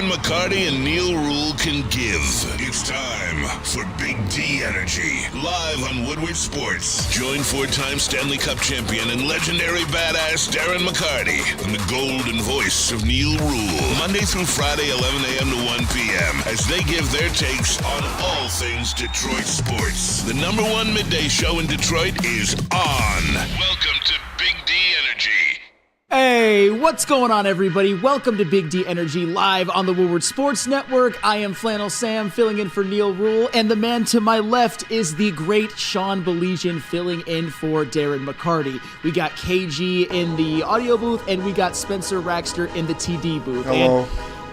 Darren McCarty and Neil Rule can give. It's time for Big D Energy, live on Woodward Sports. Join four-time Stanley Cup champion and legendary badass Darren McCarty and the golden voice of Neil Rule, Monday through Friday, 11 a.m. to 1 p.m., as they give their takes on all things Detroit sports. The number one midday show in Detroit is on. Welcome to Big D Energy. Hey, what's going on, everybody? Welcome to Big D Energy live on the Woodward Sports Network. I am Flannel Sam, filling in for Neil Rule, and the man to my left is the great Sean Belizian, filling in for Darren McCarty. We got KG in the audio booth, and we got Spencer Raxter in the TD booth. Hello.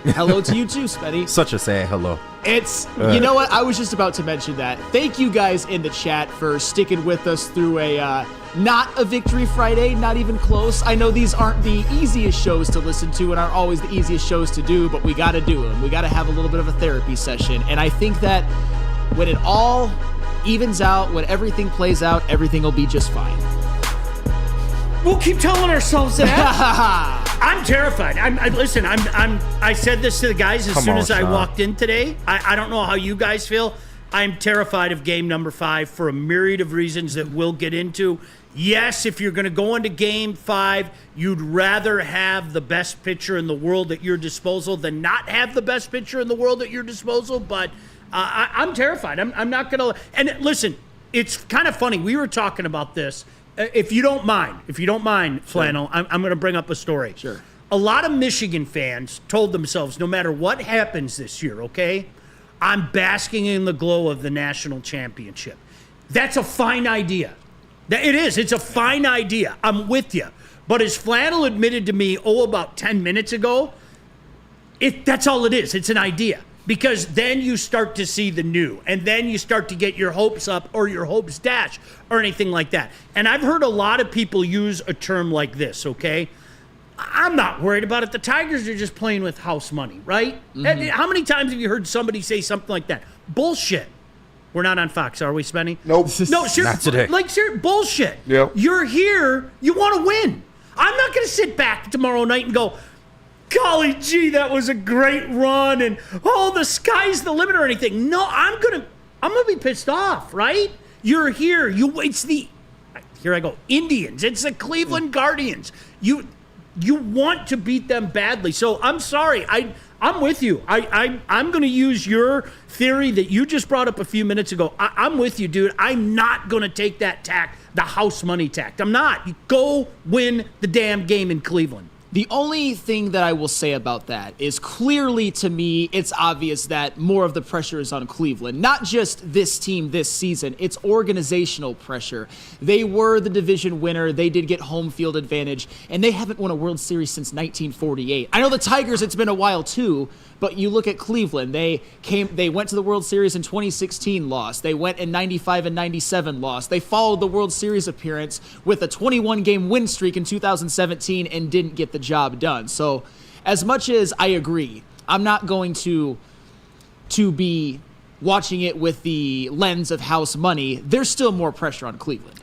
And hello to you too, Spenny. Such a say hello. You know what? I was just about to mention that. Thank you guys in the chat for sticking with us through a not a Victory Friday, not even close. I know these aren't the easiest shows to listen to and aren't always the easiest shows to do, but we got to do them. We got to have a little bit of a therapy session. And I think that when it all evens out, when everything plays out, everything will be just fine. We'll keep telling ourselves that. I'm terrified. I said this to the guys as soon as I walked in today. I don't know how you guys feel. I'm terrified of game number 5 for a myriad of reasons that we'll get into. Yes, if you're going to go into game 5, you'd rather have the best pitcher in the world at your disposal than not have the best pitcher in the world at your disposal. But I'm terrified. I'm not going to. And listen, it's kind of funny. We were talking about this. If you don't mind, Flannel, sure. I'm going to bring up a story. Sure. A lot of Michigan fans told themselves, no matter what happens this year, okay, I'm basking in the glow of the national championship. That's a fine idea. It is. It's a fine idea. I'm with you. But as Flannel admitted to me, about 10 minutes ago, that's all it is. It's an idea. Because then you start to see the new, and then you start to get your hopes up or your hopes dashed or anything like that. And I've heard a lot of people use a term like this, okay? I'm not worried about it. The Tigers are just playing with house money, right? Mm-hmm. How many times have you heard somebody say something like that? Bullshit. We're not on Fox, are we, Spenny? Nope. No, seriously. Not today. Like, bullshit. Yep. You're here. You want to win. I'm not going to sit back tomorrow night and go, golly gee, that was a great run, and the sky's the limit or anything. No, I'm gonna be pissed off, right? You're here. Here I go. Indians. It's the Cleveland Guardians. You want to beat them badly. So I'm sorry. I'm with you. I'm going to use your theory that you just brought up a few minutes ago. I'm with you, dude. I'm not going to take that tack, the house money tack. I'm not. You go win the damn game in Cleveland. The only thing that I will say about that is clearly to me, it's obvious that more of the pressure is on Cleveland. Not just this team this season, it's organizational pressure. They were the division winner. They did get home field advantage, and they haven't won a World Series since 1948. I know the Tigers, it's been a while too, but you look at Cleveland. They went to the World Series in 2016, lost. They went in 95 and 97, lost. They followed the World Series appearance with a 21-game win streak in 2017 and didn't get the job done. So as much as I agree, I'm not going to be watching it with the lens of house money. There's still more pressure on Cleveland.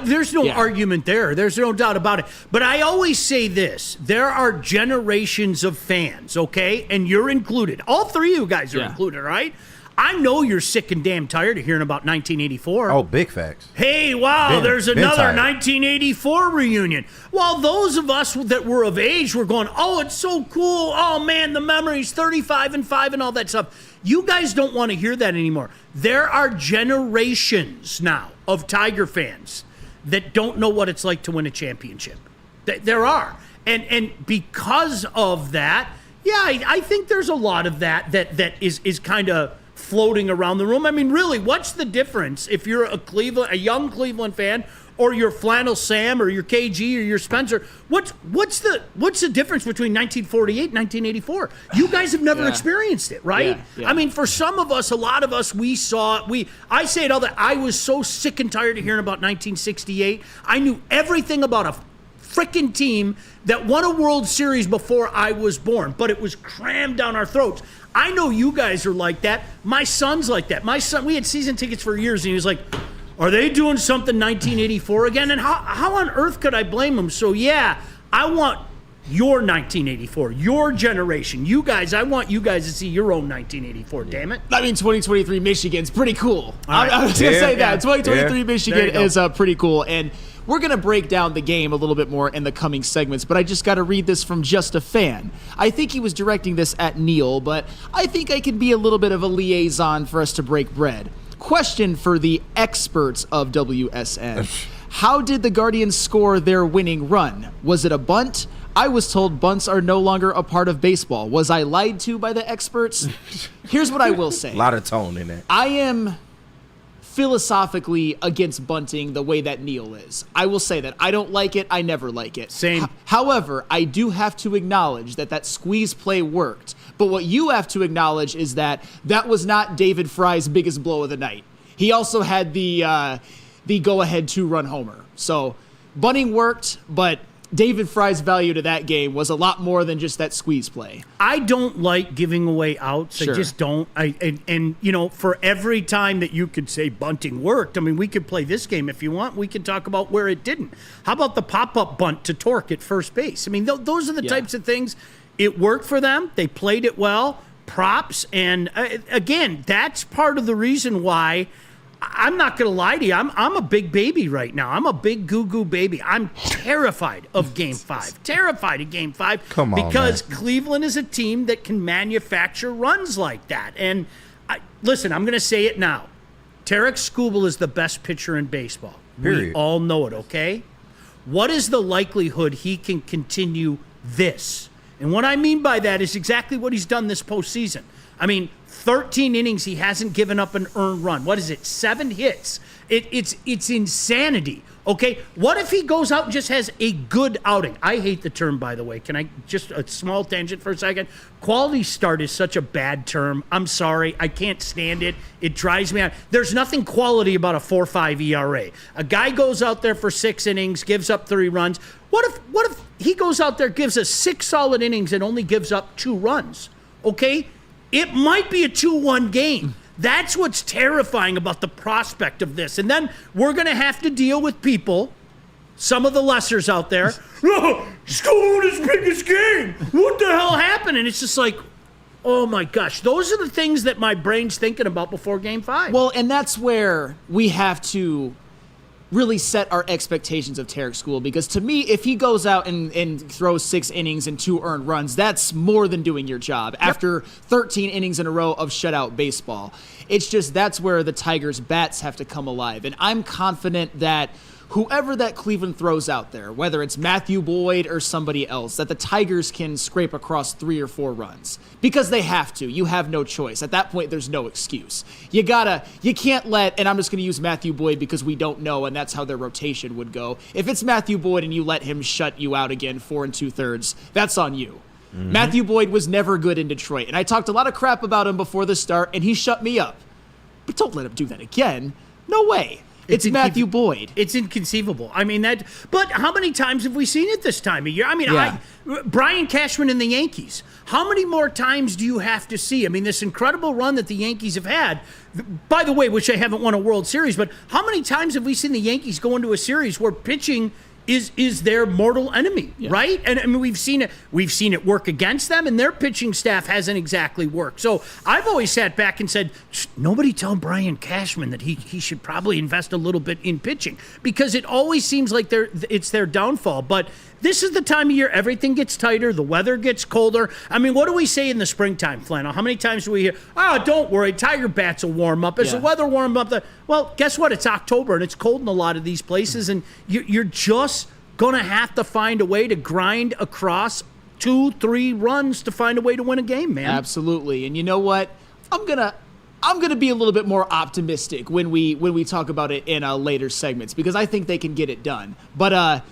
There's no argument there. There's no doubt about it. But I always say this. There are generations of fans, okay? And you're included. All three of you guys are included, right? I know you're sick and damn tired of hearing about 1984. Oh, big facts. Hey, wow, there's another 1984 reunion. While those of us that were of age were going, it's so cool. Oh, man, the memories, 35 and 5 and all that stuff. You guys don't want to hear that anymore. There are generations now of Tiger fans that don't know what it's like to win a championship. There are. And because of that, I think there's a lot of that is kind of floating around the room. I mean, really, what's the difference if you're a young Cleveland fan, or your Flannel Sam, or your KG, or your Spencer? What's the difference between 1948 and 1984? You guys have never experienced it, right? Yeah. I mean, for some of us, a lot of us, I say it all that I was so sick and tired of hearing about 1968. I knew everything about a freaking team that won a World Series before I was born, but it was crammed down our throats. I know you guys are like that. My son's like that. My son, we had season tickets for years, and he was like, are they doing something 1984 again? And how on earth could I blame him? So, I want your 1984, your generation. You guys, I want you guys to see your own 1984, damn it. I mean, 2023 Michigan's pretty cool. Right. I was going to say that. 2023 Michigan is pretty cool. And we're going to break down the game a little bit more in the coming segments, but I just got to read this from Just a Fan. I think he was directing this at Neil, but I think I can be a little bit of a liaison for us to break bread. Question for the experts of WSN. How did the Guardians score their winning run? Was it a bunt? I was told bunts are no longer a part of baseball. Was I lied to by the experts? Here's what I will say. A lot of tone in it. I am philosophically against bunting the way that Neil is. I will say that. I don't like it. I never like it. Same. However, I do have to acknowledge that squeeze play worked. But what you have to acknowledge is that was not David Fry's biggest blow of the night. He also had the go-ahead 2-run homer. So bunting worked, but David Fry's value to that game was a lot more than just that squeeze play. I don't like giving away outs. Sure. I just don't. And you know, for every time that you could say bunting worked, I mean, we could play this game if you want. We could talk about where it didn't. How about the pop-up bunt to Torque at first base? I mean, those are the types of things. It worked for them. They played it well. Props. And again, that's part of the reason why I'm not going to lie to you. I'm a big baby right now. I'm a big goo-goo baby. I'm terrified of Game 5. Terrified of Game 5. Come on, because man. Cleveland is a team that can manufacture runs like that. And listen, I'm going to say it now. Tarek Skubal is the best pitcher in baseball. Period. We all know it, okay? What is the likelihood he can continue this? And what I mean by that is exactly what he's done this postseason. I mean, 13 innings, he hasn't given up an earned run. What is it? 7 hits. It's insanity. Okay, what if he goes out and just has a good outing? I hate the term, by the way. Can I just a small tangent for a second? Quality start is such a bad term. I'm sorry. I can't stand it. It drives me out. There's nothing quality about a 4.5 ERA. A guy goes out there for 6 innings, gives up 3 runs. What if he goes out there, gives us 6 solid innings and only gives up 2 runs? Okay? It might be a 2-1 game. That's what's terrifying about the prospect of this. And then we're going to have to deal with people, some of the lessers out there. Oh, scored his biggest game. What the hell happened? And it's just like, oh my gosh. Those are the things that my brain's thinking about before Game 5. Well, and that's where we have to really set our expectations of Tarek Skubal, because to me, if he goes out and throws 6 innings and 2 earned runs, that's more than doing your job after 13 innings in a row of shutout baseball. It's just that's where the Tigers' bats have to come alive. And I'm confident that whoever that Cleveland throws out there, whether it's Matthew Boyd or somebody else, that the Tigers can scrape across 3 or 4 runs. Because they have to. You have no choice. At that point, there's no excuse. You can't let, and I'm just going to use Matthew Boyd because we don't know, and that's how their rotation would go. If it's Matthew Boyd and you let him shut you out again 4 2/3, that's on you. Mm-hmm. Matthew Boyd was never good in Detroit, and I talked a lot of crap about him before the start, and he shut me up. But don't let him do that again. No way. It's Matthew Boyd. It's inconceivable. I mean, but how many times have we seen it this time of year? I mean, Yeah. Brian Cashman and the Yankees. How many more times do you have to see? I mean, this incredible run that the Yankees have had, by the way, which they haven't won a World Series, but how many times have we seen the Yankees go into a series where pitching is their mortal enemy, right? And I mean, we've seen it work against them, and their pitching staff hasn't exactly worked. So I've always sat back and said, nobody tell Brian Cashman that he should probably invest a little bit in pitching, because it always seems like it's their downfall. But this is the time of year everything gets tighter, the weather gets colder. I mean, what do we say in the springtime, Flannel? How many times do we hear, oh, don't worry, Tiger bats will warm up. As the weather warms up, well, guess what? It's October, and it's cold in a lot of these places, and you're just going to have to find a way to grind across 2-3 runs to find a way to win a game, man. Absolutely. And you know what? I'm gonna be a little bit more optimistic when we talk about it in later segments, because I think they can get it done. But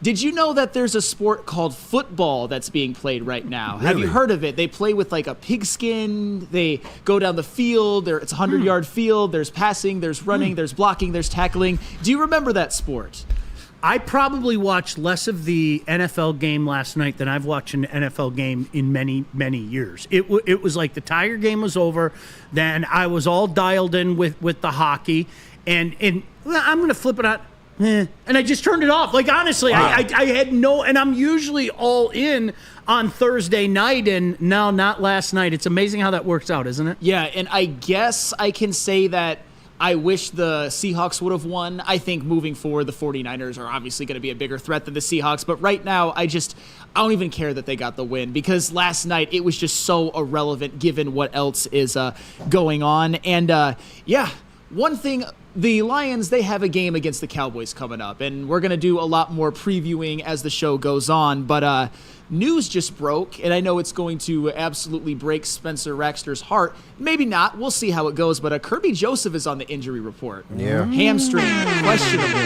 did you know that there's a sport called football that's being played right now? Really? Have you heard of it? They play with like a pigskin. They go down the field. It's a 100-yard field. There's passing, there's running, there's blocking, there's tackling. Do you remember that sport? I probably watched less of the NFL game last night than I've watched an NFL game in many, many years. It was like the Tiger game was over, then I was all dialed in with the hockey, and I'm going to flip it out. and I just turned it off. Like, honestly, wow. I had no, and I'm usually all in on Thursday night, and now not last night. It's amazing how that works out, isn't it? Yeah, and I guess I can say that I wish the Seahawks would have won. I think moving forward, the 49ers are obviously going to be a bigger threat than the Seahawks, but right now, I don't even care that they got the win, because last night it was just so irrelevant given what else is going on. And one thing, the Lions, they have a game against the Cowboys coming up, and we're going to do a lot more previewing as the show goes on, but news just broke, and I know it's going to absolutely break Spencer Raxter's heart. Maybe not. We'll see how it goes, but Kirby Joseph is on the injury report. Yeah. Hamstring, questionable.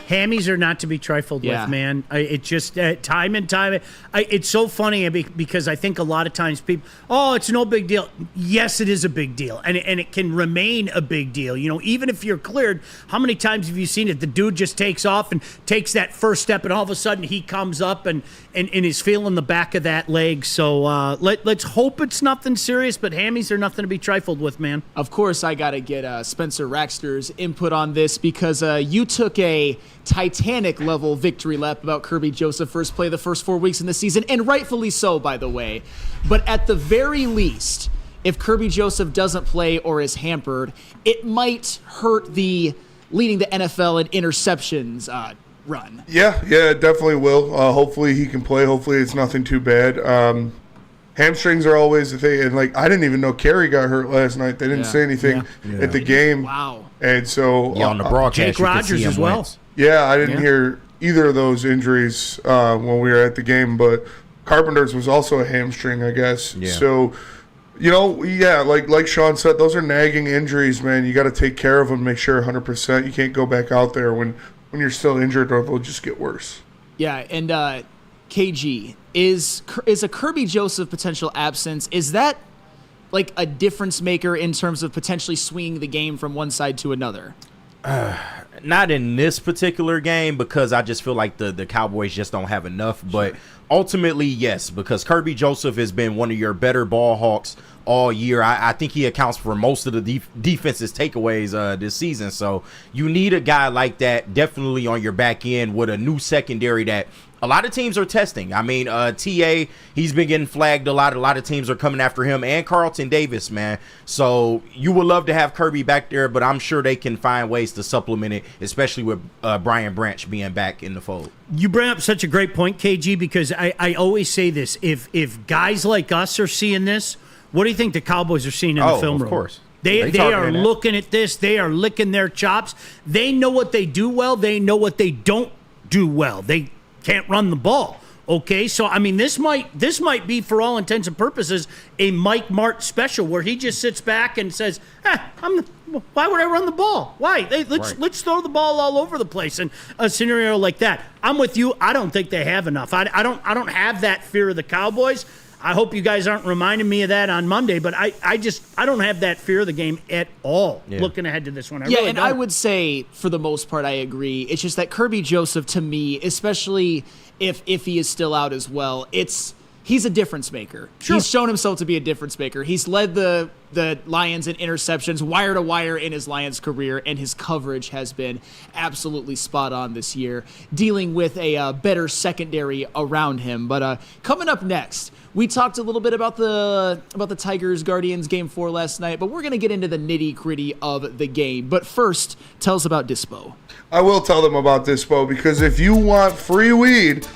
Hammies are not to be trifled with, man. It just, time and time. It's so funny because I think a lot of times people, it's no big deal. Yes, it is a big deal. And it can remain a big deal. You know, even if you're cleared, how many times have you seen it? The dude just takes off and takes that first step, and all of a sudden he comes up and is feeling the back of that leg. So let's hope it's nothing serious, but hammies are nothing to be trifled with, man. Of course, I got to get Spencer Raxter's input on this, because you took a Titanic-level victory lap about Kirby Joseph first play the first 4 weeks in the season, and rightfully so, by the way. But at the very least, if Kirby Joseph doesn't play or is hampered, it might hurt the leading the NFL in interceptions run. Yeah, it definitely will. Hopefully he can play. Hopefully it's nothing too bad. Hamstrings are always the thing. And, I didn't even know Kerry got hurt last night. They didn't say anything at the game. Wow. And so on the broadcast, Jake Rogers as well. Yeah, I didn't hear either of those injuries when we were at the game, but Carpenter's was also a hamstring, I guess. Yeah. So, like Sean said, those are nagging injuries, man. You got to take care of them, make sure 100%. You can't go back out there when you're still injured, or they'll just get worse. Yeah, and KG, is a Kirby Joseph potential absence, is that like a difference maker in terms of potentially swinging the game from one side to another? Not in this particular game, because I just feel like the Cowboys just don't have enough. But ultimately, yes, because Kirby Joseph has been one of your better ball hawks all year. I think he accounts for most of the defense's takeaways this season. So you need a guy like that definitely on your back end with a new secondary that a lot of teams are testing. I mean, TA, he's been getting flagged a lot. A lot of teams are coming after him, and Carlton Davis, man. So you would love to have Kirby back there, but I'm sure they can find ways to supplement it, especially with Brian Branch being back in the fold. You bring up such a great point, KG, because I always say this. If guys like us are seeing this, what do you think the Cowboys are seeing in the film room? Of course. They are looking at this. They are licking their chops. They know what they do well. They know what they don't do well. They can't run the ball. Okay, so I mean, this might be, for all intents and purposes, a Mike Mart special where he just sits back and says, why would I run the ball? Why? Let's throw the ball all over the place. In a scenario like that, I'm with you. I don't think they have enough. I don't have that fear of the Cowboys. I hope you guys aren't reminding me of that on Monday, but I don't have that fear of the game at all looking ahead to this one. I would say, for the most part, I agree. It's just that Kirby Joseph, to me, especially if he is still out as well, he's a difference maker. Sure. He's shown himself to be a difference maker. He's led the Lions in interceptions, wire to wire in his Lions career, and his coverage has been absolutely spot on this year, dealing with a better secondary around him. But coming up next, we talked a little bit about the Tigers-Guardians Game 4 last night, but we're going to get into the nitty-gritty of the game. But first, tell us about Dispo. I will tell them about Dispo, because if you want free weed,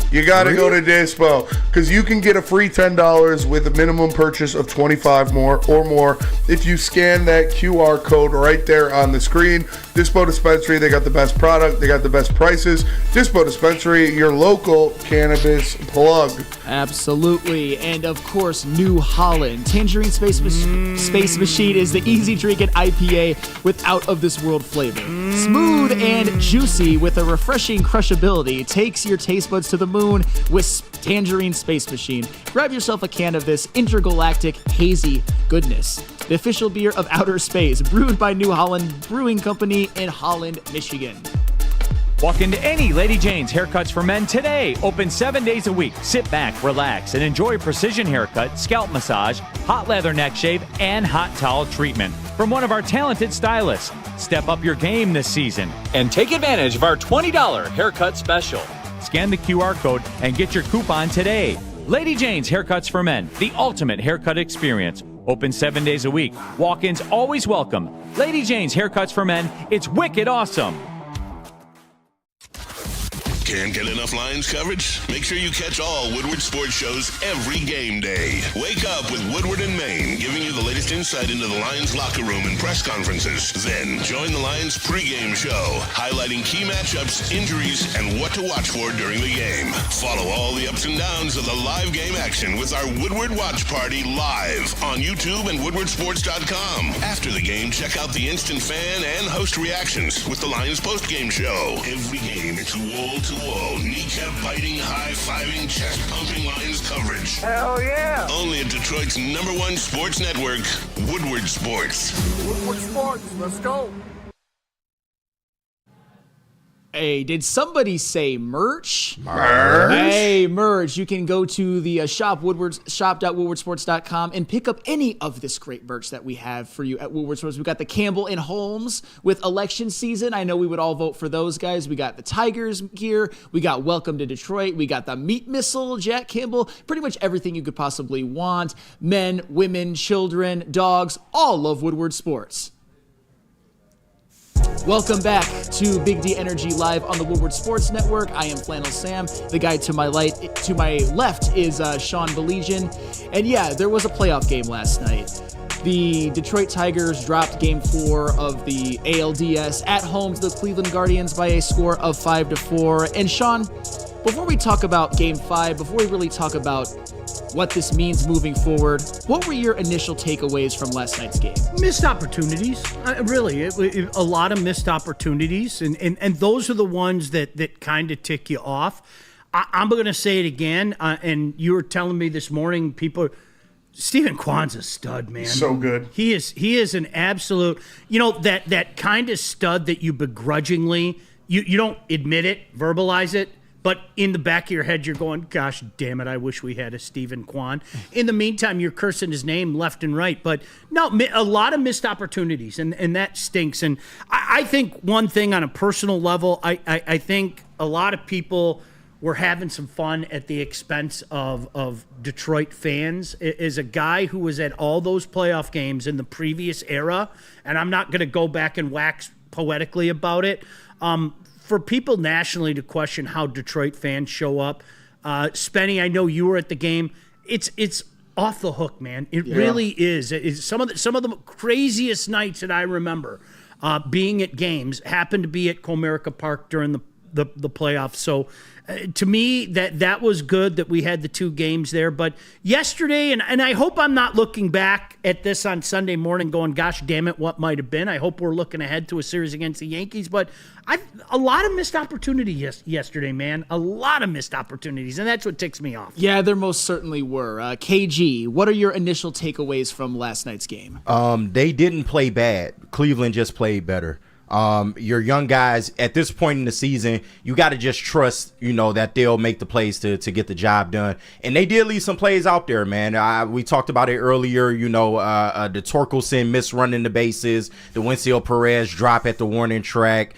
you got to go to Dispo, because you can get a free $10 with a minimum purchase of $25 or more if you scan that QR code right there on the screen. Dispo Dispensary, they got the best product, they got the best prices. Dispo Dispensary, your local cannabis plug. Absolutely. And of course, New Holland. Tangerine Space Machine is the easy drinking IPA with out of this world flavor. Smooth and juicy with a refreshing crushability. Takes your taste buds to the moon with Tangerine Space Machine. Grab yourself a can of this intergalactic hazy goodness. The official beer of outer space, brewed by New Holland Brewing Company in Holland, Michigan. Walk into any Lady Jane's Haircuts for Men today. Open 7 days a week. Sit back, relax, and enjoy precision haircut, scalp massage, hot leather neck shave, and hot towel treatment from one of our talented stylists. Step up your game this season and take advantage of our $20 haircut special. Scan the QR code and get your coupon today. Lady Jane's Haircuts for Men, the ultimate haircut experience. Open 7 days a week. Walk-ins always welcome. Lady Jane's Haircuts for Men. It's wicked awesome. Can't get enough Lions coverage? Make sure you catch all Woodward sports shows every game day. Wake up with Woodward and Maine, giving you the latest insight into the Lions locker room and press conferences. Then join the Lions pregame show, highlighting key matchups, injuries, and what to watch for during the game. Follow all the ups and downs of the live game action with our Woodward Watch Party live on YouTube and woodwardsports.com. After the game, check out the instant fan and host reactions with the Lions postgame show. Every game, it's wall-to-wall, kneecap-biting, high-fiving, chest-pumping Lions coverage. Hell yeah! Only at Detroit's #1 sports network, Woodward Sports. Woodward Sports, let's go. Hey, did somebody say merch? Merch? Hey, merch. You can go to the shop.woodwardsports.com and pick up any of this great merch that we have for you at Woodward Sports. We've got the Campbell and Holmes with election season. I know we would all vote for those guys. We got the Tigers gear. We got Welcome to Detroit. We got the Meat Missile, Jack Campbell. Pretty much everything you could possibly want. Men, women, children, dogs, all love Woodward Sports. Welcome back to Big D Energy live on the Woodward Sports Network. I am Flannel Sam. The guy to my left is Sean Beligian. And yeah, there was a playoff game last night. The Detroit Tigers dropped Game 4 of the ALDS at home to the Cleveland Guardians by a score of 5-4. And Sean, before we talk about Game 5, before we really talk about what this means moving forward, what were your initial takeaways from last night's game? Missed opportunities. A lot of missed opportunities, and those are the ones that kind of tick you off. I'm going to say it again, and you were telling me this morning, Stephen Kwan's a stud, man. So good. He is an absolute, that kind of stud that you begrudgingly, you don't admit it, verbalize it, but in the back of your head, you're going, gosh, damn it, I wish we had a Stephen Kwan. In the meantime, you're cursing his name left and right. But no, a lot of missed opportunities, and that stinks. And I think one thing on a personal level, I think a lot of people were having some fun at the expense of Detroit fans. As a guy who was at all those playoff games in the previous era, and I'm not going to go back and wax poetically about it, for people nationally to question how Detroit fans show up, Spenny, I know you were at the game. It's off the hook, man. It really is. It's some of the craziest nights that I remember being at games happened to be at Comerica Park during the playoffs. So to me, that was good that we had the two games there. But yesterday, and I hope I'm not looking back at this on Sunday morning going, gosh, damn it, what might have been. I hope we're looking ahead to a series against the Yankees. But a lot of missed opportunities yesterday, man. A lot of missed opportunities, and that's what ticks me off. Yeah, there most certainly were. KG, what are your initial takeaways from last night's game? They didn't play bad. Cleveland just played better. Your young guys at this point in the season, you got to just trust, that they'll make the plays to get the job done. And they did leave some plays out there, man. We talked about it earlier, the Torkelson miss running the bases, the Winfield Perez drop at the warning track.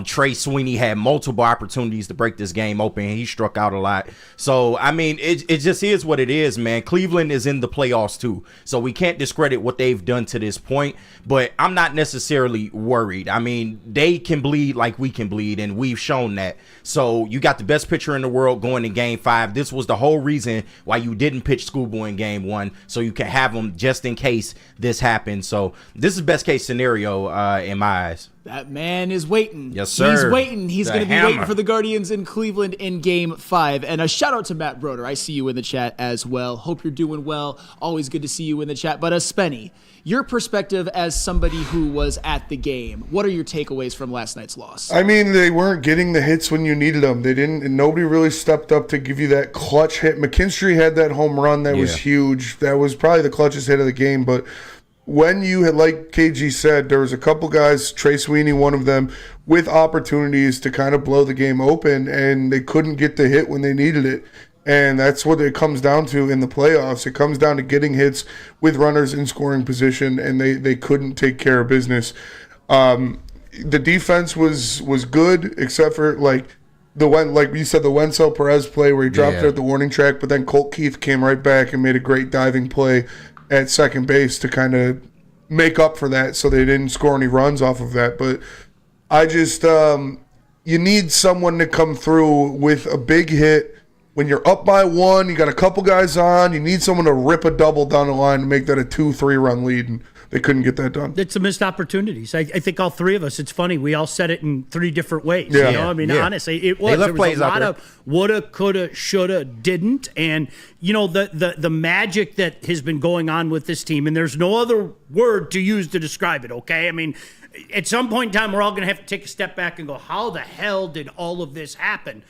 Trey Sweeney had multiple opportunities to break this game open. He struck out a lot. So, I mean, it just is what it is, man. Cleveland is in the playoffs too. So we can't discredit what they've done to this point, but I'm not necessarily worried. I mean, they can bleed like we can bleed, and we've shown that. So you got the best pitcher in the world going in Game 5. This was the whole reason why you didn't pitch Schoolboy in Game 1, so you can have him just in case this happens. So this is best case scenario in my eyes. That man is waiting. Yes, sir. He's waiting. He's The going to be hammer. waiting for the Guardians in Cleveland in Game 5. And a shout out to Matt Broder. I see you in the chat as well. Hope you're doing well. Always good to see you in the chat. But Spenny, your perspective as somebody who was at the game, what are your takeaways from last night's loss? I mean, they weren't getting the hits when you needed them. They didn't, and nobody really stepped up to give you that clutch hit. McKinstry had that home run that was huge. That was probably the clutchest hit of the game, but when you had, like KG said, there was a couple guys, Trey Sweeney, one of them, with opportunities to kind of blow the game open, and they couldn't get the hit when they needed it. And that's what it comes down to in the playoffs. It comes down to getting hits with runners in scoring position, and they couldn't take care of business. The defense was good, except for like you said, the Wenzel Perez play where he dropped it at the warning track, but then Colt Keith came right back and made a great diving play at second base to kind of make up for that, so they didn't score any runs off of that. But I just you need someone to come through with a big hit. When you're up by one, you got a couple guys on, you need someone to rip a double down the line to make that a 2-3 run lead, and they couldn't get that done. It's a missed opportunities. I think all three of us, it's funny, we all said it in three different ways. Yeah. You know? I mean, honestly, it was. There was a lot of woulda, coulda, shoulda, didn't. And, you know, the magic that has been going on with this team, and there's no other word to use to describe it, okay? I mean, at some point in time, we're all going to have to take a step back and go, how the hell did all of this happen?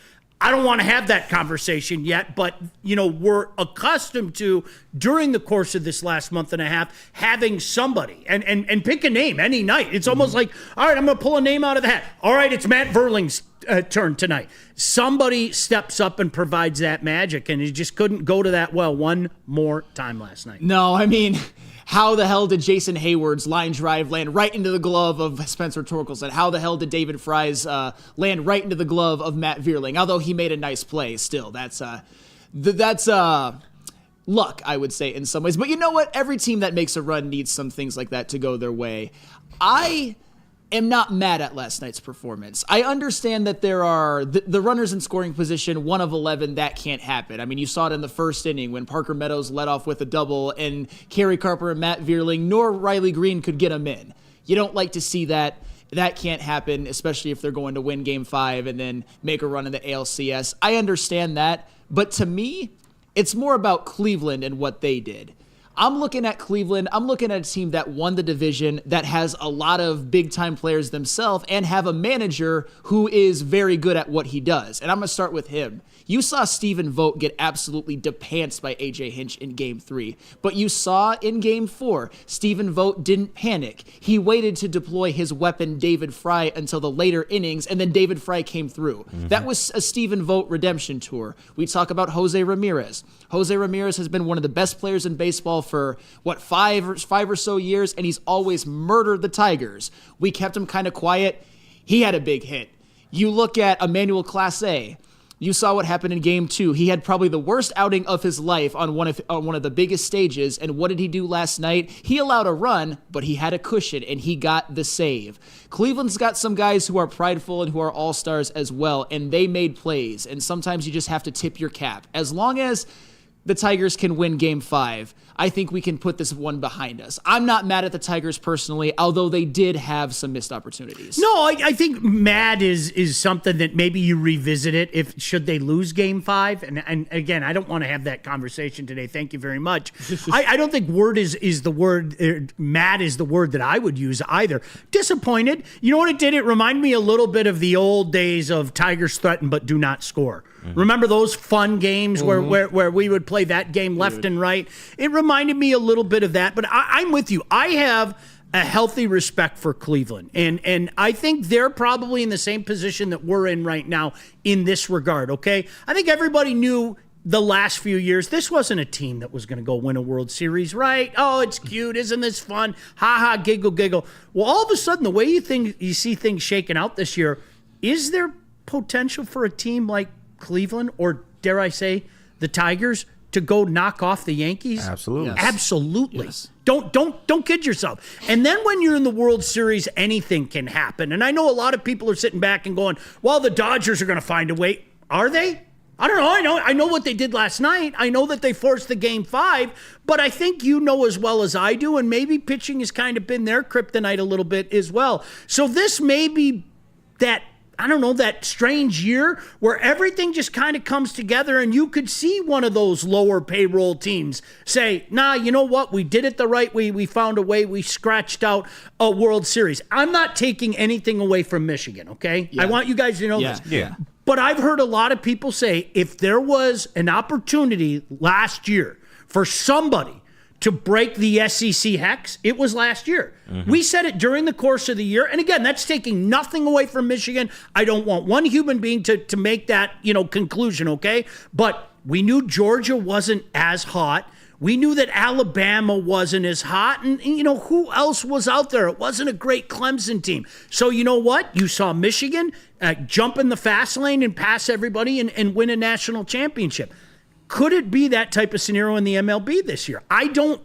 I don't want to have that conversation yet, but, you know, we're accustomed to, during the course of this last month and a half, having somebody, and pick a name any night. It's almost like, all right, I'm going to pull a name out of the hat. All right, it's Matt Verling's turn tonight. Somebody steps up and provides that magic, and he just couldn't go to that well one more time last night. No, I mean, how the hell did Jason Hayward's line drive land right into the glove of Spencer Torkelson? How the hell did David Fry's land right into the glove of Matt Vierling? Although he made a nice play, still, that's luck, I would say, in some ways. But you know what? Every team that makes a run needs some things like that to go their way. I am not mad at last night's performance. I understand that there are the runners in scoring position, 1 of 11, that can't happen. I mean, you saw it in the first inning when Parker Meadows led off with a double and Kerry Carper and Matt Vierling nor Riley Green could get them in. You don't like to see that. That can't happen, especially if they're going to win Game 5 and then make a run in the ALCS. I understand that, but to me, it's more about Cleveland and what they did. I'm looking at Cleveland. I'm looking at a team that won the division, that has a lot of big-time players themselves, and have a manager who is very good at what he does. And I'm going to start with him. You saw Stephen Vogt get absolutely depantsed by A.J. Hinch in Game 3. But you saw in Game 4, Stephen Vogt didn't panic. He waited to deploy his weapon, David Fry, until the later innings, and then David Fry came through. That was a Stephen Vogt redemption tour. We talk about Jose Ramirez. Jose Ramirez has been one of the best players in baseball for, 5 or so years, and he's always murdered the Tigers. We kept him kind of quiet. He had a big hit. You look at Emmanuel Clase. You saw what happened in Game 2. He had probably the worst outing of his life on one of the biggest stages. And what did he do last night? He allowed a run, but he had a cushion, and he got the save. Cleveland's got some guys who are prideful and who are all-stars as well, and they made plays. And sometimes you just have to tip your cap. As long as the Tigers can win Game 5, I think we can put this one behind us. I'm not mad at the Tigers personally, although they did have some missed opportunities. No, I think mad is something that maybe you revisit it if should they lose Game 5. And again, I don't want to have that conversation today. Thank you very much. I don't think mad is the word that I would use either. Disappointed. You know what it did? It reminded me a little bit of the old days of Tigers threaten but do not score. Remember those fun games where we would play that game left and right? It reminded me a little bit of that, but I'm with you. I have a healthy respect for Cleveland, and I think they're probably in the same position that we're in right now in this regard, okay? I think everybody knew the last few years, this wasn't a team that was going to go win a World Series, right? Oh, it's cute. Isn't this fun? Ha ha, giggle, giggle. Well, all of a sudden, the way you see things shaking out this year, is there potential for a team like Cleveland, or dare I say, the Tigers, to go knock off the Yankees? Absolutely. Yes. Absolutely. Yes. Don't kid yourself. And then when you're in the World Series, anything can happen. And I know a lot of people are sitting back and going, well, the Dodgers are going to find a way. Are they? I don't know. I know what they did last night. I know that they forced the Game 5, but I think you know as well as I do, and maybe pitching has kind of been their kryptonite a little bit as well. So this may be that, I don't know, that strange year where everything just kind of comes together and you could see one of those lower payroll teams say, nah, you know what? We did it the right way. We found a way. We scratched out a World Series. I'm not taking anything away from Michigan, okay? Yeah. I want you guys to know this. Yeah. But I've heard a lot of people say if there was an opportunity last year for somebody to break the SEC hex, it was last year. We said it during the course of the year. And again, that's taking nothing away from Michigan. I don't want one human being to make that, conclusion, okay? But we knew Georgia wasn't as hot. We knew that Alabama wasn't as hot. And who else was out there? It wasn't a great Clemson team. So you know what? You saw Michigan jump in the fast lane and pass everybody and win a national championship. Could it be that type of scenario in the MLB this year? I don't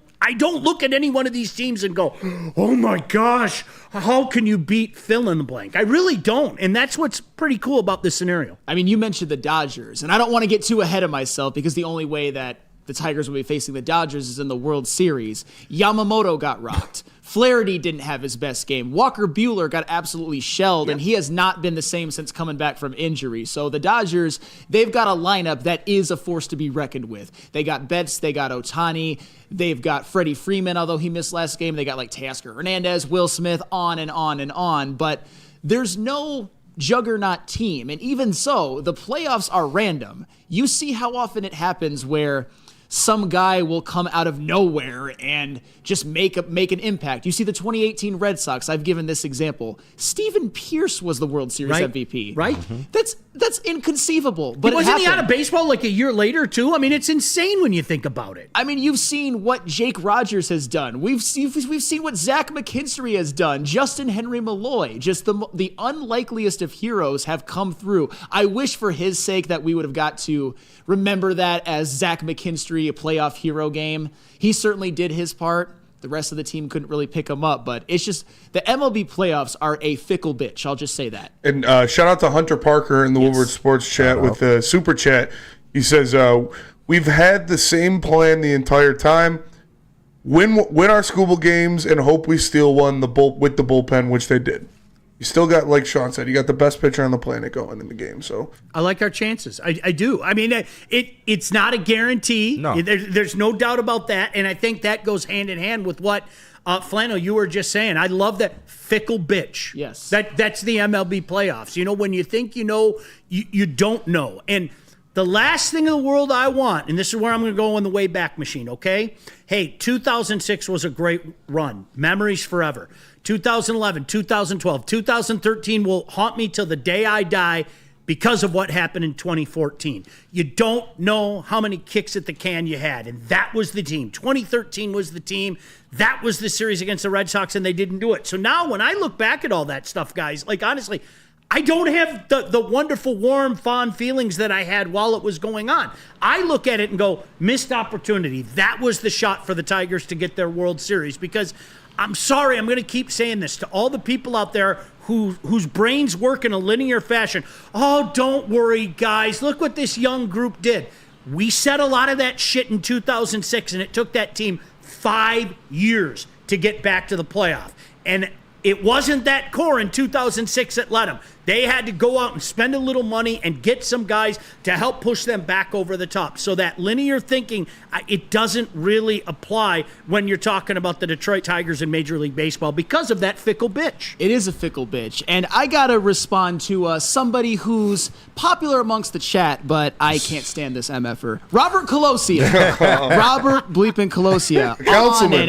look at any one of these teams and go, oh my gosh, how can you beat fill in the blank? I really don't. And that's what's pretty cool about this scenario. I mean, you mentioned the Dodgers, and I don't want to get too ahead of myself because the only way that the Tigers will be facing the Dodgers is in the World Series. Yamamoto got rocked. Flaherty didn't have his best game. Walker Buehler got absolutely shelled, and he has not been the same since coming back from injury. So the Dodgers, they've got a lineup that is a force to be reckoned with. They got Betts, they got Ohtani, they've got Freddie Freeman, although he missed last game. They got like Teoscar Hernandez, Will Smith, on and on and on. But there's no juggernaut team. And even so, the playoffs are random. You see how often it happens where some guy will come out of nowhere and just make an impact. You see the 2018 Red Sox. I've given this example. Stephen Pierce was the World Series MVP. Right. That's inconceivable. But wasn't he out of baseball like a year later too? I mean, it's insane when you think about it. I mean, you've seen what Jake Rogers has done. We've seen what Zach McKinstry has done. Justin Henry Malloy. Just the unlikeliest of heroes have come through. I wish for his sake that we would have got to remember that as Zach McKinstry, a playoff hero game. He certainly did his part. The rest of the team couldn't really pick him up, but it's just the MLB playoffs are a fickle bitch. I'll just say that. And shout out to Hunter Parker in the Woodward Sports chat with the super chat. He says, we've had the same plan the entire time. Win our scuba games and hope we steal one with the bullpen, which they did. You still got, like Sean said, you got the best pitcher on the planet going in the game. So I like our chances. I do. I mean, it's not a guarantee. No. There's no doubt about that. And I think that goes hand in hand with what, Flannel, you were just saying. I love that fickle bitch. Yes. That's the MLB playoffs. When you think you know, you don't know. And the last thing in the world I want, and this is where I'm going to go on the way back machine, okay? Hey, 2006 was a great run. Memories forever. 2011, 2012, 2013 will haunt me till the day I die because of what happened in 2014. You don't know how many kicks at the can you had, and that was the team. 2013 was the team. That was the series against the Red Sox, and they didn't do it. So now when I look back at all that stuff, guys, like honestly, I don't have the wonderful, warm, fond feelings that I had while it was going on. I look at it and go, missed opportunity. That was the shot for the Tigers to get their World Series because I'm sorry, I'm going to keep saying this to all the people out there whose brains work in a linear fashion. Oh, don't worry, guys. Look what this young group did. We said a lot of that shit in 2006, and it took that team 5 years to get back to the playoff. And it wasn't that core in 2006 that let them. They had to go out and spend a little money and get some guys to help push them back over the top. So that linear thinking, it doesn't really apply when you're talking about the Detroit Tigers in Major League Baseball because of that fickle bitch. It is a fickle bitch. And I got to respond to somebody who's popular amongst the chat, but I can't stand this MFer. Robert Colosia. Robert bleeping Colosia.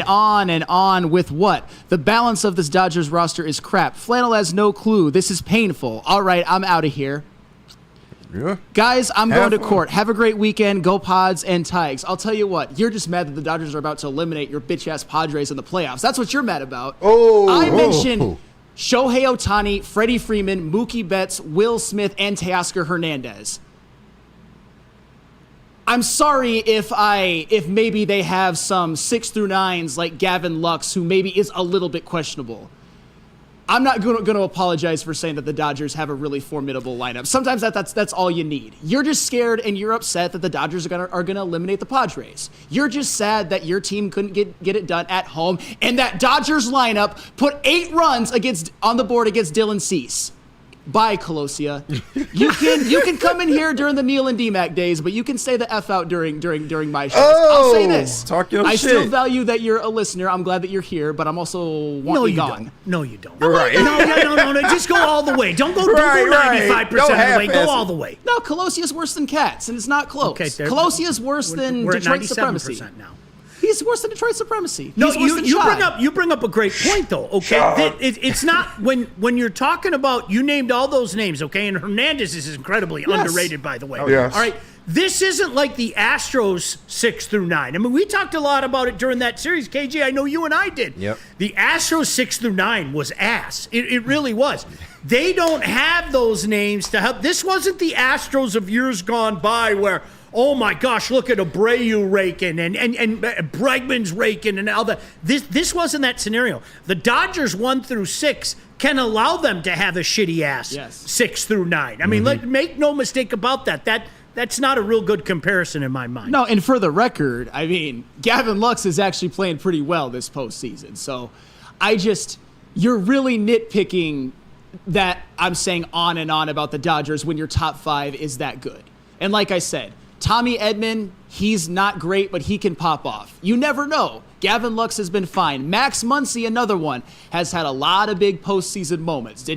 On and on with what? The balance of this Dodgers roster is crap. Flannel has no clue. This is painful. All right, I'm out of here. Yeah. Guys, I'm going to court. Have a great weekend. Go Pods and Tigers. I'll tell you what, you're just mad that the Dodgers are about to eliminate your bitch-ass Padres in the playoffs. That's what you're mad about. I mentioned Shohei Ohtani, Freddie Freeman, Mookie Betts, Will Smith, and Teoscar Hernandez. I'm sorry if maybe they have some 6 through 9s like Gavin Lux, who maybe is a little bit questionable. I'm not going to apologize for saying that the Dodgers have a really formidable lineup. Sometimes that's all you need. You're just scared and you're upset that the Dodgers are going to eliminate the Padres. You're just sad that your team couldn't get it done at home, and that Dodgers lineup put 8 runs on the board against Dylan Cease. Bye, Colosia. You can come in here during the Neil and DMAC days, but you can say the F out during my shows. I'll say this. Talk your I shit. still value that you're a listener. I'm glad that you're here, but I'm also want you gone. No, you don't. Right. No. Just go all the way. Don't go 95% of the way. Go all the way. No, Colosia's worse than Cats, and it's not close. Okay, Colosia's worse than we're Detroit at 97% supremacy. now. He's worse than Detroit supremacy. No, He's worse than you bring up a great point though. Okay, it's not when you're talking about, you named all those names. Okay, and Hernandez is incredibly underrated, by the way. Yes. All right, this isn't like the Astros 6 through 9. I mean, we talked a lot about it during that series. KJ, I know you and I did. Yep. The Astros 6 through 9 was ass. It really was. They don't have those names to help. This wasn't the Astros of years gone by where, oh my gosh, look at Abreu raking and Bregman's raking and all that. This wasn't that scenario. The Dodgers 1 through 6 can allow them to have a shitty ass 6 through 9. I mean, make no mistake about that. That's not a real good comparison in my mind. No, and for the record, I mean, Gavin Lux is actually playing pretty well this postseason. So you're really nitpicking that I'm saying on and on about the Dodgers when your top 5 is that good. And like I said, Tommy Edman, he's not great, but he can pop off. You never know. Gavin Lux has been fine. Max Muncy, another one, has had a lot of big postseason moments.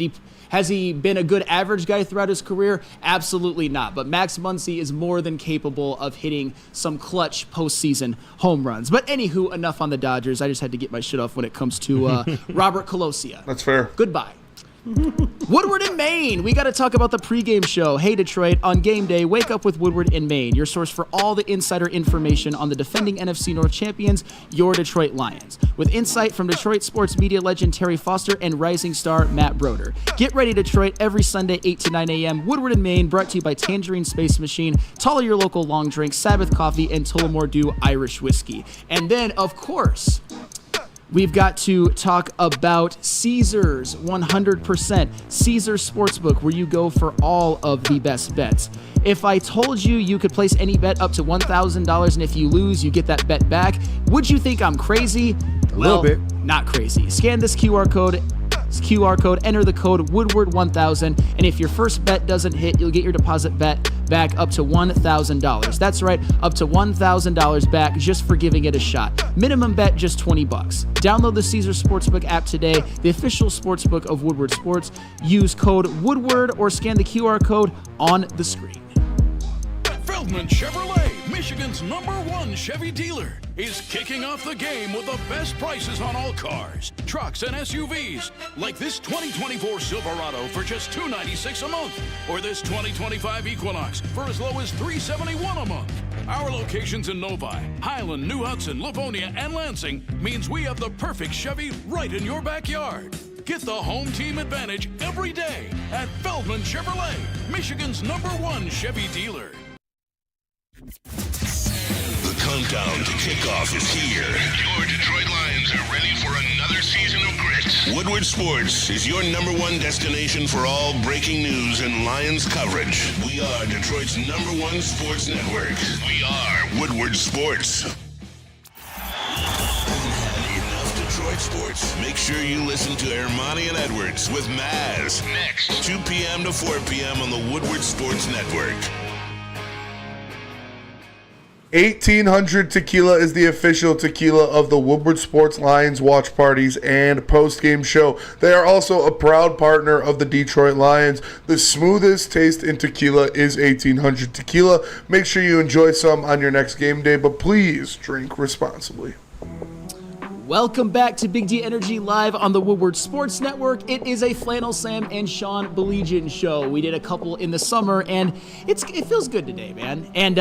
Has he been a good average guy throughout his career? Absolutely not. But Max Muncy is more than capable of hitting some clutch postseason home runs. But anywho, enough on the Dodgers. I just had to get my shit off when it comes to Robert Colosia. That's fair. Goodbye. Woodward in Maine. We got to talk about the pregame show. Hey, Detroit, on game day, wake up with Woodward in Maine, your source for all the insider information on the defending NFC North champions, your Detroit Lions. With insight from Detroit sports media legend Terry Foster and rising star Matt Broder. Get ready, Detroit, every Sunday, 8 to 9 a.m. Woodward in Maine, brought to you by Tangerine Space Machine, Taller Your Local Long Drink, Sabbath Coffee, and Tullamore Dew Irish Whiskey. And then, of course, we've got to talk about Caesars 100%. Caesars Sportsbook, where you go for all of the best bets. If I told you you could place any bet up to $1,000 and if you lose, you get that bet back, would you think I'm crazy? A little bit. Not crazy. Scan this QR code, enter the code Woodward1000, and if your first bet doesn't hit, you'll get your deposit bet back up to $1,000. That's right, up to $1,000 back just for giving it a shot. Minimum bet just $20. Download the Caesars Sportsbook app today, the official sportsbook of Woodward Sports. Use code Woodward or scan the QR code on the screen. Feldman Chevrolet, Michigan's #1 Chevy dealer, is kicking off the game with the best prices on all cars, trucks, and SUVs, like this 2024 Silverado for just $296 a month, or this 2025 Equinox for as low as $371 a month. Our locations in Novi, Highland, New Hudson, Livonia, and Lansing means we have the perfect Chevy right in your backyard. Get the home team advantage every day at Feldman Chevrolet, Michigan's #1 Chevy dealer. The countdown to kickoff is here. Your Detroit Lions are ready for another season of grit. Woodward Sports is your #1 destination for all breaking news and Lions coverage. We are Detroit's #1 sports network. We are Woodward Sports. Enough Detroit sports. Make sure you listen to Ermanni and Edwards with Maz next, 2 p.m. to 4 p.m. on the Woodward Sports Network. 1800 Tequila is the official tequila of the Woodward Sports Lions watch parties and post-game show. They are also a proud partner of the Detroit Lions. The smoothest taste in tequila is 1800 Tequila. Make sure you enjoy some on your next game day, but please drink responsibly. Welcome back to Big D Energy Live on the Woodward Sports Network. It is a Flannel Sam and Sean Belegian show. We did a couple in the summer, and it feels good today, man. And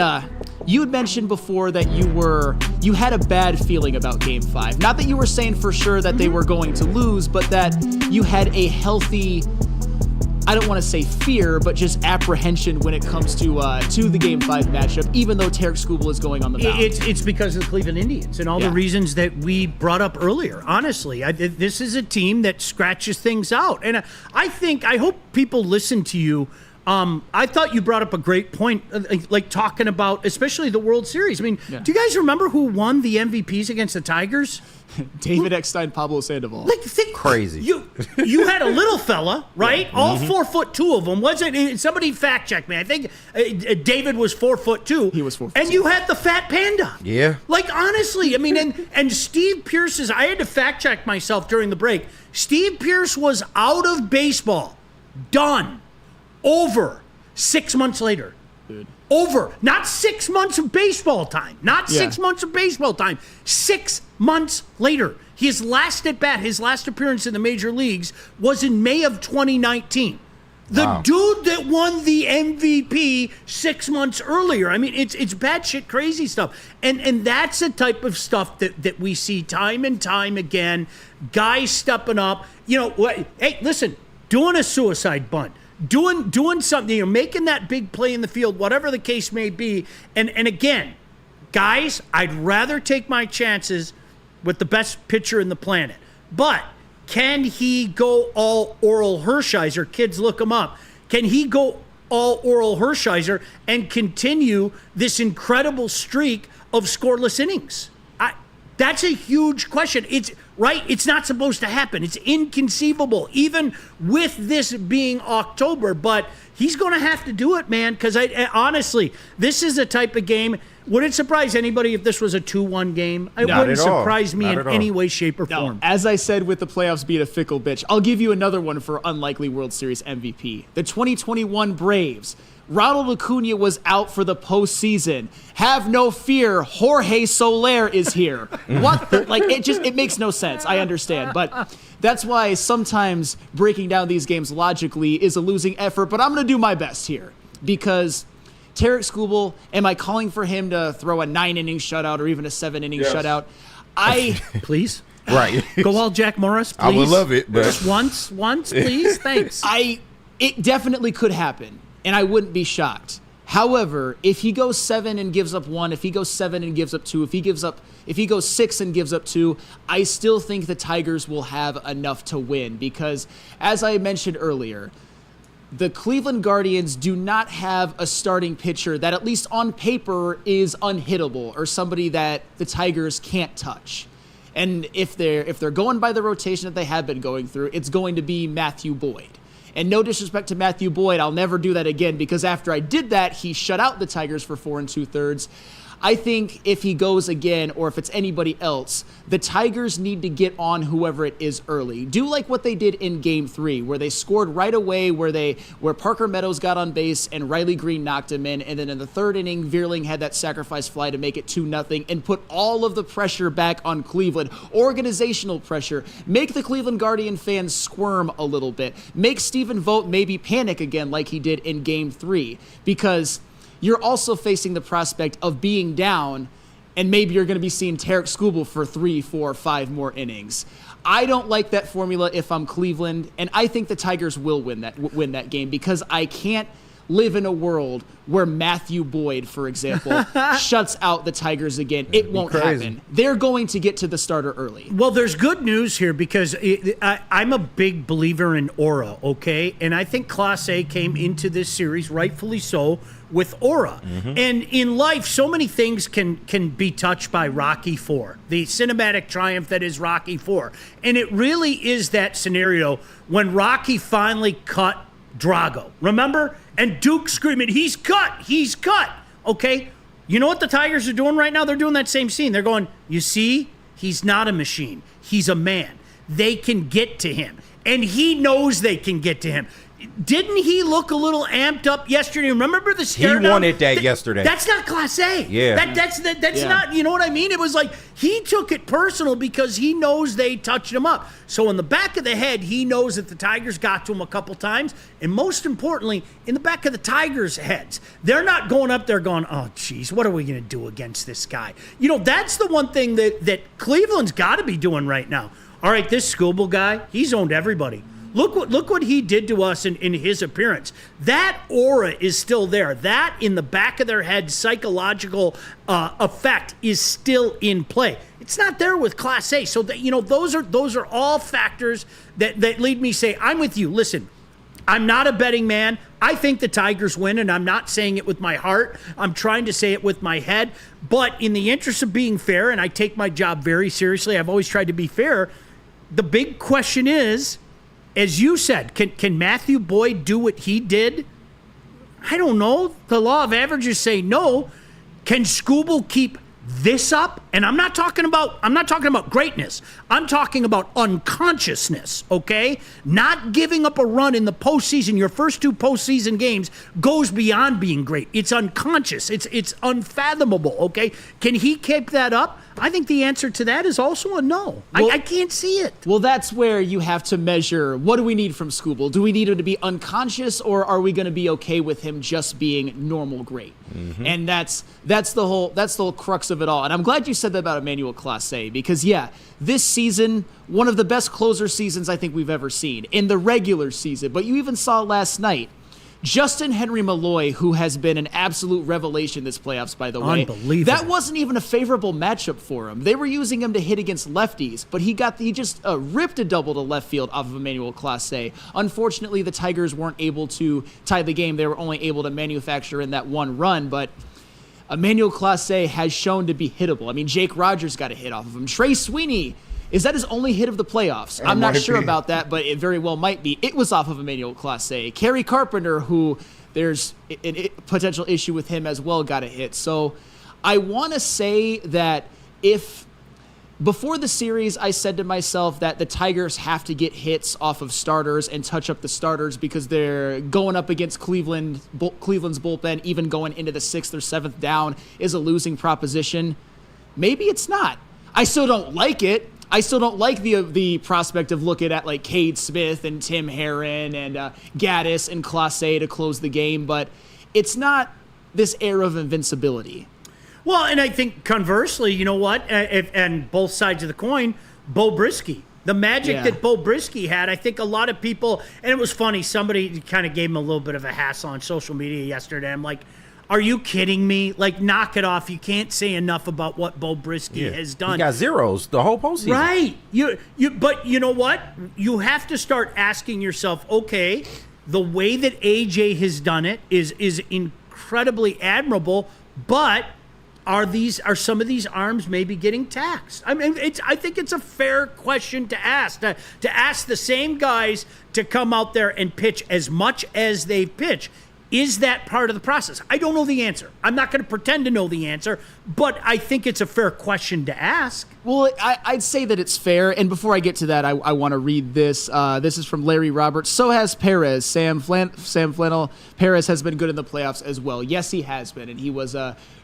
you had mentioned before that you had a bad feeling about Game 5. Not that you were saying for sure that they were going to lose, but that you had a healthy, I don't want to say fear, but just apprehension when it comes to the Game 5 matchup, even though Tarek Skubal is going on the mound. It's because of the Cleveland Indians and all the reasons that we brought up earlier. Honestly, this is a team that scratches things out. And I hope people listen to you. I thought you brought up a great point, like talking about especially the World Series. I mean, do you guys remember who won the MVPs against the Tigers? David Eckstein, Pablo Sandoval. Crazy. You had a little fella, right? Yeah. All 4'2" of them. Was it? Somebody fact check me. I think David was 4'2". He was 4'2". And you had the fat panda. Yeah. Like honestly, I mean, and Steve Pearce's. I had to fact check myself during the break. Steve Pearce was out of baseball, done, over 6 months later. dude. Over. Not 6 months of baseball time. Not Yeah. 6 months of baseball time. 6 months later. His last at bat, his last appearance in the major leagues was in May of 2019. The dude that won the MVP 6 months earlier. I mean, it's batshit crazy stuff. And that's the type of stuff that we see time and time again. Guys stepping up. You know, hey, listen, doing a suicide bunt. Doing something, you know, making that big play in the field, whatever the case may be. And again, guys, I'd rather take my chances with the best pitcher in the planet. But can he go all Oral Hershiser? Kids, look him up. Can he go all Oral Hershiser and continue this incredible streak of scoreless innings? That's a huge question. It's right. It's not supposed to happen. It's inconceivable, even with this being October. But he's going to have to do it, man, because honestly, this is a type of game. Would it surprise anybody if this was a 2-1 game? It wouldn't surprise me in any way, shape, or form. As I said with the playoffs being a fickle bitch, I'll give you another one for unlikely World Series MVP. The 2021 Braves. Ronald Acuna was out for the postseason. Have no fear, Jorge Soler is here. What the, like, it makes no sense. I understand. But that's why sometimes breaking down these games logically is a losing effort. But I'm going to do my best here because Tarek Skubal, am I calling for him to throw a 9-inning shutout or even a 7-inning shutout? Please? Right. Go all Jack Morris, please. I would love it, but just once, please. Thanks. It definitely could happen, and I wouldn't be shocked. However, if he goes 7 and gives up 1, if he goes 7 and gives up 2, if he goes 6 and gives up 2, I still think the Tigers will have enough to win because, as I mentioned earlier, the Cleveland Guardians do not have a starting pitcher that, at least on paper, is unhittable or somebody that the Tigers can't touch. And if they're going by the rotation that they have been going through, it's going to be Matthew Boyd. And no disrespect to Matthew Boyd, I'll never do that again because after I did that, he shut out the Tigers for 4 2/3. I think if he goes again or if it's anybody else, the Tigers need to get on whoever it is early. Do like what they did in Game 3, where they scored right away, where Parker Meadows got on base and Riley Green knocked him in, and then in the 3rd inning, Veerling had that sacrifice fly to make it 2-0 and put all of the pressure back on Cleveland. Organizational pressure. Make the Cleveland Guardian fans squirm a little bit. Make Stephen Vogt maybe panic again like he did in Game 3, because you're also facing the prospect of being down, and maybe you're going to be seeing Tarek Skubal for 3, 4, 5 more innings. I don't like that formula if I'm Cleveland, and I think the Tigers will win that game because I can't live in a world where Matthew Boyd, for example, shuts out the Tigers again. It won't happen. They're going to get to the starter early. Well, there's good news here because I'm a big believer in aura, okay? And I think Class A came into this series, rightfully so, with aura. Mm-hmm. And in life, so many things can be touched by Rocky IV, the cinematic triumph that is Rocky IV. And it really is that scenario when Rocky finally cut Drago. Remember? And Duke screaming, he's cut. Okay? You know what the Tigers are doing right now? They're doing that same scene. They're going, you see, he's not a machine. He's a man. They can get to him. And he knows they can get to him. Didn't he look a little amped up yesterday? Remember the stare down? He wanted that yesterday. That's not Class A. Yeah. That's not, you know what I mean? It was like he took it personal because he knows they touched him up. So in the back of the head, he knows that the Tigers got to him a couple times. And most importantly, in the back of the Tigers' heads, they're not going up there going, oh, geez, what are we going to do against this guy? You know, that's the one thing that Cleveland's got to be doing right now. All right, this Skubal guy, he's owned everybody. Look what he did to us in his appearance. That aura is still there. That in the back of their head psychological effect is still in play. It's not there with Class A. So that, you know, those are all factors that lead me to say, I'm with you. Listen, I'm not a betting man. I think the Tigers win, and I'm not saying it with my heart. I'm trying to say it with my head. But in the interest of being fair, and I take my job very seriously, I've always tried to be fair, the big question is, as you said, can Matthew Boyd do what he did? I don't know. The law of averages say no. Can Skubal keep this up, and I'm not talking about greatness. I'm talking about unconsciousness, okay? Not giving up a run in the postseason, your first 2 postseason games, goes beyond being great. It's unconscious. It's unfathomable, okay? Can he keep that up? I think the answer to that is also a no. Well, I can't see it. Well, that's where you have to measure, what do we need from Skubal? Do we need him to be unconscious, or are we going to be okay with him just being normal great? Mm-hmm. And that's the whole crux of it all. And I'm glad you said that about Emmanuel Clase, because this season, one of the best closer seasons I think we've ever seen in the regular season. But you even saw last night, Justin Henry Malloy, who has been an absolute revelation this playoffs, by the way. Unbelievable. That wasn't even a favorable matchup for him. They were using him to hit against lefties, but he just ripped a double to left field off of Emmanuel Clase. Unfortunately, the Tigers weren't able to tie the game. They were only able to manufacture in that one run, but Emmanuel Clase has shown to be hittable. I mean, Jake Rogers got a hit off of him. Trey Sweeney, is that his only hit of the playoffs? I'm not sure about that, but it very well might be. It was off of Emmanuel Clase. Kerry Carpenter, who there's a potential issue with him as well, got a hit. So I want to say that if before the series I said to myself that the Tigers have to get hits off of starters and touch up the starters because they're going up against Cleveland's bullpen, even going into the 6th or 7th down is a losing proposition. Maybe it's not. I still don't like it. I still don't like the prospect of looking at like Cade Smith and Tim Herron and Gaddis and Clase to close the game, but it's not this air of invincibility. Well, and I think conversely, you know what? And both sides of the coin, Bo Brisky. The magic that Bo Brisky had, I think a lot of people, and it was funny, somebody kind of gave him a little bit of a hassle on social media yesterday. I'm like, are you kidding me? Like, knock it off. You can't say enough about what Bo Brisky has done. He got zeros the whole postseason. Right. But you know what? You have to start asking yourself, okay, the way that AJ has done it is incredibly admirable, but are some of these arms maybe getting taxed? I mean, I think it's a fair question to ask. To ask the same guys to come out there and pitch as much as they pitch. Is that part of the process? I don't know the answer. I'm not going to pretend to know the answer, but I think it's a fair question to ask. Well, I'd say that it's fair, and before I get to that, I want to read this. This is from Larry Roberts. So has Perez. Sam Flannel. Perez has been good in the playoffs as well. Yes, he has been, and he was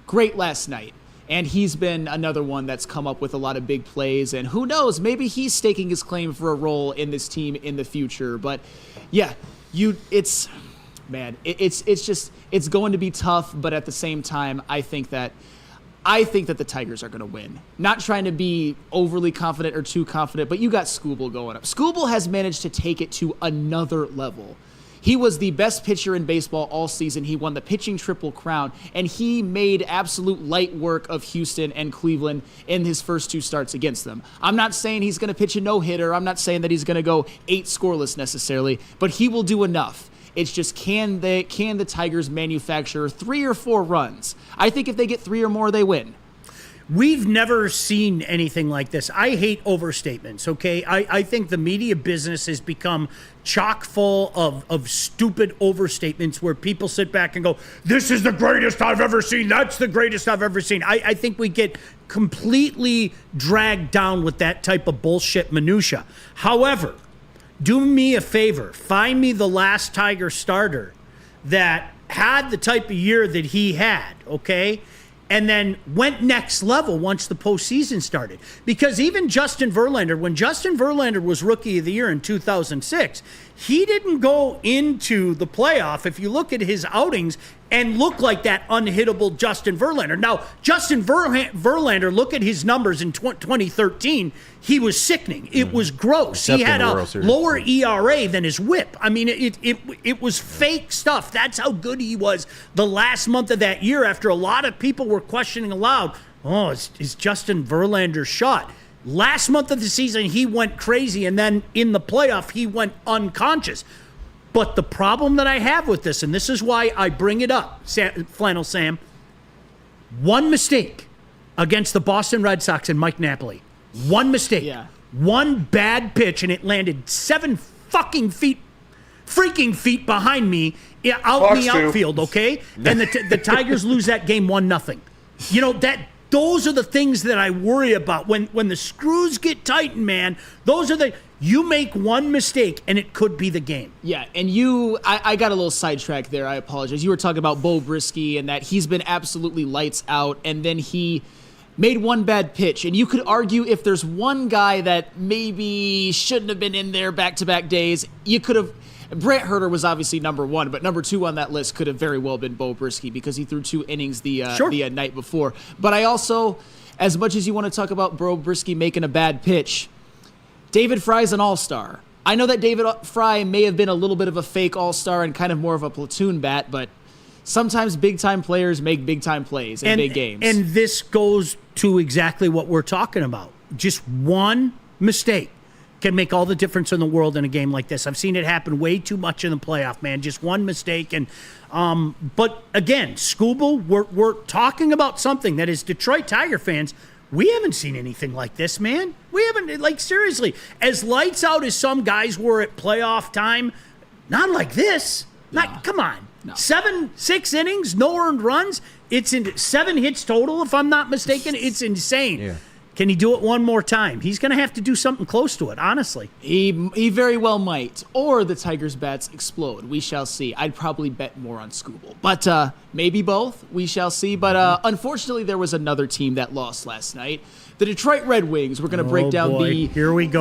great last night. And he's been another one that's come up with a lot of big plays, and who knows, maybe he's staking his claim for a role in this team in the future. But yeah, it's going to be tough, but at the same time, I think that the Tigers are going to win. Not trying to be overly confident or too confident, but you got Skubal going up. Skubal has managed to take it to another level. He was the best pitcher in baseball all season. He won the pitching triple crown, and he made absolute light work of Houston and Cleveland in his first 2 starts against them. I'm not saying he's going to pitch a no-hitter. I'm not saying that he's going to go 8 scoreless necessarily, but he will do enough. It's just can the Tigers manufacture 3 or 4 runs? I think if they get 3 or more, they win. We've never seen anything like this. I hate overstatements, okay? I think the media business has become chock full of stupid overstatements where people sit back and go, this is the greatest I've ever seen. That's the greatest I've ever seen. I think we get completely dragged down with that type of bullshit minutia. However, do me a favor. Find me the last Tiger starter that had the type of year that he had, okay? And then went next level once the postseason started. Because even Justin Verlander, when Justin Verlander was Rookie of the Year in 2006, he didn't go into the playoff, if you look at his outings, and look like that unhittable Justin Verlander. Now, Justin Verlander, look at his numbers in 2013. He was sickening. It was gross. He had a lower ERA than his whip. I mean, it was fake stuff. That's how good he was the last month of that year after a lot of people were questioning aloud, oh, is Justin Verlander shot? Last month of the season, he went crazy, and then in the playoff, he went unconscious. But the problem that I have with this, and this is why I bring it up, Flannel Sam, one mistake against the Boston Red Sox and Mike Napoli. One mistake. Yeah. One bad pitch, and it landed 7 freaking feet behind me out in the outfield, okay? And the Tigers lose that game 1-0. You know, Those are the things that I worry about. When the screws get tightened, man, those are you make one mistake and it could be the game. Yeah, and I got a little sidetracked there. I apologize. You were talking about Bo Brisky and that he's been absolutely lights out, and then he made one bad pitch. And you could argue if there's one guy that maybe shouldn't have been in there back-to-back days, you could have. Brant Herter was obviously number one, but number two on that list could have very well been Bo Brisky because he threw 2 innings the night before. But I also, as much as you want to talk about Bo Brisky making a bad pitch, David Fry's an all-star. I know that David Fry may have been a little bit of a fake all-star and kind of more of a platoon bat, but sometimes big-time players make big-time plays in big games. And this goes to exactly what we're talking about. Just one mistake can make all the difference in the world in a game like this. I've seen it happen way too much in the playoff, man. Just one mistake. And but again, Scooble, we're talking about something that is Detroit Tiger fans. We haven't seen anything like this, man. We haven't, like, seriously. As lights out as some guys were at playoff time, not like this. Come on. No. 6 innings, no earned runs. It's 7 hits total, if I'm not mistaken. It's insane. Yeah. Can he do it one more time? He's going to have to do something close to it, honestly. He very well might. Or the Tigers' bats explode. We shall see. I'd probably bet more on Scooble. But maybe both. We shall see. But unfortunately, there was another team that lost last night. The Detroit Red Wings. We're going to break down the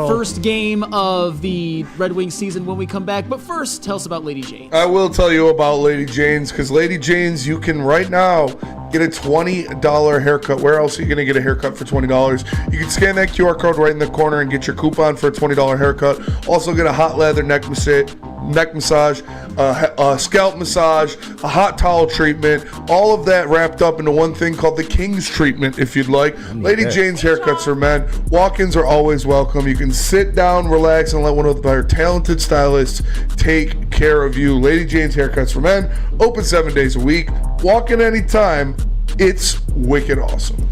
first game of the Red Wings season when we come back. But first, tell us about Lady Jane's. I will tell you about Lady Jane's, because Lady Jane's, you can right now get a $20 haircut. Where else are you going to get a haircut for $20? You can scan that QR code right in the corner and get your coupon for a $20 haircut. Also get a hot leather neck massage, a scalp massage, a hot towel treatment, all of that wrapped up into one thing called the King's Treatment, if you'd like. Lady Jane's haircuts for men. Walk-ins are always welcome. You can sit down, relax, and let one of their talented stylists take care of you. Lady Jane's haircuts for men, open 7 days a week. Walk in anytime. It's wicked awesome.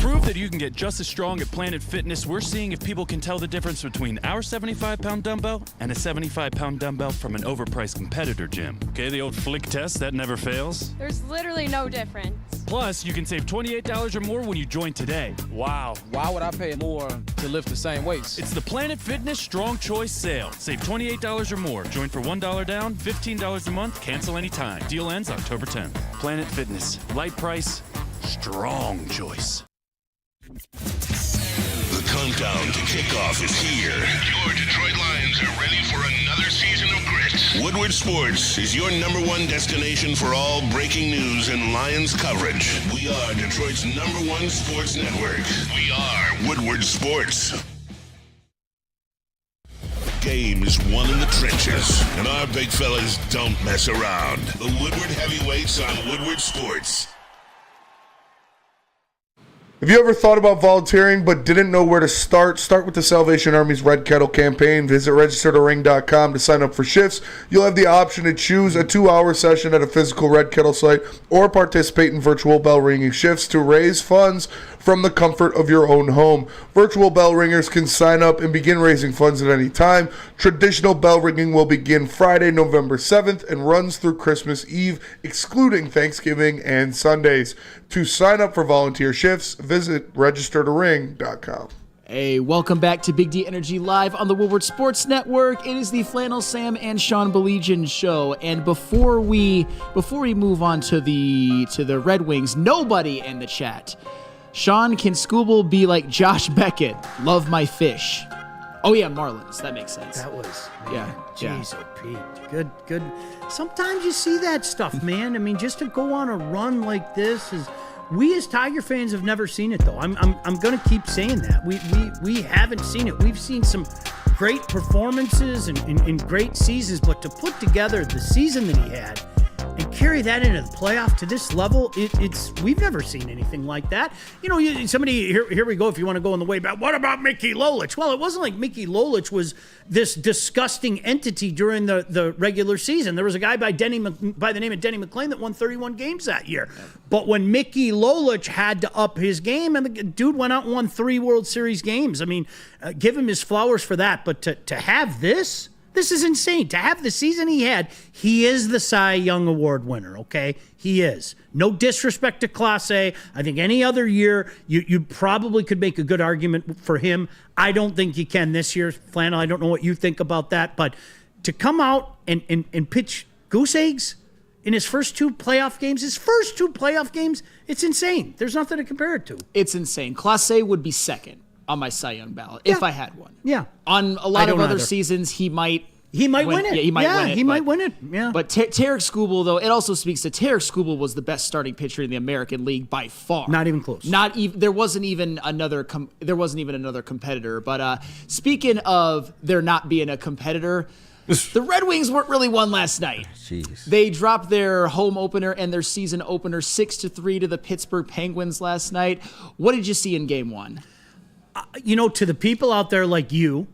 Prove that you can get just as strong at Planet Fitness. We're seeing if people can tell the difference between our 75-pound dumbbell and a 75-pound dumbbell from an overpriced competitor gym. Okay, the old flick test, that never fails. There's literally no difference. Plus, you can save $28 or more when you join today. Wow. Why would I pay more to lift the same weights? It's the Planet Fitness Strong Choice Sale. Save $28 or more. Join for $1 down, $15 a month, cancel anytime. Deal ends October 10th. Planet Fitness. Light price, strong choice. The countdown to kickoff is here. Your Detroit Lions are ready for another season of grit. Woodward Sports is your #1 destination for all breaking news and Lions coverage. We are Detroit's #1 sports network. We are Woodward Sports. Game is won in the trenches, and our big fellas don't mess around. The Woodward Heavyweights on Woodward Sports. Have you ever thought about volunteering but didn't know where to start? Start with the Salvation Army's Red Kettle campaign. Visit registertoring.com to sign up for shifts. You'll have the option to choose a 2-hour session at a physical Red Kettle site or participate in virtual bell ringing shifts to raise funds from the comfort of your own home. Virtual bell ringers can sign up and begin raising funds at any time. Traditional bell ringing will begin Friday, November 7th and runs through Christmas Eve, excluding Thanksgiving and Sundays. To sign up for volunteer shifts, visit registertoring.com. Hey, welcome back to Big D Energy Live on the Woodward Sports Network. It is the Flannel Sam and Sean Belegian show. And before we move on to the Red Wings, nobody in the chat. Sean, can Scooble be like Josh Beckett? Love my fish. Oh yeah, Marlins. That makes sense. That was, man, yeah. Jeez, Pete. Good. Sometimes you see that stuff, man. I mean, just to go on a run like this is. We as Tiger fans have never seen it, though. I'm going to keep saying that. We haven't seen it. We've seen some great performances and great seasons, but to put together the season that he had and carry that into the playoff to this level, we've never seen anything like that. You know, somebody here we go. If you want to go on the way back, what about Mickey Lolich? Well, it wasn't like Mickey Lolich was this disgusting entity during the regular season. There was a guy by the name of Denny McClain that won 31 games that year. But when Mickey Lolich had to up his game, and the dude went out and won 3 World Series games. I mean, give him his flowers for that. But to have this This is insane. To have the season he had, he is the Cy Young Award winner, okay? He is. No disrespect to Clase. I think any other year, you probably could make a good argument for him. I don't think you can this year. Flannel, I don't know what you think about that, but to come out and pitch goose eggs in his first two playoff games, it's insane. There's nothing to compare it to. It's insane. Clase would be second on my Cy Young ballot if I had one. Yeah. On a lot of other seasons, he might win it. Yeah, he might win it. Yeah. But Tarek Skubal, though, it also speaks to Tarek Skubal was the best starting pitcher in the American League by far. Not even close. There wasn't even another competitor. But speaking of there not being a competitor, the Red Wings weren't really one last night. Jeez. They dropped their home opener and their season opener 6-3 to the Pittsburgh Penguins last night. What did you see in Game 1? To the people out there like you,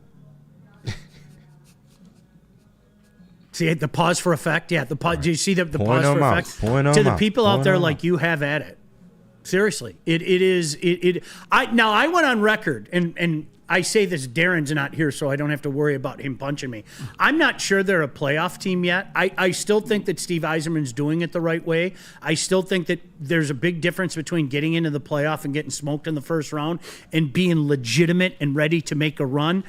see the pause for effect? Yeah, the pause. Do you see the pause for effect? To the people out there like you, have at it. Seriously, I went on record and I say this. Darren's not here, so I don't have to worry about him punching me. I'm not sure they're a playoff team yet. I still think that Steve Yzerman's doing it the right way. I still think that there's a big difference between getting into the playoff and getting smoked in the first round and being legitimate and ready to make a run.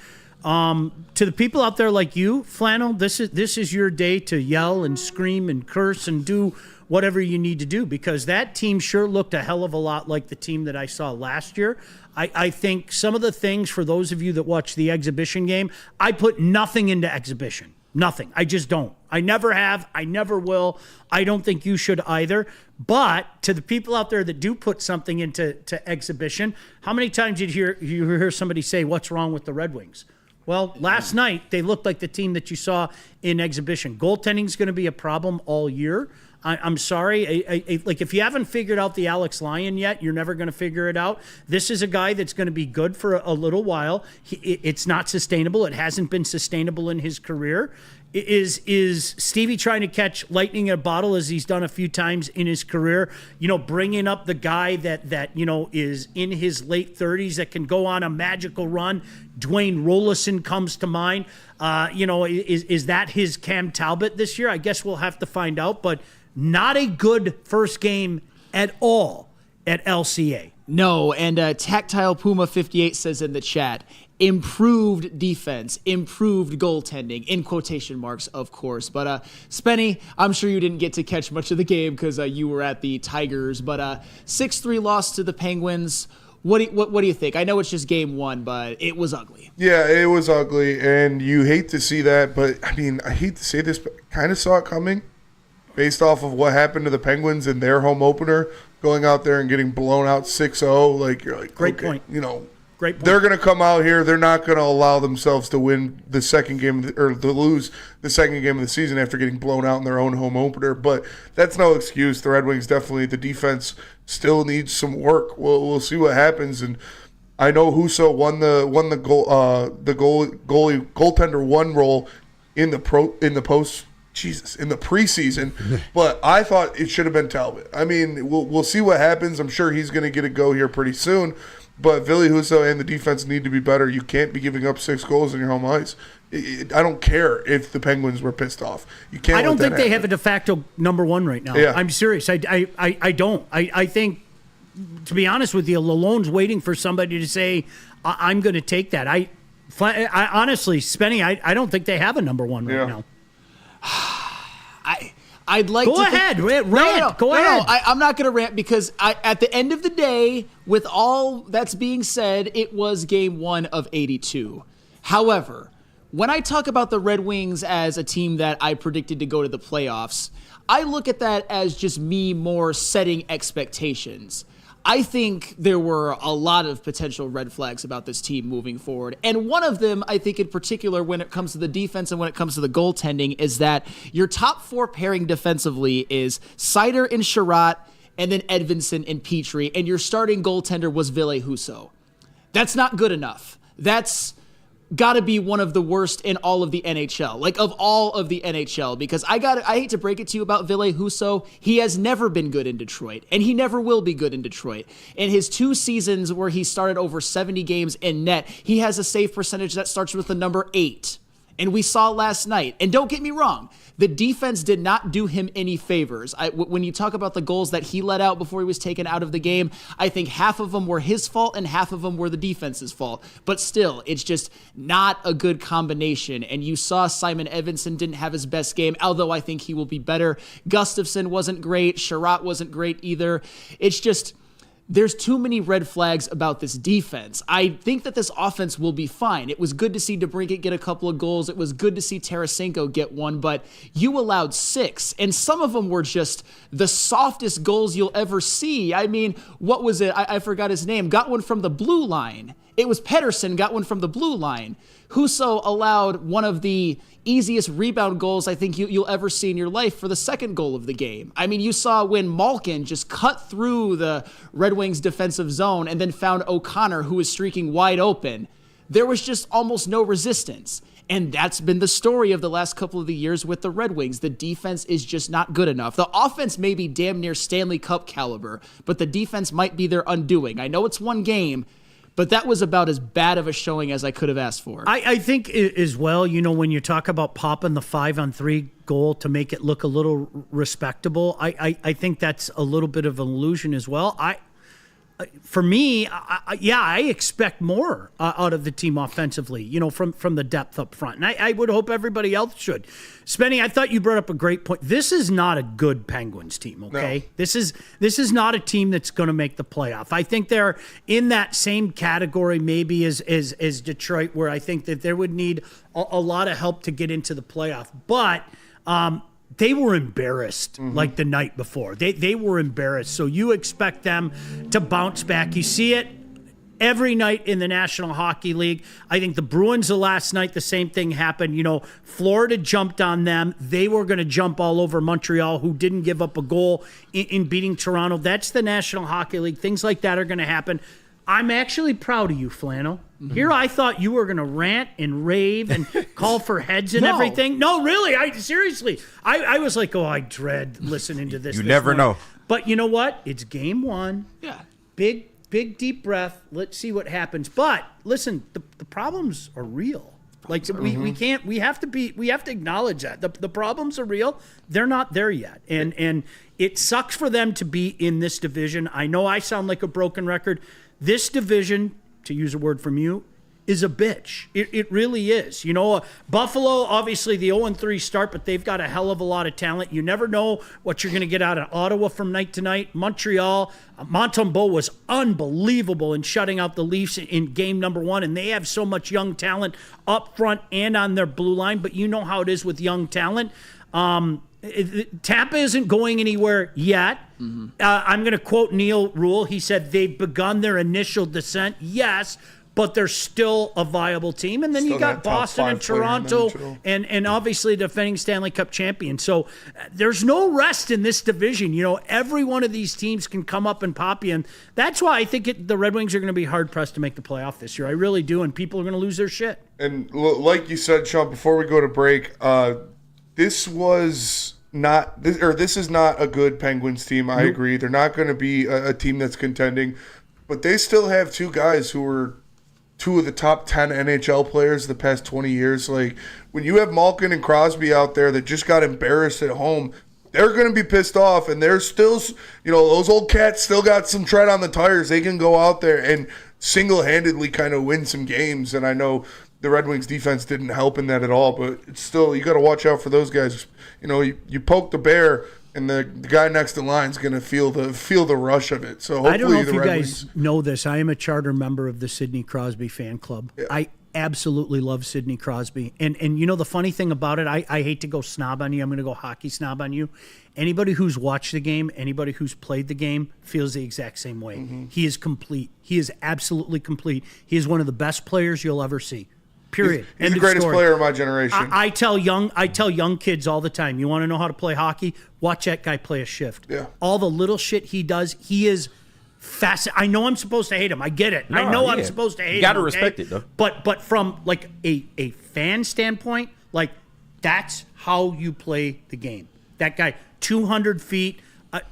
To the people out there like you, Flannel, this is your day to yell and scream and curse and do whatever you need to do, because that team sure looked a hell of a lot like the team that I saw last year. I think some of the things, for those of you that watch the exhibition game, I put nothing into exhibition. Nothing. I just don't. I never have. I never will. I don't think you should either. But to the people out there that do put something into exhibition, how many times did you hear somebody say, "What's wrong with the Red Wings?" Well, last night, they looked like the team that you saw in exhibition. Goaltending is going to be a problem all year. I'm sorry. Like, if you haven't figured out the Alex Lyon yet, you're never going to figure it out. This is a guy that's going to be good for a little while. It's not sustainable. It hasn't been sustainable in his career. Is Stevie trying to catch lightning in a bottle, as he's done a few times in his career? Bringing up the guy that is in his late 30s that can go on a magical run. Dwayne Rollison comes to mind. Is that his Cam Talbot this year? I guess we'll have to find out. But not a good first game at all at LCA. No, and Tactile Puma 58 says in the chat, improved defense, improved goaltending, in quotation marks, of course. But Spenny, I'm sure you didn't get to catch much of the game because you were at the Tigers. But 6-3 loss to the Penguins. What do you think? I know it's just Game 1, but it was ugly. Yeah, it was ugly, and you hate to see that. But, I mean, I hate to say this, but kind of saw it coming based off of what happened to the Penguins in their home opener, going out there and getting blown out 6-0. Like, you're like, great okay, point. Great point. They're going to come out here. They're not going to allow themselves to win the second game or to lose the second game of the season after getting blown out in their own home opener. But that's no excuse. The Red Wings definitely, the defense still needs some work. We'll see what happens. And I know Husso won the goaltender one role in the preseason, but I thought it should have been Talbot. I mean, we'll see what happens. I'm sure he's going to get a go here pretty soon. But Ville Husso and the defense need to be better. You can't be giving up 6 goals in your home ice. I don't care if the Penguins were pissed off. You can't. I don't think they have a de facto number one right now. Yeah. I'm serious. I don't. I think, to be honest with you, Lalonde's waiting for somebody to say, I'm going to take that. I honestly, Spenny, I don't think they have a number one right now. I'd like to go ahead, rant. No, go ahead. I'm not going to rant because at the end of the day, with all that's being said, it was Game 1 of 82. However, when I talk about the Red Wings as a team that I predicted to go to the playoffs, I look at that as just me more setting expectations. I think there were a lot of potential red flags about this team moving forward. And one of them, I think in particular, when it comes to the defense and when it comes to the goaltending, is that your top 4 pairing defensively is Seider and Sherratt, and then Edvinsson and Petrie, and your starting goaltender was Ville Husso. That's not good enough. That's got to be one of the worst in all of the NHL, like of all of the NHL, because I hate to break it to you about Ville Husso. He has never been good in Detroit, and he never will be good in Detroit. In his 2 seasons where he started over 70 games in net, he has a save percentage that starts with the number 8. And we saw last night, and don't get me wrong, the defense did not do him any favors. When you talk about the goals that he let out before he was taken out of the game, I think half of them were his fault and half of them were the defense's fault. But still, it's just not a good combination. And you saw Simon Edvinsson didn't have his best game, although I think he will be better. Gustafsson wasn't great. Sherratt wasn't great either. It's just, there's too many red flags about this defense. I think that this offense will be fine. It was good to see DeBrincat get a couple of goals. It was good to see Tarasenko get one, but you allowed 6, and some of them were just the softest goals you'll ever see. I mean, what was it? I forgot his name. Got one from the blue line. It was Pettersson got one from the blue line. Husso allowed one of the easiest rebound goals I think you'll ever see in your life for the second goal of the game. I mean, you saw when Malkin just cut through the Red Wings defensive zone and then found O'Connor, who was streaking wide open. There was just almost no resistance. And that's been the story of the last couple of the years with the Red Wings. The defense is just not good enough. The offense may be damn near Stanley Cup caliber, but the defense might be their undoing. I know it's one game, but that was about as bad of a showing as I could have asked for. I think as well, when you talk about popping the 5-on-3 goal to make it look a little respectable, I think that's a little bit of an illusion as well. For me, I expect more out of the team offensively, from the depth up front. And I would hope everybody else should. Spenny, I thought you brought up a great point. This is not a good Penguins team, okay? No. This is not a team that's going to make the playoff. I think they're in that same category maybe as Detroit, where I think that they would need a lot of help to get into the playoff. But they were embarrassed like the night before. They were embarrassed. So you expect them to bounce back. You see it every night in the National Hockey League. I think the Bruins last night, the same thing happened. Florida jumped on them. They were going to jump all over Montreal, who didn't give up a goal in beating Toronto. That's the National Hockey League. Things like that are going to happen. I'm actually proud of you, Flannel. Here I thought you were going to rant and rave and call for heads and everything. No, really. Seriously. I was like, I dread listening to this. You never know. But you know what? It's game 1. Yeah. Big deep breath. Let's see what happens. But listen, the problems are real. Like we have to acknowledge that. The problems are real. They're not there yet. And it sucks for them to be in this division. I know I sound like a broken record. This division, to use a word from you, is a bitch. It really is. Buffalo, obviously the 0-3 start, but they've got a hell of a lot of talent. You never know what you're going to get out of Ottawa from night to night. Montreal, Montembeault was unbelievable in shutting out the Leafs in game number 1, and they have so much young talent up front and on their blue line, but you know how it is with young talent. Tampa isn't going anywhere yet. I'm going to quote Neil Rule. He said they've begun their initial descent. Yes, but they're still a viable team. And then you got Boston and Toronto and obviously defending Stanley Cup champion. So there's no rest in this division. Every one of these teams can come up and pop you. And that's why I think the Red Wings are going to be hard-pressed to make the playoff this year. I really do. And people are going to lose their shit. And like you said, Sean, before we go to break, this is not a good Penguins team. I agree. They're not going to be a team that's contending, but they still have 2 guys who were 2 of the top 10 NHL players the past 20 years. Like, when you have Malkin and Crosby out there that just got embarrassed at home, they're going to be pissed off, and they're still, those old cats still got some tread on the tires. They can go out there and single-handedly kind of win some games, and I know the Red Wings defense didn't help in that at all, but it's still, you got to watch out for those guys. You poke the bear, and the guy next in line is going to feel the rush of it. So hopefully I don't know if you guys know this. I am a charter member of the Sidney Crosby fan club. Yeah. I absolutely love Sidney Crosby. And the funny thing about it, I hate to go snob on you. I'm going to go hockey snob on you. Anybody who's watched the game, anybody who's played the game feels the exact same way. He is complete. He is absolutely complete. He is one of the best players you'll ever see. Period. He's the greatest player of my generation. I tell young kids all the time, you want to know how to play hockey? Watch that guy play a shift. Yeah. All the little shit he does, he is fascinating. I know I'm supposed to hate him. I get it. No, I'm supposed to hate him. You got to respect it, though. But from like a fan standpoint, like that's how you play the game. That guy, 200 feet,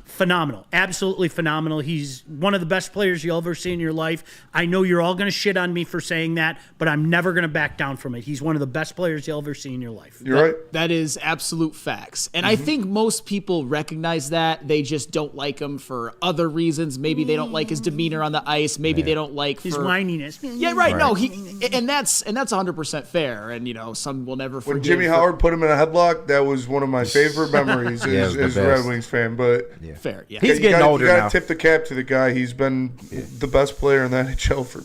Phenomenal. Absolutely phenomenal. He's one of the best players you'll ever see in your life. I know you're all going to shit on me for saying that, but I'm never going to back down from it. He's one of the best players you'll ever see in your life. You're right. That is absolute facts. And I think most people recognize that. They just don't like him for other reasons. Maybe they don't like his demeanor on the ice. Maybe they don't like His whininess. Yeah, right. No, and that's 100% fair. And, some will never forgive. When Jimmy Howard put him in a headlock, that was one of my favorite memories as a Red Wings fan. But fair, yeah. He's getting older now. You got to tip the cap to the guy. He's been the best player in the NHL for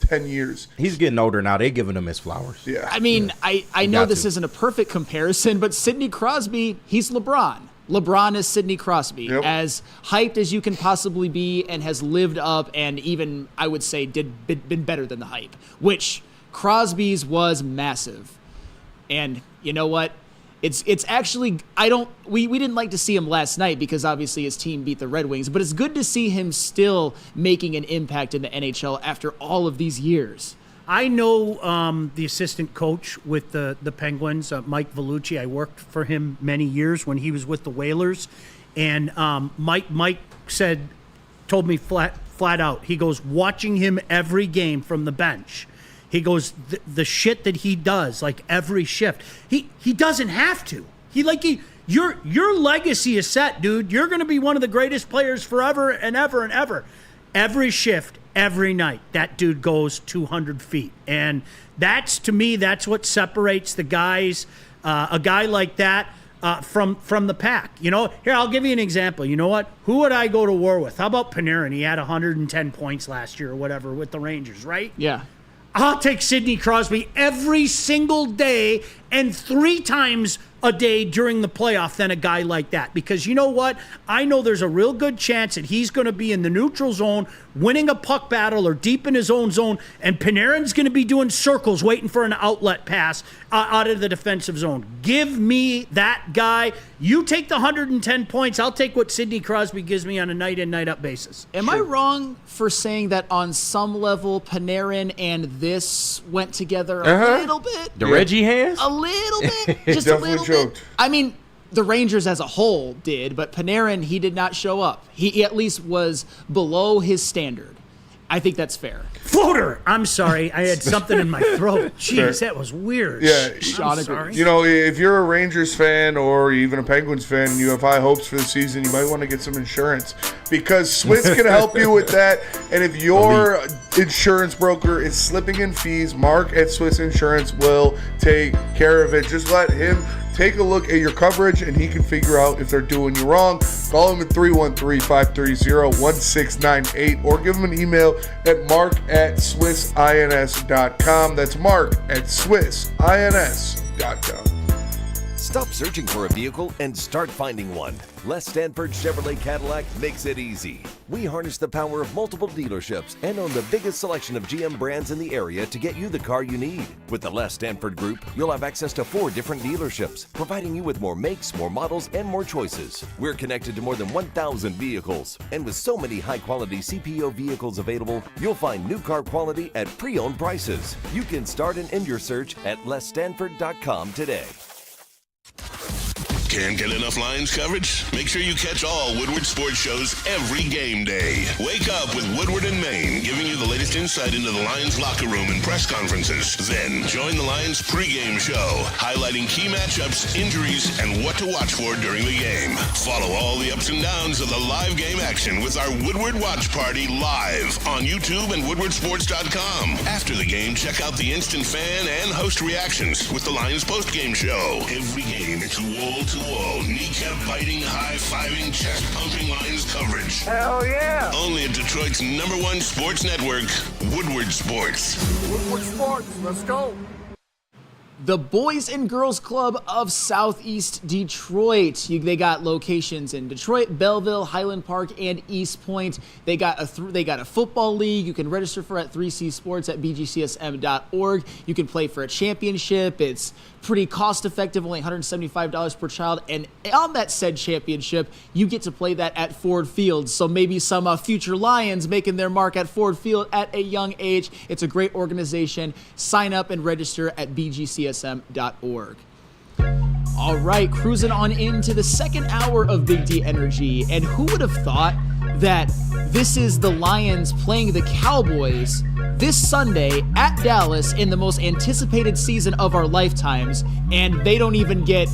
10 years. He's getting older now. They're giving him his flowers. Yeah. I mean, I know this isn't a perfect comparison, but Sidney Crosby, he's LeBron. LeBron is Sidney Crosby, as hyped as you can possibly be, and has lived up and even, I would say, been better than the hype, which Crosby's was massive. And you know what? It's actually, we didn't like to see him last night because obviously his team beat the Red Wings, but it's good to see him still making an impact in the NHL after all of these years. I know the assistant coach with the Penguins, Mike Vellucci. I worked for him many years when he was with the Whalers, and Mike told me flat out, he goes, watching him every game from the bench, he goes, the shit that he does, like every shift, he doesn't have to. Your legacy is set, dude. You're going to be one of the greatest players forever and ever and ever. Every shift, every night, that dude goes 200 feet. And to me, that's what separates the guys, a guy like that, from the pack. Here, I'll give you an example. You know what? Who would I go to war with? How about Panarin? He had 110 points last year or whatever with the Rangers, right? Yeah. I'll take Sidney Crosby every single day and 3 times a day during the playoff than a guy like that. Because you know what? I know there's a real good chance that he's going to be in the neutral zone, winning a puck battle or deep in his own zone, and Panarin's going to be doing circles waiting for an outlet pass out of the defensive zone. Give me that guy. You take the 110 points. I'll take what Sidney Crosby gives me on a night-in, night-out basis. Am I wrong for saying that on some level Panarin and this went together a little bit? The Reggie hands? A little bit. Just a little bit. I mean, the Rangers as a whole did, but Panarin, he did not show up. He at least was below his standard. I think that's fair. Floater! I'm sorry. I had something in my throat. Jeez, that was weird. Yeah. I'm sorry. If you're a Rangers fan or even a Penguins fan and you have high hopes for the season, you might want to get some insurance because Swiss can help you with that. And if your insurance broker is slipping in fees, Mark at Swiss Insurance will take care of it. Just let him take a look at your coverage, and he can figure out if they're doing you wrong. Call him at 313-530-1698 or give him an email at mark@swissins.com. That's mark@swissins.com. Stop searching for a vehicle and start finding one. Les Stanford Chevrolet Cadillac makes it easy. We harness the power of multiple dealerships and own the biggest selection of GM brands in the area to get you the car you need. With the Les Stanford Group, you'll have access to 4 different dealerships, providing you with more makes, more models, and more choices. We're connected to more than 1,000 vehicles. And with so many high-quality CPO vehicles available, you'll find new car quality at pre-owned prices. You can start and end your search at lesstanford.com today. Can't get enough Lions coverage? Make sure you catch all Woodward sports shows every game day. Wake up with Woodward and Maine, giving you the latest insight into the Lions locker room and press conferences. Then join the Lions pregame show, highlighting key matchups, injuries, and what to watch for during the game. Follow all the ups and downs of the live game action with our Woodward Watch Party live on YouTube and woodwardsports.com. After the game, check out the instant fan and host reactions with the Lions postgame show. Every game, it's wall-to-wall, kneecap-biting, high-fiving, chest-pumping Lions coverage. Hell yeah! Only at Detroit's #1 sports network, Woodward Sports. Woodward Sports, let's go! The Boys and Girls Club of Southeast Detroit. They got locations in Detroit, Belleville, Highland Park, and East Point. They got a football league. You can register for at 3C Sports at bgcsm.org. You can play for a championship. It's pretty cost-effective, only $175 per child. And on that said championship, you get to play that at Ford Field. So maybe some future Lions making their mark at Ford Field at a young age. It's a great organization. Sign up and register at bgcsm.org. All right, cruising on into the second hour of Big D Energy. And who would have thought that this is the Lions playing the Cowboys this Sunday at Dallas in the most anticipated season of our lifetimes, and they don't even get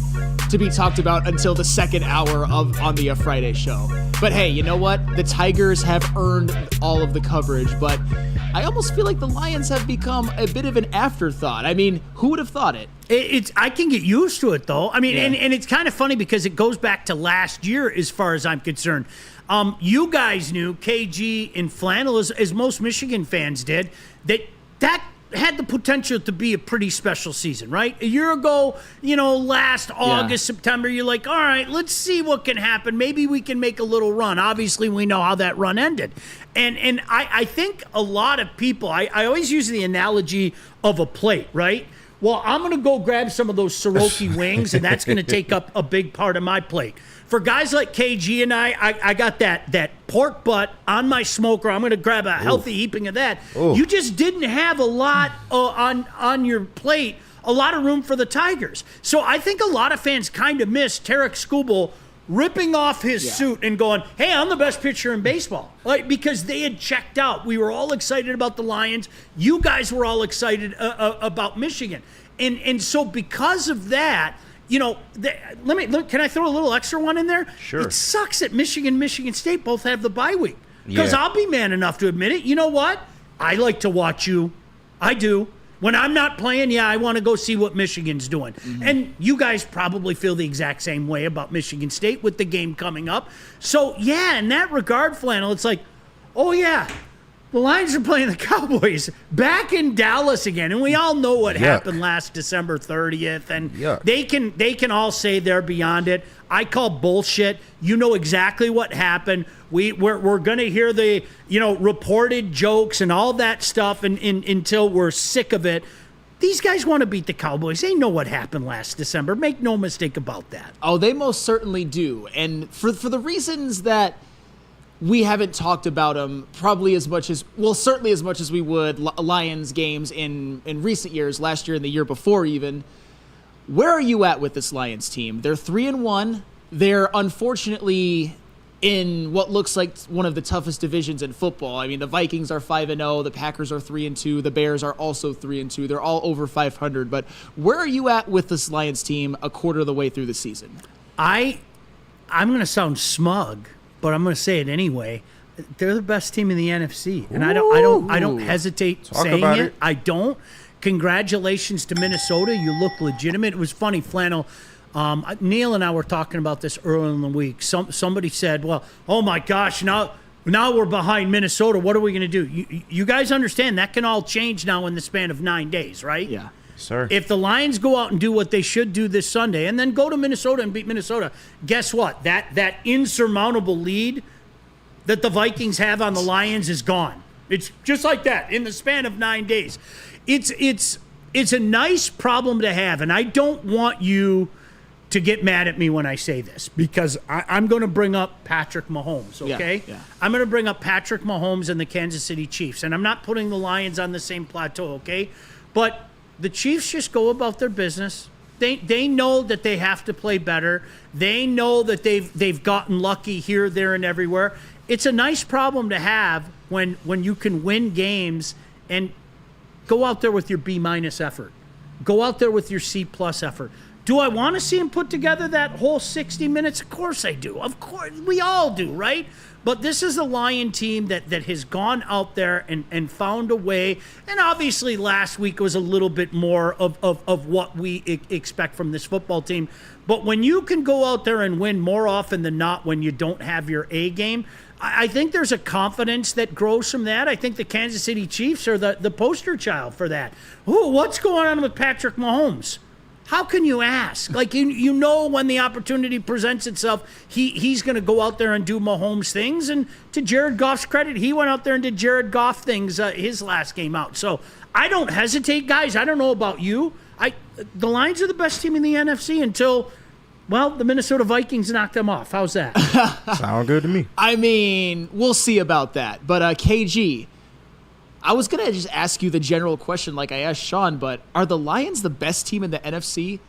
to be talked about until the second hour on the Friday show. But hey, you know what? The Tigers have earned all of the coverage, but I almost feel like the Lions have become a bit of an afterthought. I mean, who would have thought it? I can get used to it, though. I mean, and it's kind of funny because it goes back to last year as far as I'm concerned. You guys knew, KG and Flannel, as most Michigan fans did, that had the potential to be a pretty special season, right? A year ago, last August, September, you're like, all right, let's see what can happen. Maybe we can make a little run. Obviously, we know how that run ended. And I think a lot of people, I always use the analogy of a plate, right? Well, I'm going to go grab some of those Soroki wings, and that's going to take up a big part of my plate. For guys like KG and I got that pork butt on my smoker. I'm going to grab a healthy heaping of that. Ooh. You just didn't have a lot on your plate, a lot of room for the Tigers. So I think a lot of fans kind of missed Tarek Skubal ripping off his suit and going, hey, I'm the best pitcher in baseball. Because they had checked out. We were all excited about the Lions. You guys were all excited about Michigan. And so because of that, can I throw a little extra one in there? Sure. It sucks that Michigan State both have the bye week. Because I'll be man enough to admit it. You know what? I like to watch you. I do. When I'm not playing, I want to go see what Michigan's doing. Mm-hmm. And you guys probably feel the exact same way about Michigan State with the game coming up. So, in that regard, Flannel, it's like, the Lions are playing the Cowboys back in Dallas again. And we all know what happened last December 30th. And they can all say they're beyond it. I call bullshit. You know exactly what happened. We're going to hear the reported jokes and all that stuff until we're sick of it. These guys want to beat the Cowboys. They know what happened last December. Make no mistake about that. Oh, they most certainly do. And for the reasons that we haven't talked about them probably certainly as much as we would Lions games in recent years, last year and the year before even. Where are you at with this Lions team? They're 3-1. They're unfortunately in what looks like one of the toughest divisions in football. I mean, the Vikings are 5-0, the Packers are 3-2, the Bears are also 3-2. They're all over 500. But where are you at with this Lions team a quarter of the way through the season? I'm going to sound smug, but I'm going to say it anyway. They're the best team in the NFC, and I don't hesitate saying it. I don't. Congratulations to Minnesota. You look legitimate. It was funny, Flannel. Neil and I were talking about this earlier in the week. Somebody said, "Well, oh my gosh, now we're behind Minnesota. What are we going to do?" You guys understand that can all change now in the span of 9 days, right? Yeah. Sir. If the Lions go out and do what they should do this Sunday and then go to Minnesota and beat Minnesota, guess what? That insurmountable lead that the Vikings have on the Lions is gone. It's just like that in the span of 9 days. It's a nice problem to have, and I don't want you to get mad at me when I say this because I'm going to bring up Patrick Mahomes, okay? Yeah. I'm going to bring up Patrick Mahomes and the Kansas City Chiefs, and I'm not putting the Lions on the same plateau, okay? But the Chiefs just go about their business. They know that they have to play better. They know that they've gotten lucky here, there, and everywhere. It's a nice problem to have when you can win games and go out there with your B- effort. Go out there with your C+ effort. Do I want to see him put together that whole 60 minutes? Of course I do. Of course. We all do, right? But this is a Lion team that has gone out there and found a way. And obviously last week was a little bit more of what we expect from this football team. But when you can go out there and win more often than not when you don't have your A game, I think there's a confidence that grows from that. I think the Kansas City Chiefs are the poster child for that. Ooh, what's going on with Patrick Mahomes? How can you ask? Like, you know when the opportunity presents itself, he's going to go out there and do Mahomes things. And to Jared Goff's credit, he went out there and did Jared Goff things his last game out. So I don't hesitate, guys. I don't know about you. The Lions are the best team in the NFC until, well, the Minnesota Vikings knocked them off. How's that? Sound good to me. I mean, we'll see about that. But KG, I was going to just ask you the general question like I asked Sean, but are the Lions the best team in the NFC?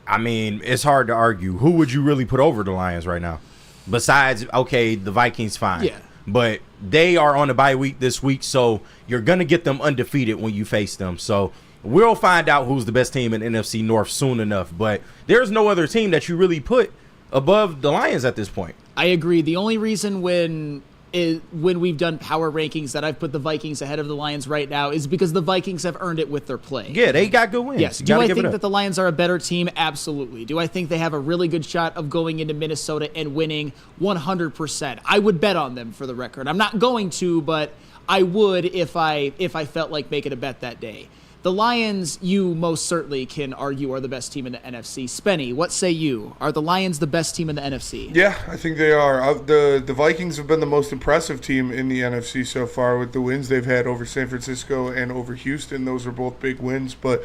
I mean, it's hard to argue. Who would you really put over the Lions right now? Besides, okay, the Vikings, fine. Yeah. But they are on a bye week this week, so you're going to get them undefeated when you face them. So we'll find out who's the best team in NFC North soon enough. But there's no other team that you really put above the Lions at this point. I agree. The only reason when we've done power rankings that I've put the Vikings ahead of the Lions right now is because the Vikings have earned it with their play. Yeah, they got good wins. Yes. Do I think that the Lions are a better team? Absolutely. Do I think they have a really good shot of going into Minnesota and winning? 100%. I would bet on them, for the record. I'm not going to, but I would if I felt like making a bet that day. The Lions, you most certainly can argue, are the best team in the NFC. Spenny, what say you? Are the Lions the best team in the NFC? Yeah, I think they are. The Vikings have been the most impressive team in the NFC so far with the wins they've had over San Francisco and over Houston. Those were both big wins. But,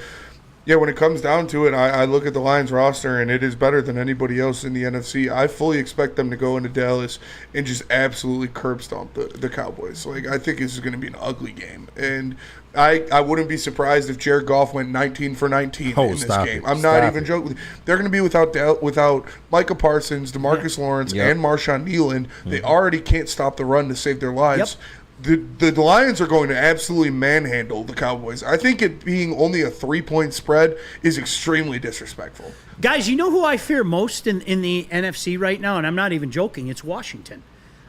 yeah, when it comes down to it, I look at the Lions roster, and it is better than anybody else in the NFC. I fully expect them to go into Dallas and just absolutely curb stomp the Cowboys. Like, I think this is going to be an ugly game. And I wouldn't be surprised if Jared Goff went 19 for 19 in this game. I'm not even joking. They're going to be without Micah Parsons, DeMarcus Lawrence, and Marshawn Nealon. They already can't stop the run to save their lives. The Lions are going to absolutely manhandle the Cowboys. I think it being only a 3-point spread is extremely disrespectful. Guys, you know who I fear most in the NFC right now? And I'm not even joking. It's Washington.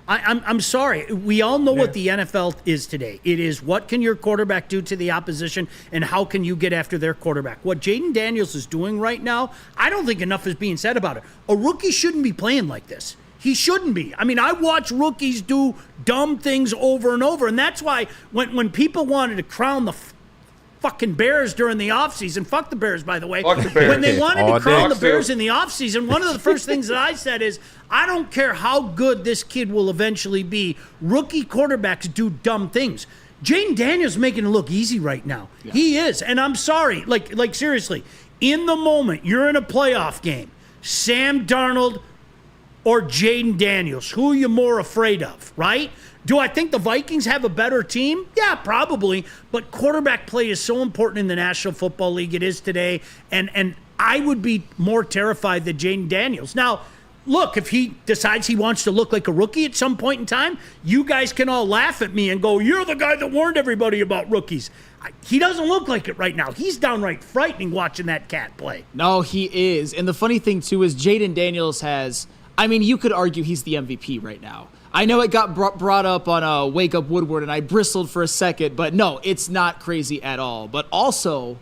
I'm sorry. We all know what the NFL is today. It is what can your quarterback do to the opposition and how can you get after their quarterback. What Jaden Daniels is doing right now, I don't think enough is being said about it. A rookie shouldn't be playing like this. He shouldn't be. I mean, I watch rookies do dumb things over and over, and that's why when people wanted to crown the fucking Bears during the offseason, fuck the Bears, by the way. Fuck the Bears. When they wanted to crown the Bears in the offseason, one of the first things that I said is, I don't care how good this kid will eventually be, rookie quarterbacks do dumb things. Jaden Daniels making it look easy right now. Yeah. He is, and I'm sorry. Like seriously, in the moment, you're in a playoff game, Sam Darnold or Jaden Daniels, who are you more afraid of, right? Do I think the Vikings have a better team? Yeah, probably. But quarterback play is so important in the National Football League. It is today. And I would be more terrified than Jaden Daniels. Now, look, if he decides he wants to look like a rookie at some point in time, you guys can all laugh at me and go, you're the guy that warned everybody about rookies. He doesn't look like it right now. He's downright frightening watching that cat play. No, he is. And the funny thing, too, is Jaden Daniels has, I mean, you could argue he's the MVP right now. I know it got brought up on Wake Up Woodward, and I bristled for a second, but no, it's not crazy at all. But also,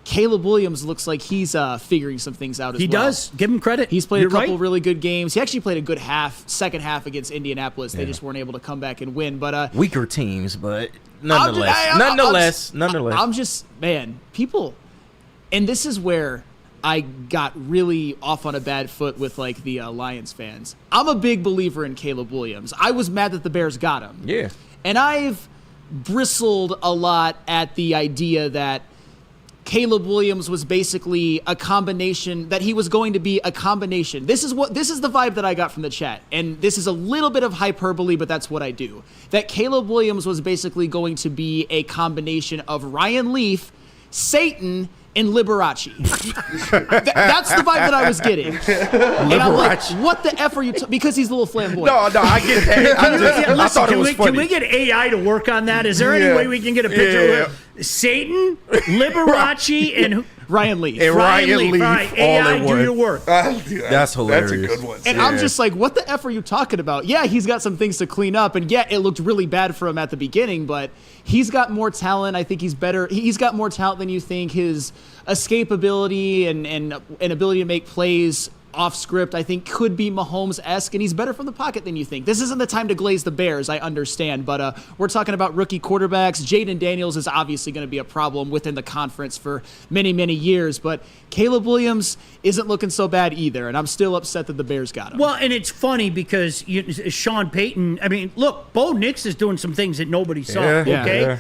Caleb Williams looks like he's figuring some things out as well. He does. Give him credit. He's played a couple really good games. He actually played a good second half against Indianapolis. They just weren't able to come back and win. But weaker teams, but nonetheless. I'm just, man, people, and this is where I got really off on a bad foot with like the Lions fans. I'm a big believer in Caleb Williams. I was mad that the Bears got him. Yeah. And I've bristled a lot at the idea that Caleb Williams was basically a combination, that he was going to be a combination. This is the vibe that I got from the chat. And this is a little bit of hyperbole, but that's what I do. That Caleb Williams was basically going to be a combination of Ryan Leaf, Satan, and Liberace. That's the vibe that I was getting. And I'm like, what the F are you because he's a little flamboyant. No, I get that. I thought it was funny. Can we get AI to work on that? Is there any way we can get a picture of Satan, Liberace, and Ryan Leaf. And Ryan Leaf. All right, AI, do your work. That's hilarious. That's a good one. And I'm just like, what the F are you talking about? Yeah, he's got some things to clean up. And yeah, it looked really bad for him at the beginning, but he's got more talent. I think he's better. He's got more talent than you think. His escapability and ability to make plays off script, I think, could be Mahomes-esque, and he's better from the pocket than you think. This isn't the time to glaze the Bears, I understand, but we're talking about rookie quarterbacks. Jaden Daniels is obviously going to be a problem within the conference for many, many years, but Caleb Williams isn't looking so bad either, and I'm still upset that the Bears got him. Well, and it's funny because Sean Payton, I mean, look, Bo Nix is doing some things that nobody saw, okay? Yeah.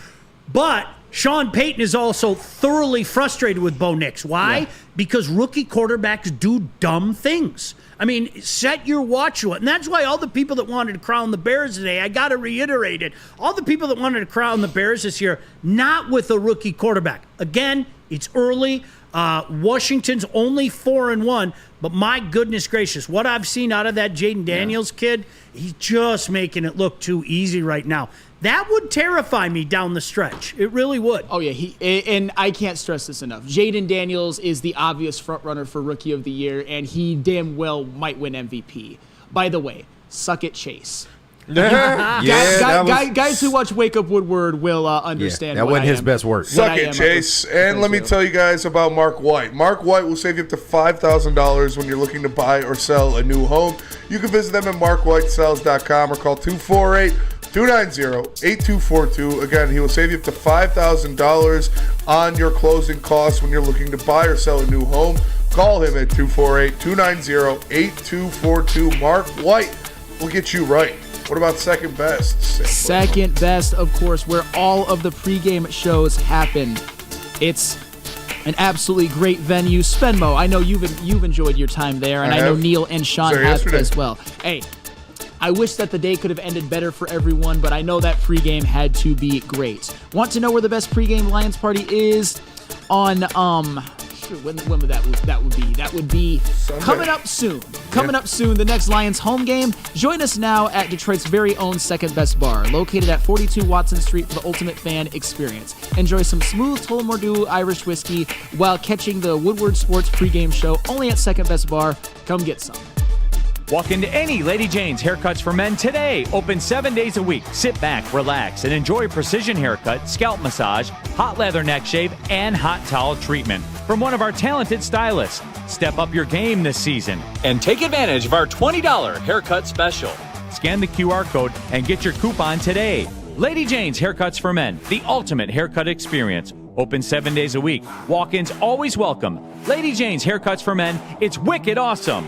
But Sean Payton is also thoroughly frustrated with Bo Nix. Why? Yeah. Because rookie quarterbacks do dumb things. I mean, set your watch to it. And that's why all the people that wanted to crown the Bears today, I got to reiterate it, all the people that wanted to crown the Bears this year, not with a rookie quarterback. Again, It's early. Washington's only 4-1, but my goodness gracious, what I've seen out of that Jaden Daniels kid, he's just making it look too easy right now. That would terrify me down the stretch. It really would. Oh, yeah. And I can't stress this enough. Jaden Daniels is the obvious front-runner for Rookie of the Year, and he damn well might win MVP. By the way, suck it, Chase. Guys who watch Wake Up Woodward will understand. That wasn't his best work. Suck it, Chase. And let me tell you guys about Mark White. Mark White will save you up to $5,000 when you're looking to buy or sell a new home. You can visit them at markwhitesells.com or call 248-290-8242. Again, he will save you up to $5,000 on your closing costs when you're looking to buy or sell a new home. Call him at 248-290-8242. Mark White will get you right. What about Second Best? Second Best, of course, where all of the pregame shows happen. It's an absolutely great venue. Spenmo, I know you've enjoyed your time there, and I know Neil and Sean have as well. Hey, I wish that the day could have ended better for everyone, but I know that pregame had to be great. Want to know where the best pregame Lions party is? On when would that would be? That would be Sunday. Coming up soon. Coming up soon, the next Lions home game. Join us now at Detroit's very own Second Best Bar, located at 42 Watson Street for the ultimate fan experience. Enjoy some smooth Tullamore Dew Irish whiskey while catching the Woodward Sports pregame show only at Second Best Bar. Come get some. Walk into any Lady Jane's Haircuts for Men today. Open 7 days a week. Sit back, relax, and enjoy precision haircut, scalp massage, hot leather neck shave, and hot towel treatment from one of our talented stylists. Step up your game this season and take advantage of our $20 haircut special. Scan the QR code and get your coupon today. Lady Jane's Haircuts for Men, the ultimate haircut experience. Open 7 days a week. Walk-ins always welcome. Lady Jane's Haircuts for Men. It's wicked awesome.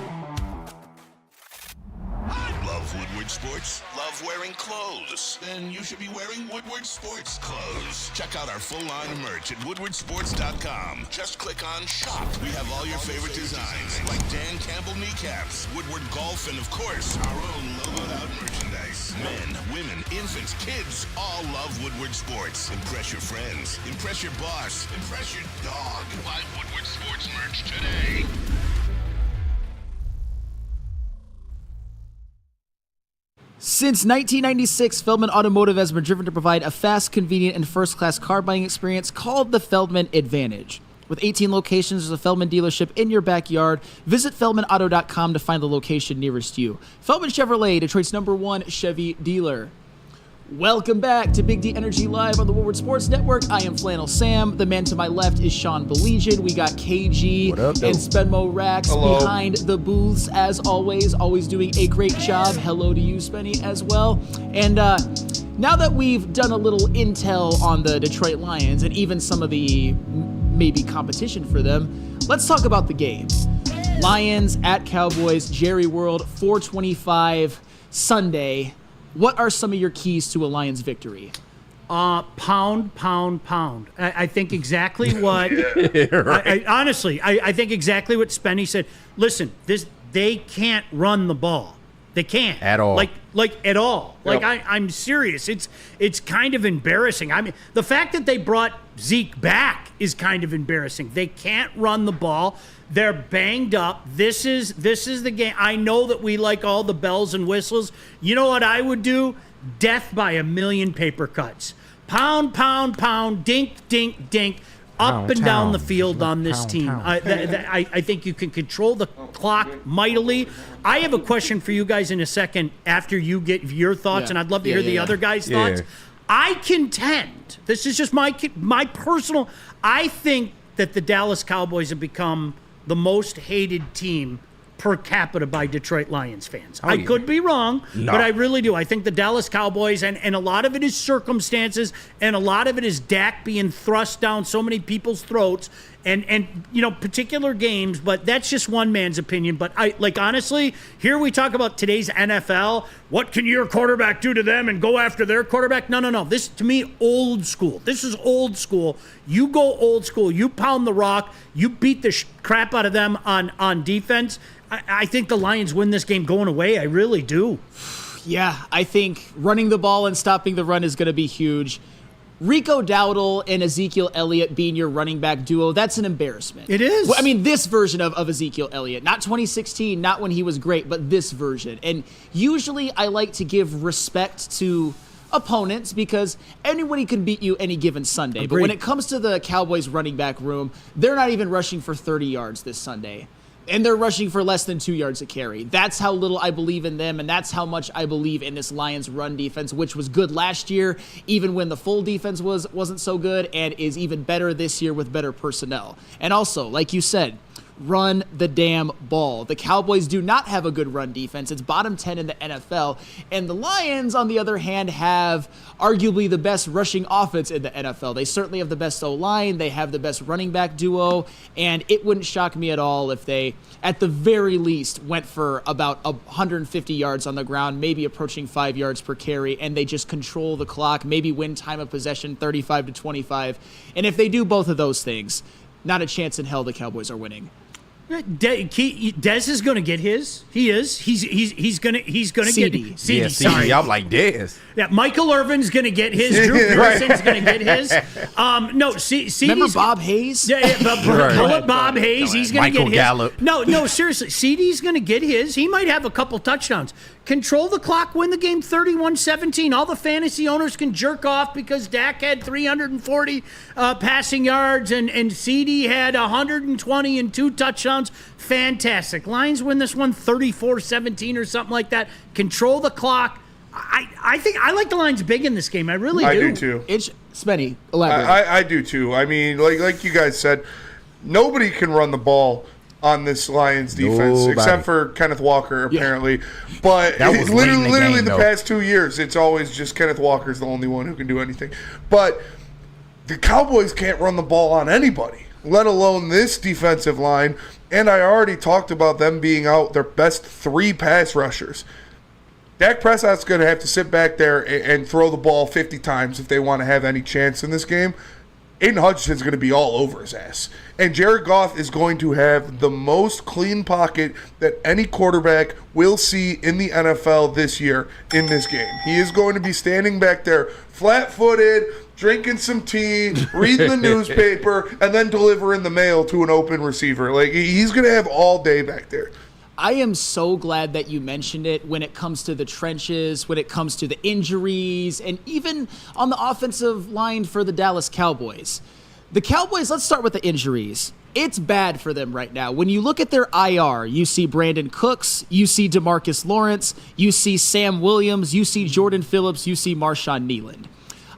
Sports? Love wearing clothes? Then you should be wearing Woodward Sports clothes. Check out our full line of merch at woodwardsports.com. Just click on Shop. We have all your favorite designs, like Dan Campbell kneecaps, Woodward Golf, and of course, our own logoed out merchandise. Men, women, infants, kids all love Woodward Sports. Impress your friends. Impress your boss. Impress your dog. Buy Woodward Sports merch today. Since 1996, Feldman Automotive has been driven to provide a fast, convenient, and first-class car buying experience called the Feldman Advantage. With 18 locations, there's a Feldman dealership in your backyard. Visit feldmanauto.com to find the location nearest you. Feldman Chevrolet, Detroit's #1 Chevy dealer. Welcome back to Big D Energy Live on the Woodward Sports Network. I am Flannel Sam. The man to my left is Sean Belegian. We got KG and Spenmo Rax behind the booths as always doing a great job. Hello to you, Spenny, as well. And now that we've done a little intel on the Detroit Lions and even some of the maybe competition for them, let's talk about the game. Lions at Cowboys, Jerry World, 4:25 Sunday. What are some of your keys to a Lions victory? Pound. I think exactly what. Right. Honestly, I think exactly what Spenny said. Listen, they can't run the ball. They can't at all. Like at all. Yep. Like I'm serious. It's kind of embarrassing. I mean, the fact that they brought Zeke back is kind of embarrassing. They can't run the ball. They're banged up. This is the game. I know that we like all the bells and whistles. You know what I would do? Death by a million paper cuts. Pound, dink, dink, dink, up and down the field on this team. I think you can control the clock mightily. I have a question for you guys in a second after you get your thoughts, and I'd love to hear the other guys' thoughts. I contend, this is just my personal, I think that the Dallas Cowboys have become the most hated team per capita by Detroit Lions fans. I could be wrong, but I really do. I think the Dallas Cowboys, and a lot of it is circumstances, and a lot of it is Dak being thrust down so many people's throats, and you know, particular games, but that's just one man's opinion. But honestly, here we talk about today's NFL. What can your quarterback do to them and go after their quarterback? No. This, to me, old school. This is old school. You go old school. You pound the rock. You beat the crap out of them on defense. I think the Lions win this game going away. I really do. Yeah, I think running the ball and stopping the run is going to be huge. Rico Dowdle and Ezekiel Elliott being your running back duo, that's an embarrassment. It is. Well, I mean, this version of Ezekiel Elliott, not 2016, not when he was great, but this version. And usually I like to give respect to opponents because anybody can beat you any given Sunday. Agreed. But when it comes to the Cowboys running back room, they're not even rushing for 30 yards this Sunday. And they're rushing for less than 2 yards a carry. That's how little I believe in them, and that's how much I believe in this Lions run defense, which was good last year, even when the full defense wasn't so good, and is even better this year with better personnel. And also, like you said, run the damn ball. The Cowboys do not have a good run defense. It's bottom 10 in the NFL. And the Lions, on the other hand, have arguably the best rushing offense in the NFL. They certainly have the best O-line. They have the best running back duo. And it wouldn't shock me at all if they, at the very least, went for about 150 yards on the ground, maybe approaching 5 yards per carry, and they just control the clock, maybe win time of possession 35-25. And if they do both of those things, not a chance in hell the Cowboys are winning. Dez is going to get his. He is. He's going to get CD. Sorry, I'm like Dez. Yeah, Michael Irvin's going to get his. Drew Pearson's going to get his. CD's. Remember Bob Hayes? Yeah, pull up Bob Hayes. He's going to get his. Gallup. No, seriously. CD's going to get his. He might have a couple touchdowns. Control the clock, win the game 31-17. All the fantasy owners can jerk off because Dak had 340 passing yards and CD had 120 and 2 touchdowns. Fantastic. Lions win this one 34-17 or something like that. Control the clock. I think I like the Lions big in this game. I really do. I do too. It's Spenny, elaborate. I do too. I mean, like you guys said, nobody can run the ball on this Lions defense except for Kenneth Walker, apparently. Yeah. But literally the past 2 years, it's always just Kenneth Walker's the only one who can do anything. But the Cowboys can't run the ball on anybody, let alone this defensive line. And I already talked about them being out their best 3 pass rushers. Dak Prescott's going to have to sit back there and throw the ball 50 times if they want to have any chance in this game. Aiden Hutchinson's going to be all over his ass. And Jared Goff is going to have the most clean pocket that any quarterback will see in the NFL this year in this game. He is going to be standing back there flat-footed, drinking some tea, reading the newspaper, and then delivering the mail to an open receiver. Like, he's going to have all day back there. I am so glad that you mentioned it when it comes to the trenches, when it comes to the injuries, and even on the offensive line for the Dallas Cowboys. The Cowboys, let's start with the injuries. It's bad for them right now. When you look at their IR, you see Brandon Cooks, you see DeMarcus Lawrence, you see Sam Williams, you see Jordan Phillips, you see Marshawn Kneeland.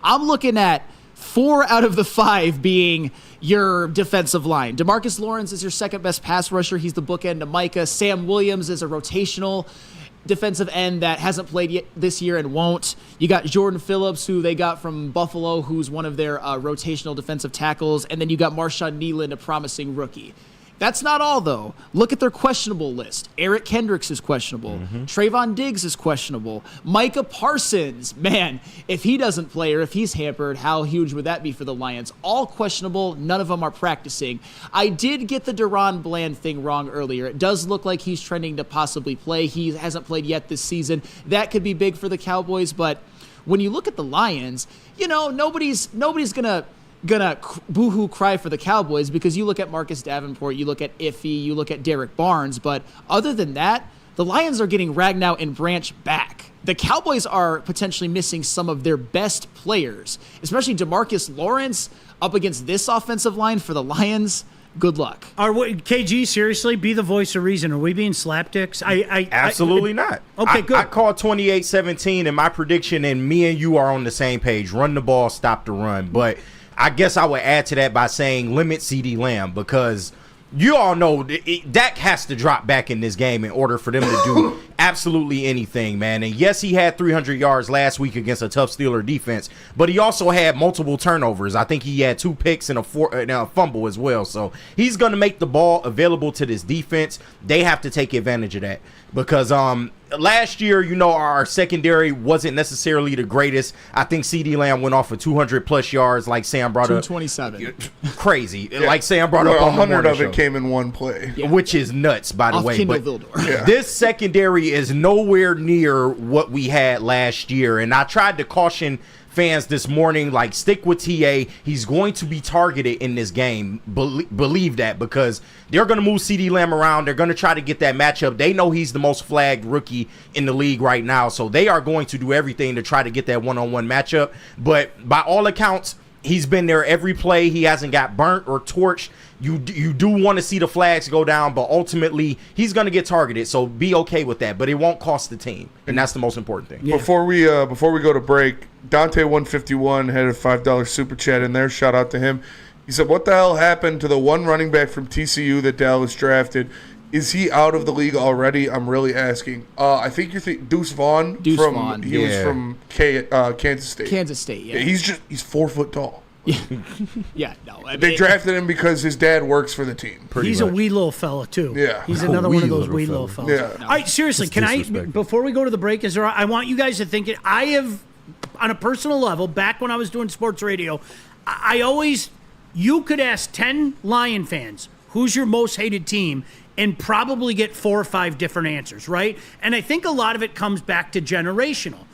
I'm looking at 4 out of the 5 being your defensive line. DeMarcus Lawrence is your second best pass rusher. He's the bookend to Micah. Sam Williams is a rotational defensive end that hasn't played yet this year and won't. You got Jordan Phillips, who they got from Buffalo, who's one of their rotational defensive tackles. And then you got Marshawn Kneeland, a promising rookie. That's not all, though. Look at their questionable list. Eric Kendricks is questionable. Trayvon Diggs is questionable. Micah Parsons, man, if he doesn't play or if he's hampered, how huge would that be for the Lions? All questionable. None of them are practicing. I did get the Deron Bland thing wrong earlier. It does look like he's trending to possibly play. He hasn't played yet this season. That could be big for the Cowboys, but when you look at the Lions, you know, nobody's gonna boo-hoo cry for the Cowboys because you look at Marcus Davenport, you look at Iffy, you look at Derek Barnes, but other than that, the Lions are getting Ragnow and Branch back. The Cowboys are potentially missing some of their best players, especially DeMarcus Lawrence up against this offensive line for the Lions. Good luck. KG, seriously, be the voice of reason. Are we being slapdicks? Absolutely not. Okay, good. I called 28-17 in my prediction, and me and you are on the same page. Run the ball, stop the run. But I guess I would add to that by saying limit CeeDee Lamb because you all know Dak has to drop back in this game in order for them to do absolutely anything, man. And yes, he had 300 yards last week against a tough Steeler defense, but he also had multiple turnovers. I think he had 2 picks and a fumble as well. So he's going to make the ball available to this defense. They have to take advantage of that because last year, you know, our secondary wasn't necessarily the greatest. I think CeeDee Lamb went off for 200-plus yards like Sam brought up. 227. Crazy. Yeah. Like Sam brought up on the 100 of show. It came in one play. Yeah. Which is nuts, by the off way. Kindle But this secondary is nowhere near what we had last year. And I tried to caution fans this morning, like, stick with TA. He's going to be targeted in this game. Believe that, because they're going to move CeeDee Lamb around. They're going to try to get that matchup. They know he's the most flagged rookie in the league right now, so they are going to do everything to try to get that one-on-one matchup. But by all accounts, he's been there every play. He hasn't got burnt or torched. You do want to see the flags go down, but ultimately he's going to get targeted. So be okay with that. But it won't cost the team, and that's the most important thing. Yeah. Before we go to break, Dante151 had a $5 super chat in there. Shout out to him. He said, "What the hell happened to the one running back from TCU that Dallas drafted? Is he out of the league already? I'm really asking." I think you're thinking Deuce Vaughn. He was from Kansas State. Kansas State, yeah. He's 4 foot tall. Yeah, no. They drafted him because his dad works for the team. He's much a wee little fella too. Yeah, he's another one of those wee little fellas. Yeah. All right, seriously, can I? Before we go to the break, I want you guys to think it. I have, on a personal level, back when I was doing sports radio, I always, you could ask 10 Lion fans, who's your most hated team, and probably get 4 or 5 different answers, right? And I think a lot of it comes back to generational.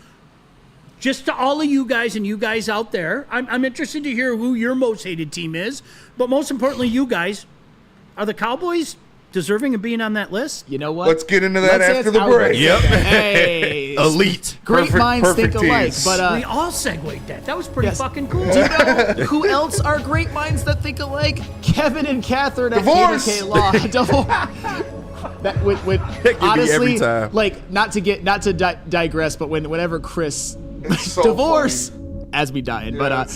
Just to all of you guys and you guys out there, I'm interested to hear who your most hated team is. But most importantly, you guys, are the Cowboys deserving of being on that list? You know what? Let's get into that after the break. Yep. Hey. Elite. Great minds think perfect alike. teams. But we all segued that. That was pretty fucking cool. Do you know who else are great minds that think alike? Kevin and Catherine at KDK Law. Divorce. That would honestly, like, not to digress, but whenever Chris divorce as we die in, but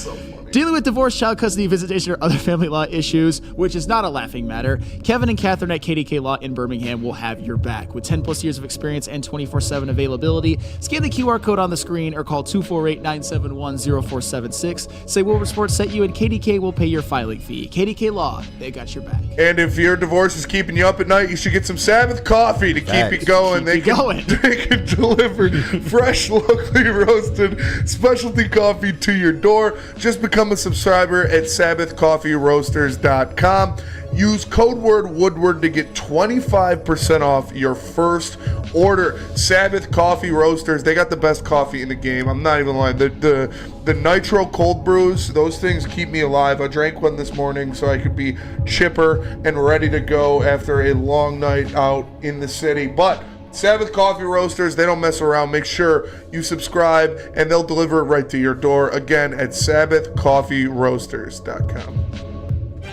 dealing with divorce, child custody, visitation, or other family law issues, which is not a laughing matter, Kevin and Catherine at KDK Law in Birmingham will have your back. With 10 plus years of experience and 24/7 availability, scan the QR code on the screen or call 248-971-0476. Say Woodward Sports sent you, and KDK will pay your filing fee. KDK Law, they got your back. And if your divorce is keeping you up at night, you should get some Sabbath coffee to keep it going. They can deliver fresh, locally roasted specialty coffee to your door. Just become a subscriber at SabbathCoffeeRoasters.com. Use code word Woodward to get 25% off your first order. Sabbath Coffee Roasters, they got the best coffee in the game. I'm not even lying. The nitro cold brews, those things keep me alive. I drank one this morning so I could be chipper and ready to go after a long night out in the city. But Sabbath Coffee Roasters, they don't mess around. Make sure you subscribe, and they'll deliver it right to your door. Again, at SabbathCoffeeRoasters.com.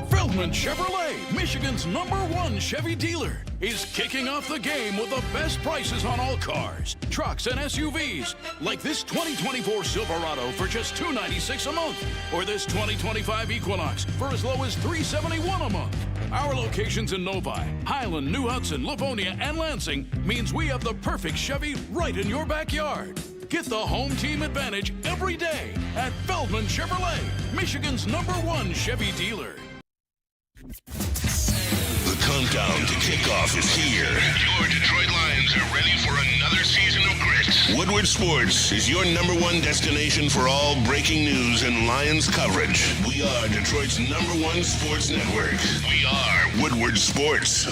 Feldman Chevrolet, Michigan's #1 Chevy dealer, is kicking off the game with the best prices on all cars, trucks, and SUVs, like this 2024 Silverado for just $296 a month, or this 2025 Equinox for as low as $371 a month. Our locations in Novi, Highland, New Hudson, Livonia, and Lansing means we have the perfect Chevy right in your backyard. Get the home team advantage every day at Feldman Chevrolet, Michigan's #1 Chevy dealer. The countdown to kickoff is here. Your Detroit Lions are ready for another season of grit. Woodward Sports is your #1 destination for all breaking news and Lions coverage. We are Detroit's #1 sports network. We are Woodward Sports.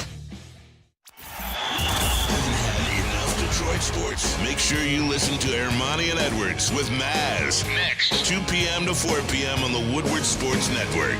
Enough Detroit sports. Make sure you listen to Ermanni and Edwards with Maz next, 2 p.m. to 4 p.m. on the Woodward Sports Network.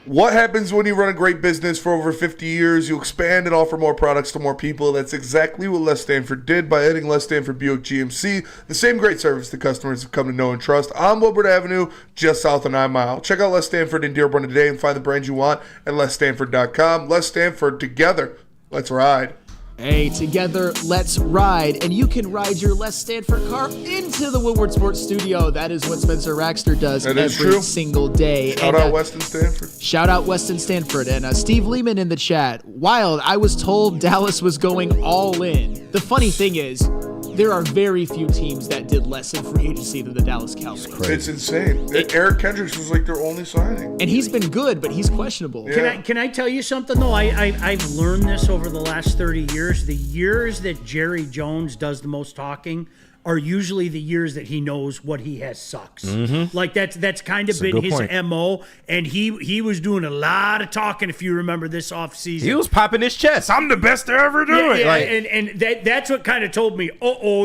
What happens when you run a great business for over 50 years? You expand and offer more products to more people. That's exactly what Les Stanford did by adding Les Stanford Buick GMC, the same great service the customers have come to know and trust on Woodward Avenue, just south of 9 Mile. Check out Les Stanford in Dearborn today and find the brand you want at LesStanford.com. Les Stanford, together, let's ride. Hey, together, let's ride. And you can ride your Les Stanford car into the Woodward Sports Studio. That is what Spencer Raxter does every single day. Shout out Weston Stanford. Shout out Weston Stanford. And Steve Lehman in the chat. Wild, I was told Dallas was going all in. The funny thing is, there are very few teams that did less in free agency than the Dallas Cowboys. It's insane. Eric Kendricks was like their only signing. And he's been good, but he's questionable. Yeah. Can I tell you something, though? I've learned this over the last 30 years. The years that Jerry Jones does the most talking are usually the years that he knows what he has sucks. Like that's kind of been his point. MO, and he was doing a lot of talking, if you remember this offseason. He was popping his chest. I'm the best to ever do it. Yeah, Like, and that's what kind of told me,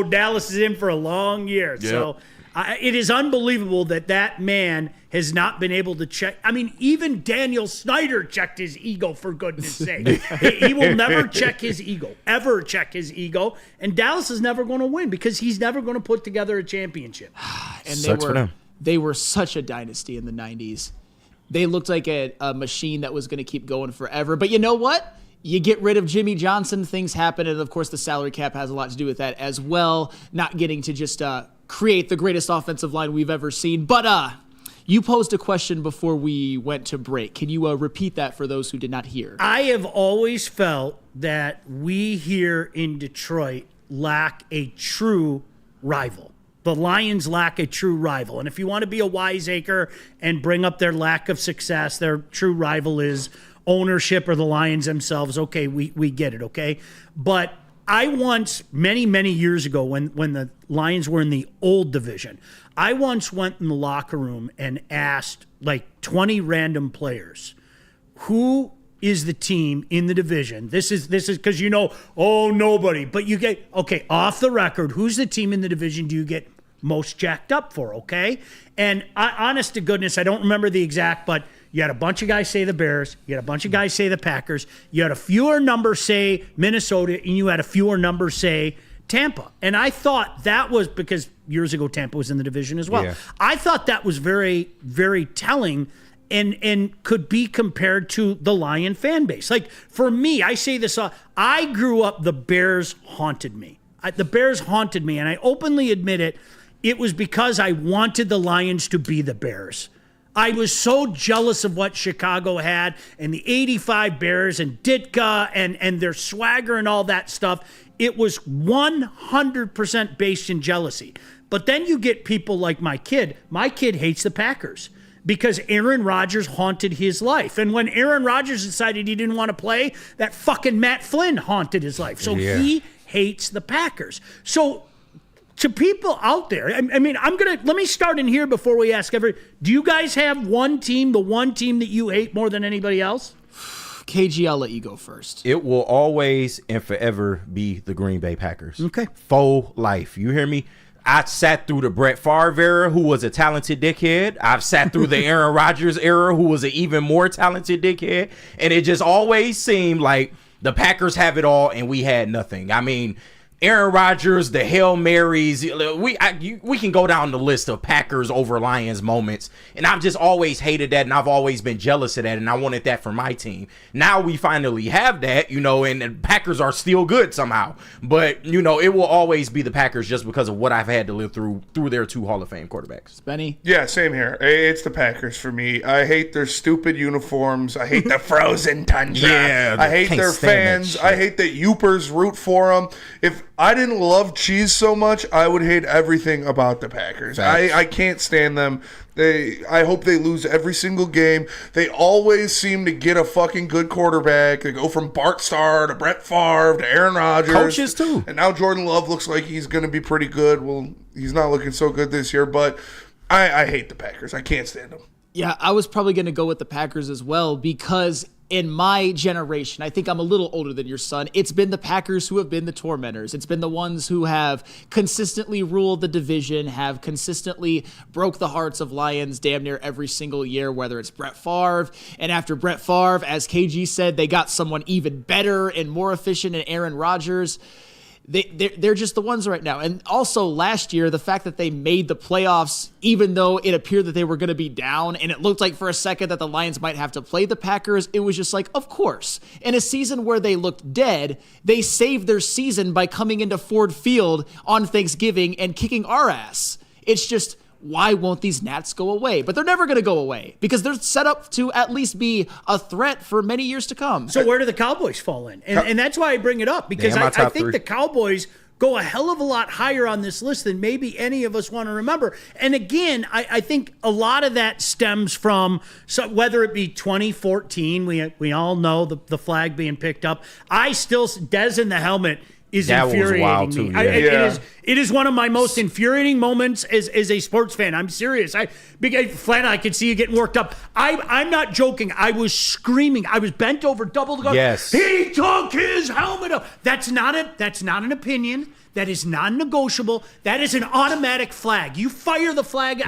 Dallas is in for a long year. Yep. So it is unbelievable that man has not been able to check. I mean, even Daniel Snyder checked his ego, for goodness sake. He will never check his ego, ever check his ego. And Dallas is never going to win because he's never going to put together a championship. And Sucks for them. They were such a dynasty in the 90s. They looked like a machine that was going to keep going forever. But you know what? You get rid of Jimmy Johnson, things happen. And, of course, the salary cap has a lot to do with that as well, not getting to just create the greatest offensive line we've ever seen. But you posed a question before we went to break. Can you repeat that for those who did not hear? I have always felt that we here in Detroit lack a true rival. The Lions lack a true rival. And if you want to be a wiseacre and bring up their lack of success, their true rival is ownership or the Lions themselves. Okay, we get it, okay? But I once, many, many years ago, when the Lions were in the old division, I once went in the locker room and asked like 20 random players, who is the team in the division? This is because nobody. But you get, okay, off the record, who's the team in the division do you get most jacked up for, okay? And honest to goodness, I don't remember the exact, but you had a bunch of guys say the Bears. You had a bunch of guys say the Packers. You had a fewer number say Minnesota, and you had a fewer number say Tampa. And I thought that was because years ago Tampa was in the division as well. Yeah. I thought that was very, very telling and could be compared to the Lion fan base. Like, for me, I say this, I grew up, the Bears haunted me. The Bears haunted me, and I openly admit it. It was because I wanted the Lions to be the Bears. I was so jealous of what Chicago had and the 85 Bears and Ditka and their swagger and all that stuff. It was 100% based in jealousy. But then you get people like my kid. My kid hates the Packers because Aaron Rodgers haunted his life. And when Aaron Rodgers decided he didn't want to play, that fucking Matt Flynn haunted his life. So he hates the Packers. So to people out there, I mean, let me start in here before we ask do you guys have one team, the one team that you hate more than anybody else? KG, I'll let you go first. it will always and forever be the Green Bay Packers. Okay. For life. You hear me? I sat through the Brett Favre era, who was a talented dickhead. I've sat through the Aaron Rodgers era, who was an even more talented dickhead. And it just always seemed like the Packers have it all and we had nothing. I mean, Aaron Rodgers, the Hail Marys, we can go down the list of Packers over Lions moments, and I've just always hated that, and I've always been jealous of that, and I wanted that for my team. Now we finally have that, and the Packers are still good somehow, but, it will always be the Packers just because of what I've had to live through their two Hall of Fame quarterbacks. Benny? Yeah, same here. It's the Packers for me. I hate their stupid uniforms. I hate the frozen tundra. Yeah, I hate their fans. I hate that Youpers root for them. If I didn't love cheese so much, I would hate everything about the Packers. I can't stand them. I hope they lose every single game. They always seem to get a fucking good quarterback. They go from Bart Starr to Brett Favre to Aaron Rodgers. Coaches too. And now Jordan Love looks like he's going to be pretty good. Well, he's not looking so good this year, but I hate the Packers. I can't stand them. Yeah, I was probably going to go with the Packers as well because in my generation, I think I'm a little older than your son, it's been the Packers who have been the tormentors. It's been the ones who have consistently ruled the division, have consistently broke the hearts of Lions damn near every single year, whether it's Brett Favre. And after Brett Favre, as KG said, they got someone even better and more efficient in Aaron Rodgers. They're just the ones right now. And also last year, the fact that they made the playoffs, even though it appeared that they were going to be down, and it looked like for a second that the Lions might have to play the Packers, it was just like, of course. In a season where they looked dead, they saved their season by coming into Ford Field on Thanksgiving and kicking our ass. It's just, why won't these Nats go away? But they're never going to go away because they're set up to at least be a threat for many years to come. So where do the Cowboys fall in? And that's why I bring it up because I think the Cowboys go a hell of a lot higher on this list than maybe any of us want to remember. And again, I think a lot of that stems from whether it be 2014, we all know the flag being picked up. Dez in the helmet is That was infuriating wild, me. too, yeah. It is one of my most infuriating moments as a sports fan. I'm serious. Flat, I could see you getting worked up. I'm not joking. I was screaming. I was bent over, doubled up. Yes. He took his helmet off. That's not an opinion. That is non-negotiable. That is an automatic flag. You fire the flag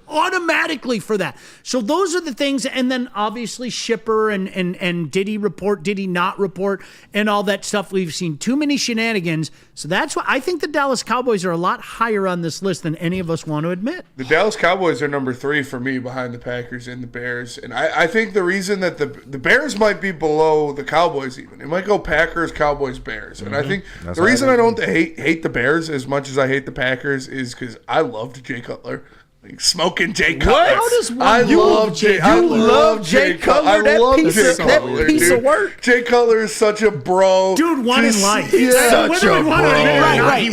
automatically for that. So those are the things. And then obviously Shipper and did he report, did he not report, and all that stuff. We've seen too many shenanigans. So that's why I think the Dallas Cowboys are a lot higher on this list than any of us want to admit. The Dallas Cowboys are number 3 for me behind the Packers and the Bears. And I think the reason that the Bears might be below the Cowboys even. It might go Packers, Cowboys, Bears. And I think the reason I don't hate the Bears as much as I hate the Packers is because I loved Jay Cutler. Like smoking Jay Cutler. What? How does one I love Jay Cutler. You love Jay Cutler? That piece of work. Jay Cutler is such a bro. Dude won in life. Yeah. Such a bro. Right.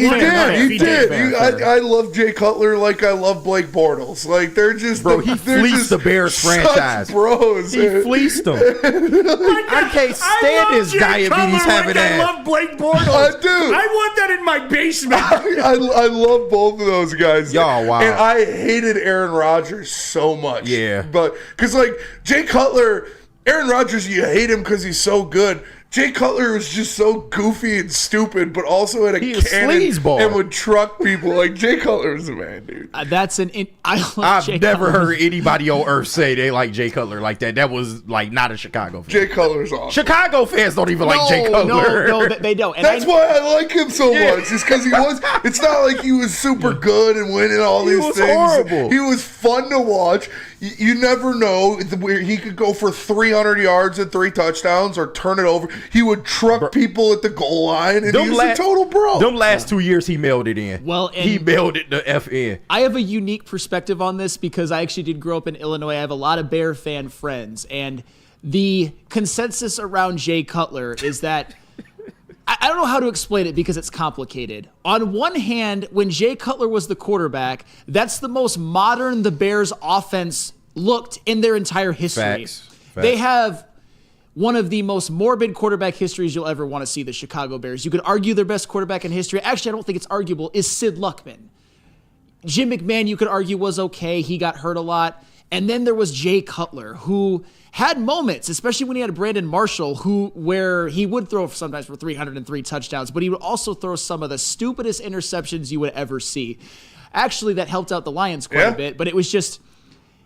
He did. I love Jay Cutler like I love Blake Bortles. Like they're just he fleeced the Bears franchise. Bros. He fleeced them. I can't stand his diabetes having I ass. love Blake Bortles. I do. I want that in my basement. I love both of those guys. Y'all, wow. And I hated Aaron Rodgers so much. Yeah. But because like Jay Cutler, Aaron Rodgers, you hate him because he's so good. Jay Cutler was just so goofy and stupid, but also had a cannon and would truck people. Like Jay Cutler was the man, dude. I've never heard anybody on earth say they like Jay Cutler like that. That was like not a Chicago fan. Jay Cutler's awesome. Chicago fans don't even like Jay Cutler. No, they don't. And that's why I like him so much. It's because he was. It's not like he was super good and winning all these things. Horrible. He was fun to watch. You never know where he could go for 300 yards and 3 touchdowns or turn it over. He would truck people at the goal line, and he was a total bro. Them last 2 years, he mailed it in. Well, he mailed it the F in. I have a unique perspective on this because I actually did grow up in Illinois. I have a lot of Bear fan friends, and the consensus around Jay Cutler is that I don't know how to explain it because it's complicated. On one hand, when Jay Cutler was the quarterback, that's the most modern the Bears offense looked in their entire history. Facts. They have one of the most morbid quarterback histories you'll ever want to see, the Chicago Bears. You could argue their best quarterback in history, actually I don't think it's arguable, is Sid Luckman. Jim McMahon, you could argue, was okay. He got hurt a lot. And then there was Jay Cutler, who had moments, especially when he had Brandon Marshall, where he would throw sometimes for 303 touchdowns, but he would also throw some of the stupidest interceptions you would ever see. Actually, that helped out the Lions quite a bit, but it was just,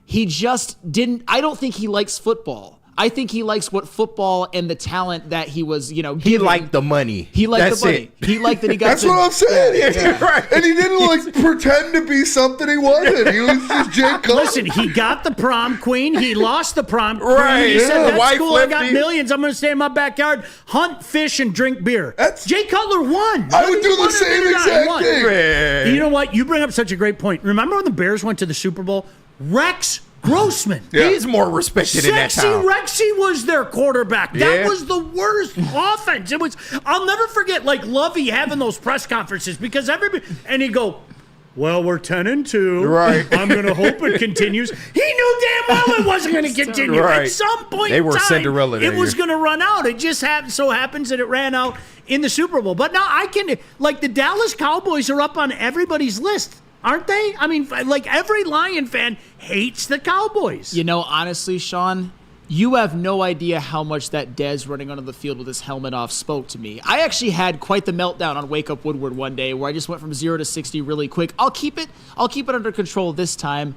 he just didn't, I don't think he likes football. I think he likes what football and the talent that he was, given. He liked the money. He liked the money. He liked that he got. That's what I'm saying. Right. And he didn't pretend to be something he wasn't. He was just Jay Cutler. Listen, he got the prom queen. He lost the prom queen. Right. He said, "That's Wife cool. I got lefty. millions. I'm going to stay in my backyard, hunt, fish, and drink beer." Jay Cutler won. I would do the same exact thing. Man. You know what? You bring up such a great point. Remember when the Bears went to the Super Bowl? Rex Grossman. He's more respected in that town. Rexy was their quarterback. That was the worst offense. It was. I'll never forget, like Lovey having those press conferences because everybody, and he'd go, "Well, we're 10-2. Right. I'm going to hope it continues." He knew damn well it wasn't going to continue. Right. At some point, They were in time, Cinderella that it was year. going to run out. It just so happens that it ran out in the Super Bowl. But now I can, like, the Dallas Cowboys are up on everybody's list. Aren't they? I mean, like every Lion fan hates the Cowboys. Honestly, Sean, you have no idea how much that Dez running onto the field with his helmet off spoke to me. I actually had quite the meltdown on Wake Up Woodward one day where I just went from 0 to 60 really quick. I'll keep it under control this time.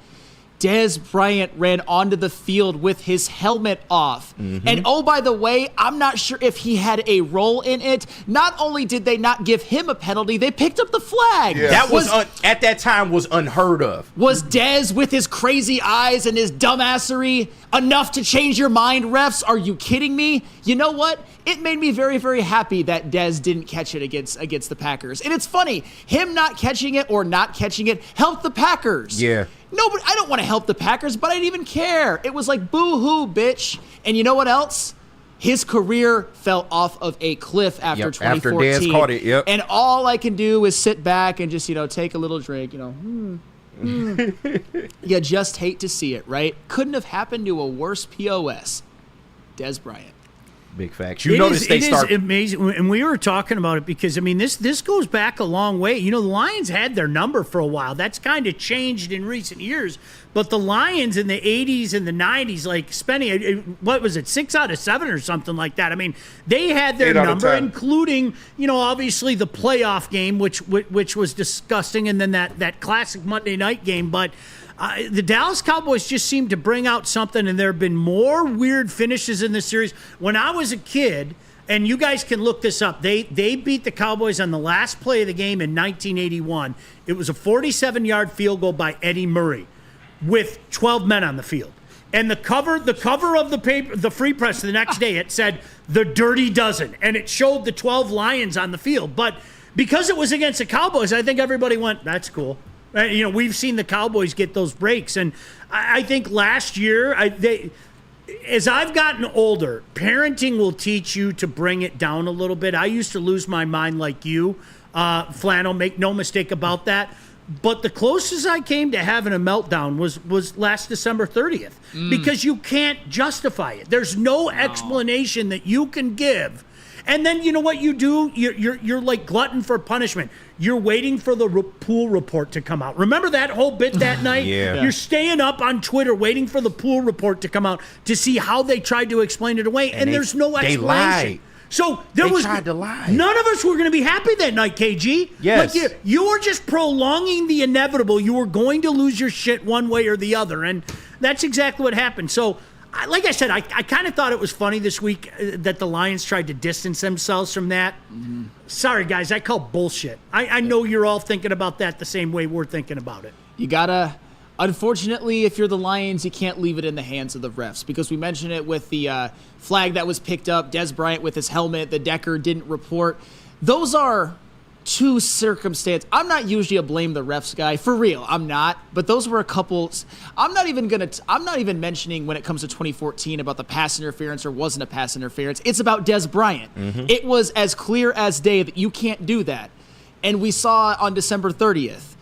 Dez Bryant ran onto the field with his helmet off. Mm-hmm. And oh, by the way, I'm not sure if he had a role in it. Not only did they not give him a penalty, they picked up the flag. Yeah. That was at that time was unheard of. Was Dez with his crazy eyes and his dumbassery enough to change your mind, refs? Are you kidding me? You know what? It made me very, very happy that Dez didn't catch it against the Packers. And it's funny, him not catching it or not catching it helped the Packers. Yeah. No, but I don't want to help the Packers, but I didn't even care. It was like, boo-hoo, bitch. And you know what else? His career fell off of a cliff after 2014. After Dez caught it, And all I can do is sit back and just, take a little drink, You just hate to see it, right? Couldn't have happened to a worse POS. Dez Bryant. Big facts. You notice they start. It is amazing, and we were talking about it because this goes back a long way. The Lions had their number for a while. That's kind of changed in recent years. But the Lions in the 80s and the 90s, like spending, what was it, 6 out of 7 or something like that. I mean, they had their number, including, obviously the playoff game, which was disgusting, and then that classic Monday night game. But the Dallas Cowboys just seem to bring out something, and there have been more weird finishes in this series. When I was a kid, and you guys can look this up, they beat the Cowboys on the last play of the game in 1981. It was a 47-yard field goal by Eddie Murray with 12 men on the field. And the cover of the paper, the Free Press the next day, it said the Dirty Dozen, and it showed the 12 Lions on the field. But because it was against the Cowboys, I think everybody went, that's cool. We've seen the Cowboys get those breaks, and I think last year, as I've gotten older, parenting will teach you to bring it down a little bit. I used to lose my mind like you, Flannel, make no mistake about that. But the closest I came to having a meltdown was last December 30th, because you can't justify it. There's no explanation that you can give. And then you know what you do? You're like glutton for punishment. You're waiting for the pool report to come out. Remember that whole bit that night? Yeah. You're staying up on Twitter waiting for the pool report to come out to see how they tried to explain it away, and there's no explanation. They lied. So they tried to lie. None of us were going to be happy that night, KG. Yes. Like you were just prolonging the inevitable. You were going to lose your shit one way or the other, and that's exactly what happened. So, like I said, I kind of thought it was funny this week that the Lions tried to distance themselves from that. Mm-hmm. Sorry, guys, I call bullshit. I know you're all thinking about that the same way we're thinking about it. You gotta... Unfortunately, if you're the Lions, you can't leave it in the hands of the refs, because we mentioned it with the flag that was picked up, Des Bryant with his helmet, the Decker didn't report. Those are two circumstances. I'm not usually a blame the refs guy, for real. I'm not, but those were a couple. I'm not even mentioning when it comes to 2014 about the pass interference or wasn't a pass interference. It's about Des Bryant. Mm-hmm. It was as clear as day that you can't do that, and we saw on December 30th.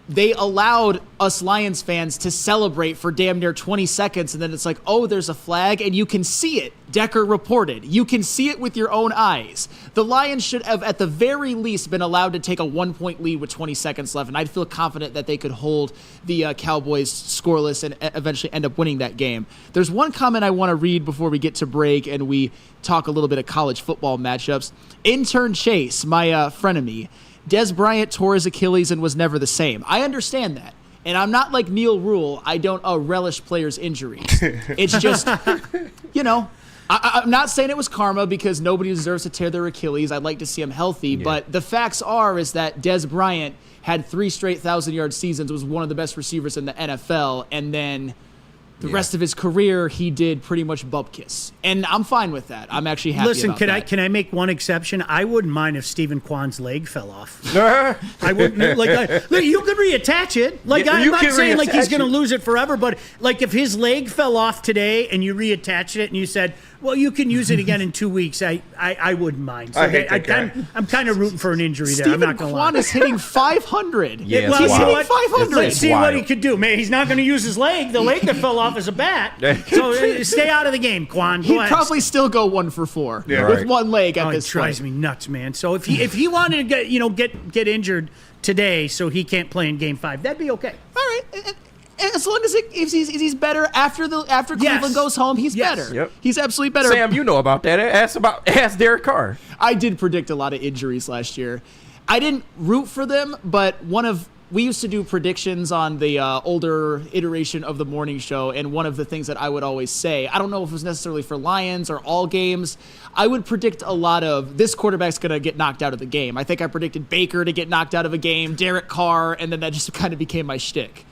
They allowed us Lions fans to celebrate for damn near 20 seconds, and then it's like, oh, there's a flag, and you can see it. Decker reported. You can see it with your own eyes. The Lions should have, at the very least, been allowed to take a 1-point lead with 20 seconds left, and I'd feel confident that they could hold the Cowboys scoreless and eventually end up winning that game. There's one comment I want to read before we get to break and we talk a little bit of college football matchups. Intern Chase, my frenemy, Des Bryant tore his Achilles and was never the same. I understand that. And I'm not like Neil Rule. I don't relish players' injuries. It's just, I'm not saying it was karma, because nobody deserves to tear their Achilles. I'd like to see him healthy. Yeah. But the facts is that Des Bryant had 3 straight 1,000-yard seasons, was one of the best receivers in the NFL, and then the rest of his career, he did pretty much bupkis. And I'm fine with that. I'm actually happy about that. Can I make one exception? I wouldn't mind if Stephen Kwan's leg fell off. I wouldn't. You could reattach it. I'm not saying he's going to lose it forever, but if his leg fell off today and you reattached it and you said, well, you can use it again in 2 weeks, I wouldn't mind. So I'm kind of rooting for an injury there. I'm not going to lie. Stephen Kwan is hitting 500. Yeah, he's hitting 500. Let's see what he could do. Man, he's not going to use his leg. The leg that fell off is a bat. So stay out of the game, Kwan. He'd probably still go 1 for 4 with one leg at this point. It drives me nuts, man. So if he wanted to get injured today so he can't play in Game 5, that'd be okay. All right. As long as he's better after Cleveland goes home, he's better. Yep. He's absolutely better. Sam, you know about that. Ask Derek Carr. I did predict a lot of injuries last year. I didn't root for them, but we used to do predictions on the older iteration of the morning show, and one of the things that I would always say, I don't know if it was necessarily for Lions or all games, I would predict a lot of, this quarterback's going to get knocked out of the game. I think I predicted Baker to get knocked out of a game, Derek Carr, and then that just kind of became my shtick.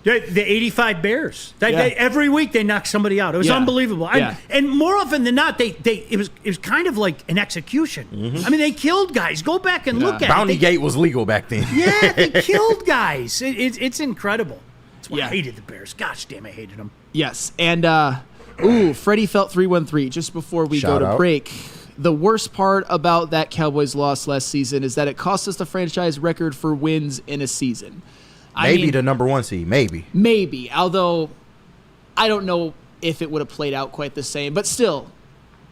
The 85 Bears. Every week they knocked somebody out. It was unbelievable. And more often than not, it was kind of like an execution. Mm-hmm. I mean, they killed guys. Go back and look at Bounty it. Gate was legal back then. Yeah, they killed guys. It's incredible. That's why I hated the Bears. Gosh damn, I hated them. Yes, and Freddie felt 313 just before we go to break. The worst part about that Cowboys loss last season is that it cost us the franchise record for wins in a season. Maybe the number 1 seed, maybe. Maybe, although I don't know if it would have played out quite the same. But still,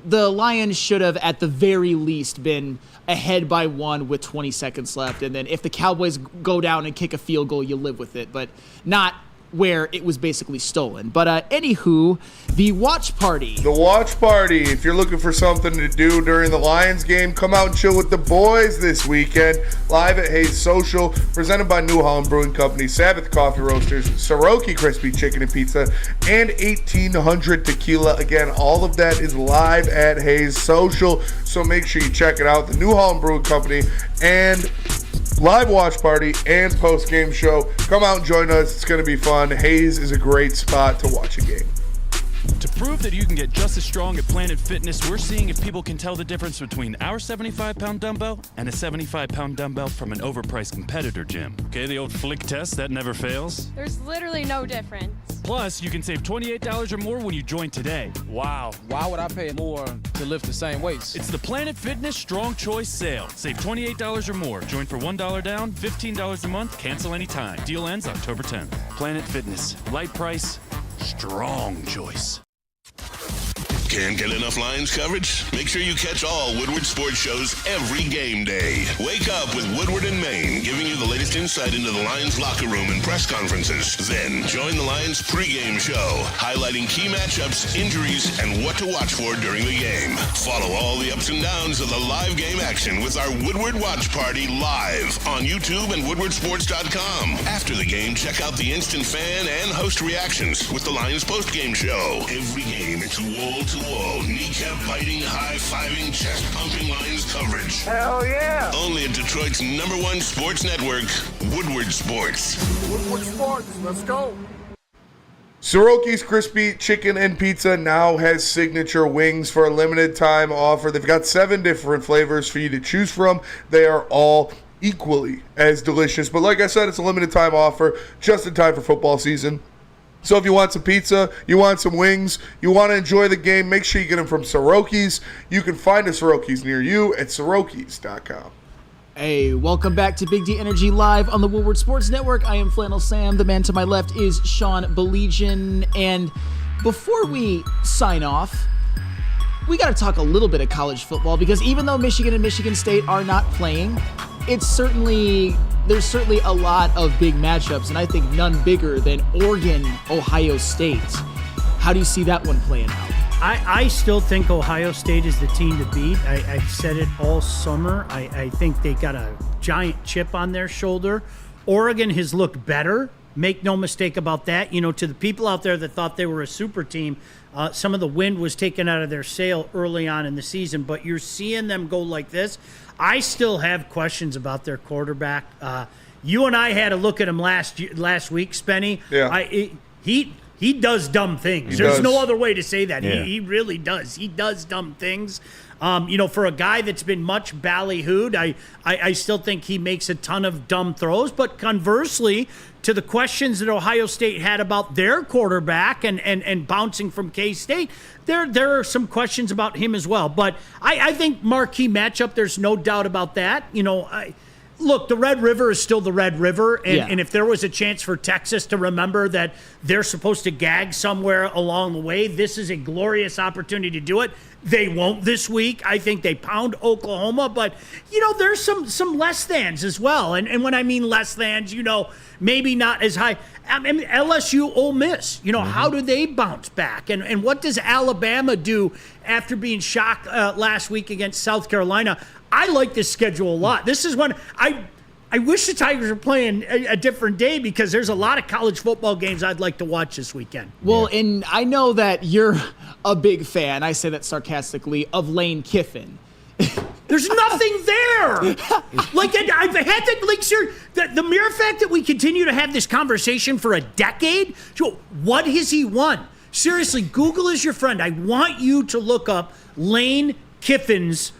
the Lions should have, at the very least, been ahead by 1 with 20 seconds left. And then if the Cowboys go down and kick a field goal, you live with it. But not where it was basically stolen. But anywho, the watch party. The watch party. If you're looking for something to do during the Lions game, come out and chill with the boys this weekend. Live at Hayes Social, presented by New Holland Brewing Company, Sabbath Coffee Roasters, Soroki Crispy Chicken and Pizza, and 1800 Tequila. Again, all of that is live at Hayes Social, so make sure you check it out. The New Holland Brewing Company and live watch party and post-game show. Come out and join us. It's going to be fun. Hayes is a great spot to watch a game. To prove that you can get just as strong at Planet Fitness, we're seeing if people can tell the difference between our 75-pound dumbbell and a 75-pound dumbbell from an overpriced competitor gym. Okay, the old flick test, that never fails. There's literally no difference. Plus, you can save $28 or more when you join today. Wow. Why would I pay more to lift the same weights? It's the Planet Fitness Strong Choice Sale. Save $28 or more. Join for $1 down, $15 a month, cancel anytime. Deal ends October 10th. Planet Fitness. Light price, strong choice. Can't get enough Lions coverage? Make sure you catch all Woodward sports shows every game day. Wake up with Woodward and Maine, giving you the latest insight into the Lions locker room and press conferences. Then join the Lions pregame show, highlighting key matchups, injuries, and what to watch for during the game. Follow all the ups and downs of the live game action with our Woodward Watch Party live on YouTube and WoodwardSports.com. After the game, check out the instant fan and host reactions with the Lions postgame show. Every game, it's wall-to-wall, kneecap-biting, high-fiving, chest-pumping Lions coverage. Hell yeah! Only at Detroit's #1 sports network, Woodward Sports. Woodward Sports, let's go. Soroki's Crispy Chicken and Pizza now has signature wings for a limited time offer. They've got 7 different flavors for you to choose from. They are all equally as delicious. But like I said, it's a limited time offer just in time for football season. So if you want some pizza, you want some wings, you want to enjoy the game, make sure you get them from Soroki's. You can find a Soroki's near you at Sorokis.com. Hey, welcome back to Big D Energy Live on the Woodward Sports Network. I am Flannel Sam. The man to my left is Sean Belegian. And before we sign off, we got to talk a little bit of college football, because even though Michigan and Michigan State are not playing, there's certainly a lot of big matchups, and I think none bigger than Oregon, Ohio State. How do you see that one playing out? I still think Ohio State is the team to beat. I've said it all summer. I think they got a giant chip on their shoulder. Oregon has looked better. Make no mistake about that. You know, to the people out there that thought they were a super team, some of the wind was taken out of their sail early on in the season, but you're seeing them go like this. I still have questions about their quarterback. You and I had a look at him last week, Spenny. Yeah. He does dumb things. There's no other way to say that. Yeah. He really does. He does dumb things. For a guy that's been much ballyhooed, I still think he makes a ton of dumb throws. But conversely, to the questions that Ohio State had about their quarterback and bouncing from K-State, there are some questions about him as well. But I think marquee matchup, there's no doubt about that. Look, the Red River is still the Red River, and if there was a chance for Texas to remember that they're supposed to gag somewhere along the way, this is a glorious opportunity to do it. They won't this week. I think they pound Oklahoma, but, there's some less thans as well. And when I mean less thans, maybe not as high. I mean, LSU, Ole Miss, how do they bounce back? And what does Alabama do after being shocked last week against South Carolina? I like this schedule a lot. This is one I wish the Tigers were playing a different day, because there's a lot of college football games I'd like to watch this weekend. Well, and I know that you're a big fan, I say that sarcastically, of Lane Kiffin. There's nothing there. I've had to, the mere fact that we continue to have this conversation for a decade, what has he won? Seriously, Google is your friend. I want you to look up Lane Kiffin's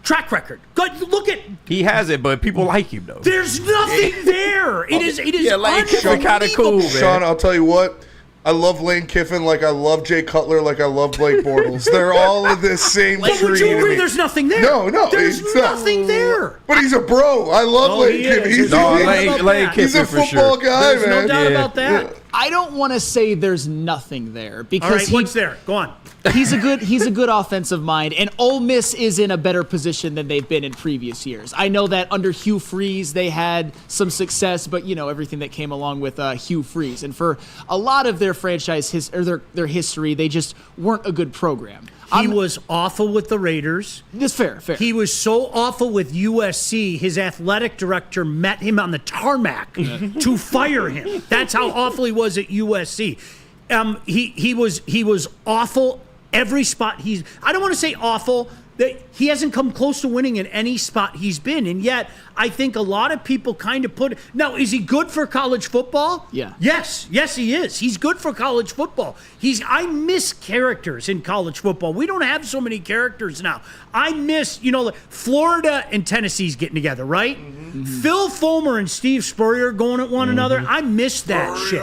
track record. Go look at. He has it, but people like him though. There's nothing there. It is Lane Kiffin kind of cool, man. Sean, I'll tell you what. I love Lane Kiffin like I love Jay Cutler, like I love Blake Bortles. They're all of this same tree. But would you agree there's nothing there? No. There's nothing there. But he's a bro. I love Lane Kiffin. Lane Kiffin he's a for football sure. guy, There's man. no doubt about that. I don't want to say there's nothing there because All right, what's there? Go on. He's a good offensive mind, and Ole Miss is in a better position than they've been in previous years. I know that under Hugh Freeze they had some success, but everything that came along with Hugh Freeze, and for a lot of their franchise their history, they just weren't a good program. He was awful with the Raiders. That's fair. He was so awful with USC, his athletic director met him on the tarmac to fire him. That's how awful he was at USC. He was awful every spot. I don't want to say awful. That he hasn't come close to winning in any spot he's been, and yet I think a lot of people kind of put. Now, is he good for college football? Yeah. Yes, he is. He's good for college football. I miss characters in college football. We don't have so many characters now. I miss, Florida and Tennessee's getting together, right? Mm-hmm. Phil Fulmer and Steve Spurrier going at one another. I miss that shit.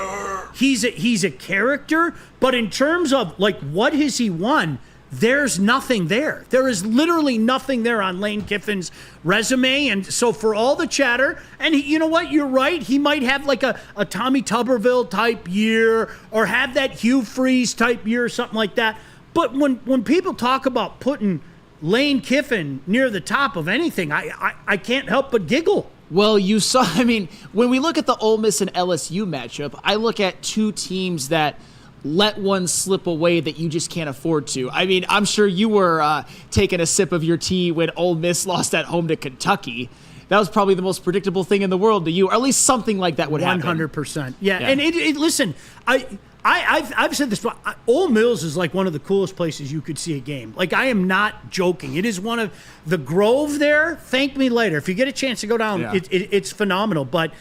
He's a character, but in terms of what has he won? There's nothing there. There is literally nothing there on Lane Kiffin's resume. And so for all the chatter, and you know what? You're right. He might have a Tommy Tuberville type year or have that Hugh Freeze type year or something like that. But when people talk about putting Lane Kiffin near the top of anything, I can't help but giggle. Well, when we look at the Ole Miss and LSU matchup, I look at two teams that let one slip away that you just can't afford to. I'm sure you were taking a sip of your tea when Ole Miss lost at home to Kentucky. That was probably the most predictable thing in the world to you, or at least something like that would happen. 100%. Yeah. And listen, I've said this. Ole Miss is one of the coolest places you could see a game. I am not joking. It is one of the Grove there. Thank me later. If you get a chance to go down, it's phenomenal. But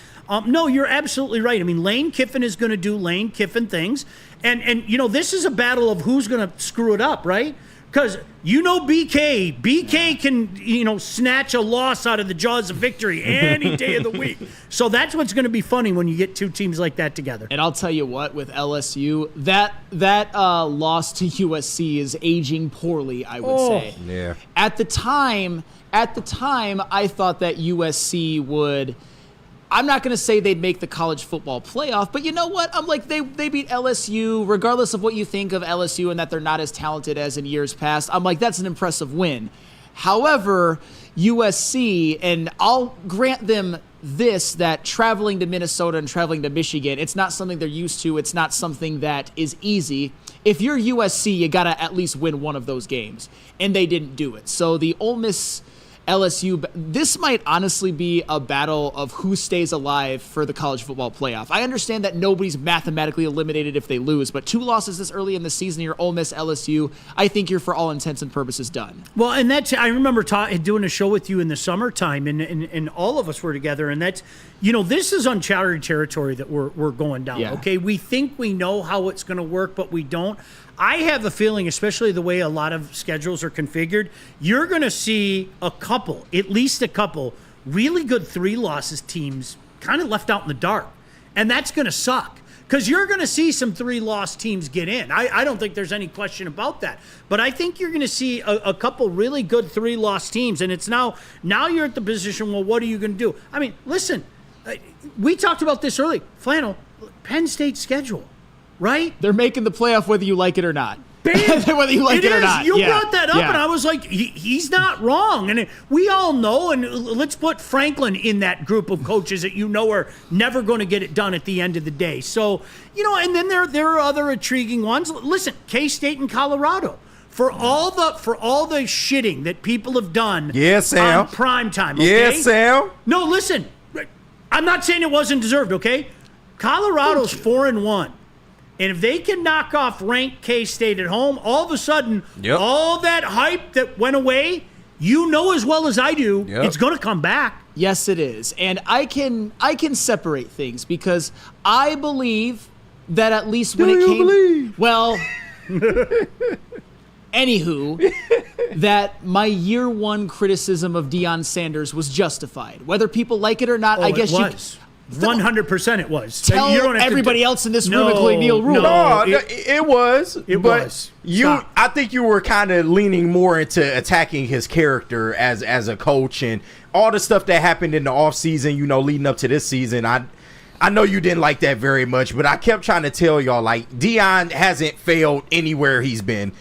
no, you're absolutely right. Lane Kiffin is going to do Lane Kiffin things. And this is a battle of who's going to screw it up, right? Because BK can, snatch a loss out of the jaws of victory any day of the week. So that's what's going to be funny when you get two teams like that together. And I'll tell you what, with LSU, that loss to USC is aging poorly, I would say. Yeah. At the time, I thought that USC would. I'm not going to say they'd make the college football playoff, but you know what? They beat LSU, regardless of what you think of LSU and that they're not as talented as in years past. That's an impressive win. However, USC, and I'll grant them this, that traveling to Minnesota and traveling to Michigan, it's not something they're used to. It's not something that is easy. If you're USC, you got to at least win one of those games, and they didn't do it. So the Ole Miss LSU, this might honestly be a battle of who stays alive for the college football playoff. I understand that nobody's mathematically eliminated if they lose, but two losses this early in the season, you're Ole Miss, LSU, I think you're for all intents and purposes done. Well, and I remember doing a show with you in the summertime, and all of us were together, and that's, this is uncharted territory that we're going down, okay? We think we know how it's going to work, but we don't. I have a feeling, especially the way a lot of schedules are configured, you're going to see at least a couple, really good 3-losses teams kind of left out in the dark. And that's going to suck because you're going to see some 3-loss teams get in. I don't think there's any question about that. But I think you're going to see a couple really good 3-loss teams. And it's now you're at the position, well, what are you going to do? Listen, we talked about this early. Flannel, Penn State schedule. Right? They're making the playoff whether you like it or not. Whether you like it or not. You brought that up, and I was like, he's not wrong. And we all know, and let's put Franklin in that group of coaches that are never going to get it done at the end of the day. So, and then there are other intriguing ones. Listen, K-State and Colorado. For all the shitting that people have done on primetime, okay? Yes, Sam. No, listen. I'm not saying it wasn't deserved, okay? Colorado's 4-1. And if they can knock off ranked K-State at home, all of a sudden, all that hype that went away, as well as I do, it's going to come back. Yes, it is. And I can separate things because I believe that at least when it came... Well, anywho, that my year one criticism of Deion Sanders was justified. Whether people like it or not, I guess it was. 100% it was. Tell everybody else in this room, including Neil Rule. It was. I think you were kind of leaning more into attacking his character as a coach and all the stuff that happened in the offseason, leading up to this season. I I know you didn't like that very much, but I kept trying to tell y'all, like, Deion hasn't failed anywhere he's been.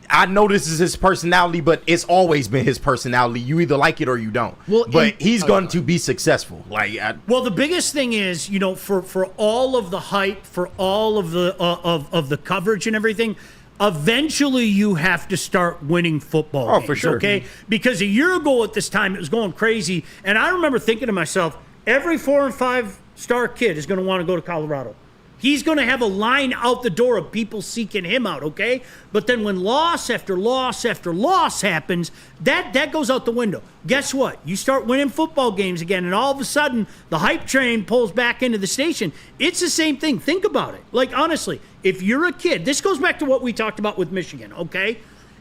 I know this is his personality, but it's always been his personality. You either like it or you don't. Well, but he's going to be successful. Well, the biggest thing is, for all of the hype, for all of the of the coverage and everything, eventually you have to start winning football games, for sure. Okay? Because a year ago at this time, it was going crazy. And I remember thinking to myself, every 4- and 5-star kid is going to want to go to Colorado. He's going to have a line out the door of people seeking him out, okay? But then when loss after loss after loss happens, that goes out the window. Guess what? You start winning football games again, and all of a sudden, the hype train pulls back into the station. It's the same thing. Think about it. Like, honestly, if you're a kid, this goes back to what we talked about with Michigan, okay?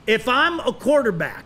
If I'm a quarterback,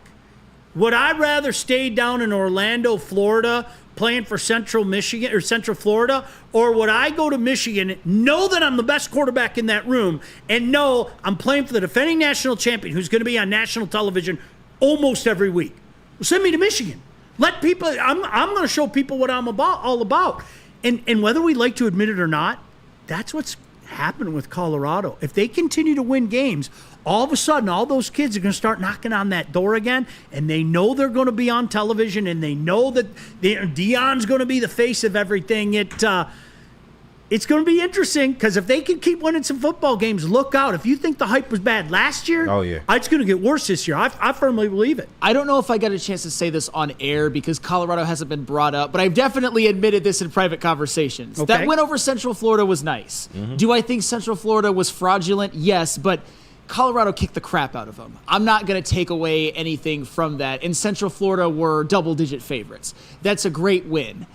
would I rather stay down in Orlando, Florida, playing for Central Michigan or Central Florida, or would I go to Michigan, know that I'm the best quarterback in that room, and know I'm playing for the defending national champion who's going to be on national television almost every week? Well, send me to Michigan. Let people. I'm going to show people what I'm all about. And whether we like to admit it or not, that's what's happening with Colorado. If they continue to win games, all of a sudden, all those kids are going to start knocking on that door again, and they know they're going to be on television, and they know that Deion's going to be the face of everything. It's going to be interesting, because if they can keep winning some football games, look out. If you think the hype was bad last year, it's going to get worse this year. I firmly believe it. I don't know if I got a chance to say this on air because Colorado hasn't been brought up, but I've definitely admitted this in private conversations. Okay. That win over Central Florida was nice. Mm-hmm. Do I think Central Florida was fraudulent? Yes, but Colorado kicked the crap out of them. I'm not going to take away anything from that. And Central Florida were double-digit favorites. That's a great win.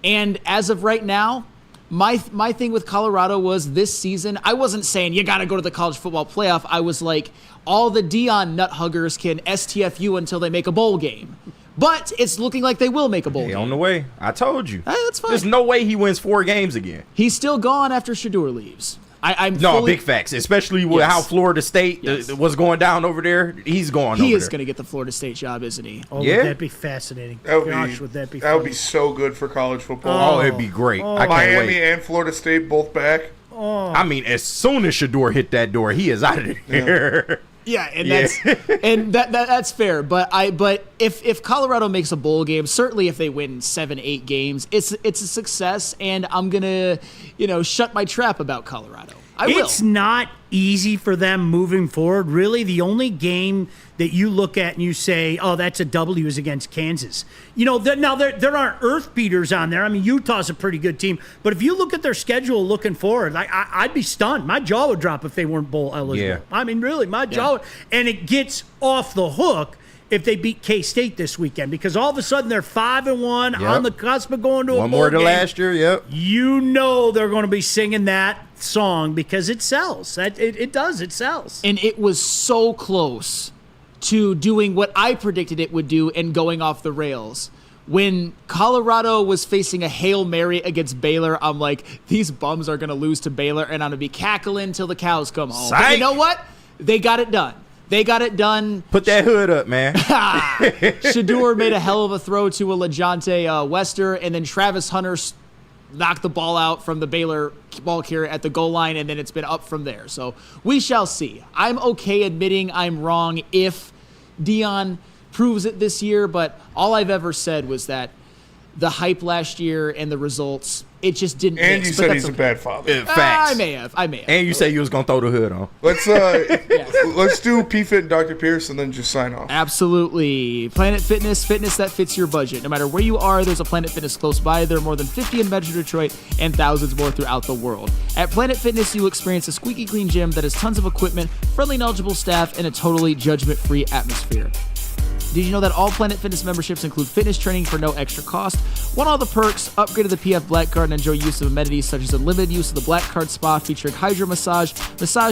And as of right now, my thing with Colorado was this season, I wasn't saying you got to go to the college football playoff. I was like, all the Deion nut huggers can STFU until they make a bowl game. But it's looking like they will make a bowl game. On the way. I told you. That's fine. There's no way he wins 4 games again. He's still gone after Shedeur leaves. Big facts, especially with how Florida State was going down over there. He's going over there. He is going to get the Florida State job, isn't he? Oh, would that be fascinating? Would that be That would be so good for college football. Oh, it'd be great. I can't Miami wait. and Florida State both back. I mean, as soon as Shedeur hit that door, he is out of there. Yeah, and that's fair. But if Colorado makes a bowl game, certainly if they win 7-8 games, it's a success. And I'm gonna shut my trap about Colorado. It's not easy for them moving forward. Really, the only game that you look at and you say, "Oh, that's a W," is against Kansas. Now there aren't earth beaters on there. I mean, Utah's a pretty good team, but if you look at their schedule looking forward, I'd be stunned. My jaw would drop if they weren't bowl eligible. Yeah. I mean, really, my jaw. And it gets off the hook if they beat K-State this weekend, because all of a sudden they're 5-1 on the cusp of going to a bowl game. One more than last year. Yep. They're going to be singing that song because it sells. It does. It sells. And it was so close to doing what I predicted it would do and going off the rails. When Colorado was facing a Hail Mary against Baylor, I'm like, these bums are going to lose to Baylor, and I'm going to be cackling till the cows come home. But you know what? They got it done. Put that hood up, man. Shedeur made a hell of a throw to a LeJontay Wester, and then Travis Hunter knocked the ball out from the Baylor ball carrier at the goal line, and then it's been up from there. So we shall see. I'm okay admitting I'm wrong if Deion proves it this year, but all I've ever said was that the hype last year and the results, it just didn't And mix, you said he's a bad father. Facts. I may have. And you say you was going to throw the hood on. Let's do PFIT and Dr. Pierce and then just sign off. Absolutely. Planet Fitness that fits your budget. No matter where you are, there's a Planet Fitness close by. There are more than 50 in Metro Detroit and thousands more throughout the world. At Planet Fitness, you'll experience a squeaky clean gym that has tons of equipment, friendly, knowledgeable staff, and a totally judgment-free atmosphere. Did you know that all Planet Fitness memberships include fitness training for no extra cost? Want all the perks? Upgrade to the PF Black Card and enjoy use of amenities such as unlimited use of the Black Card Spa featuring hydro massage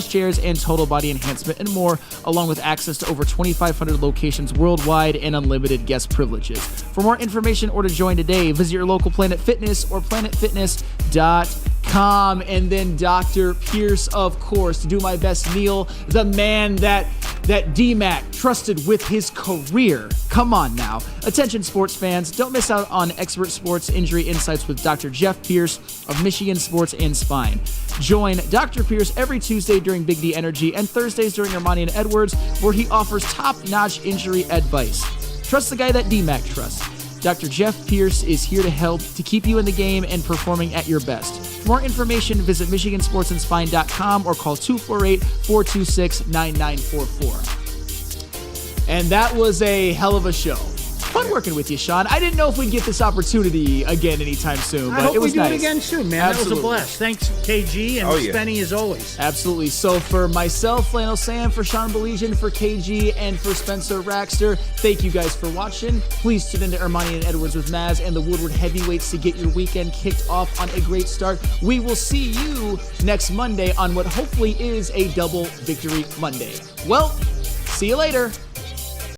chairs, and total body enhancement and more, along with access to over 2,500 locations worldwide and unlimited guest privileges. For more information or to join today, visit your local Planet Fitness or planetfitness.com. And then Dr. Pierce, of course, to do my best, Neil, the man that that D-Mac trusted with his career. Come on now. Attention sports fans, don't miss out on expert sports injury insights with Dr. Jeff Pierce of Michigan Sports and Spine. Join Dr. Pierce every Tuesday during Big D Energy and Thursdays during Ermanni and Edwards, where he offers top-notch injury advice. Trust the guy that D-Mac trusts. Dr. Jeff Pierce is here to help to keep you in the game and performing at your best. For more information, visit MichiganSportsAndSpine.com or call 248-426-9944. And that was a hell of a show. Fun working with you, Sean. I didn't know if we'd get this opportunity again anytime soon, but I hope it was we do nice. it again soon, man. Absolutely. That was a blast. Thanks, KG, and Spenny, as always. Absolutely. So for myself, Flannel Sam, for Sean Belizian, for KG, and for Spencer Raxter, thank you guys for watching. Please tune into Ermanni and Edwards with Maz and the Woodward Heavyweights to get your weekend kicked off on a great start. We will see you next Monday on what hopefully is a double victory Monday. Well, see you later.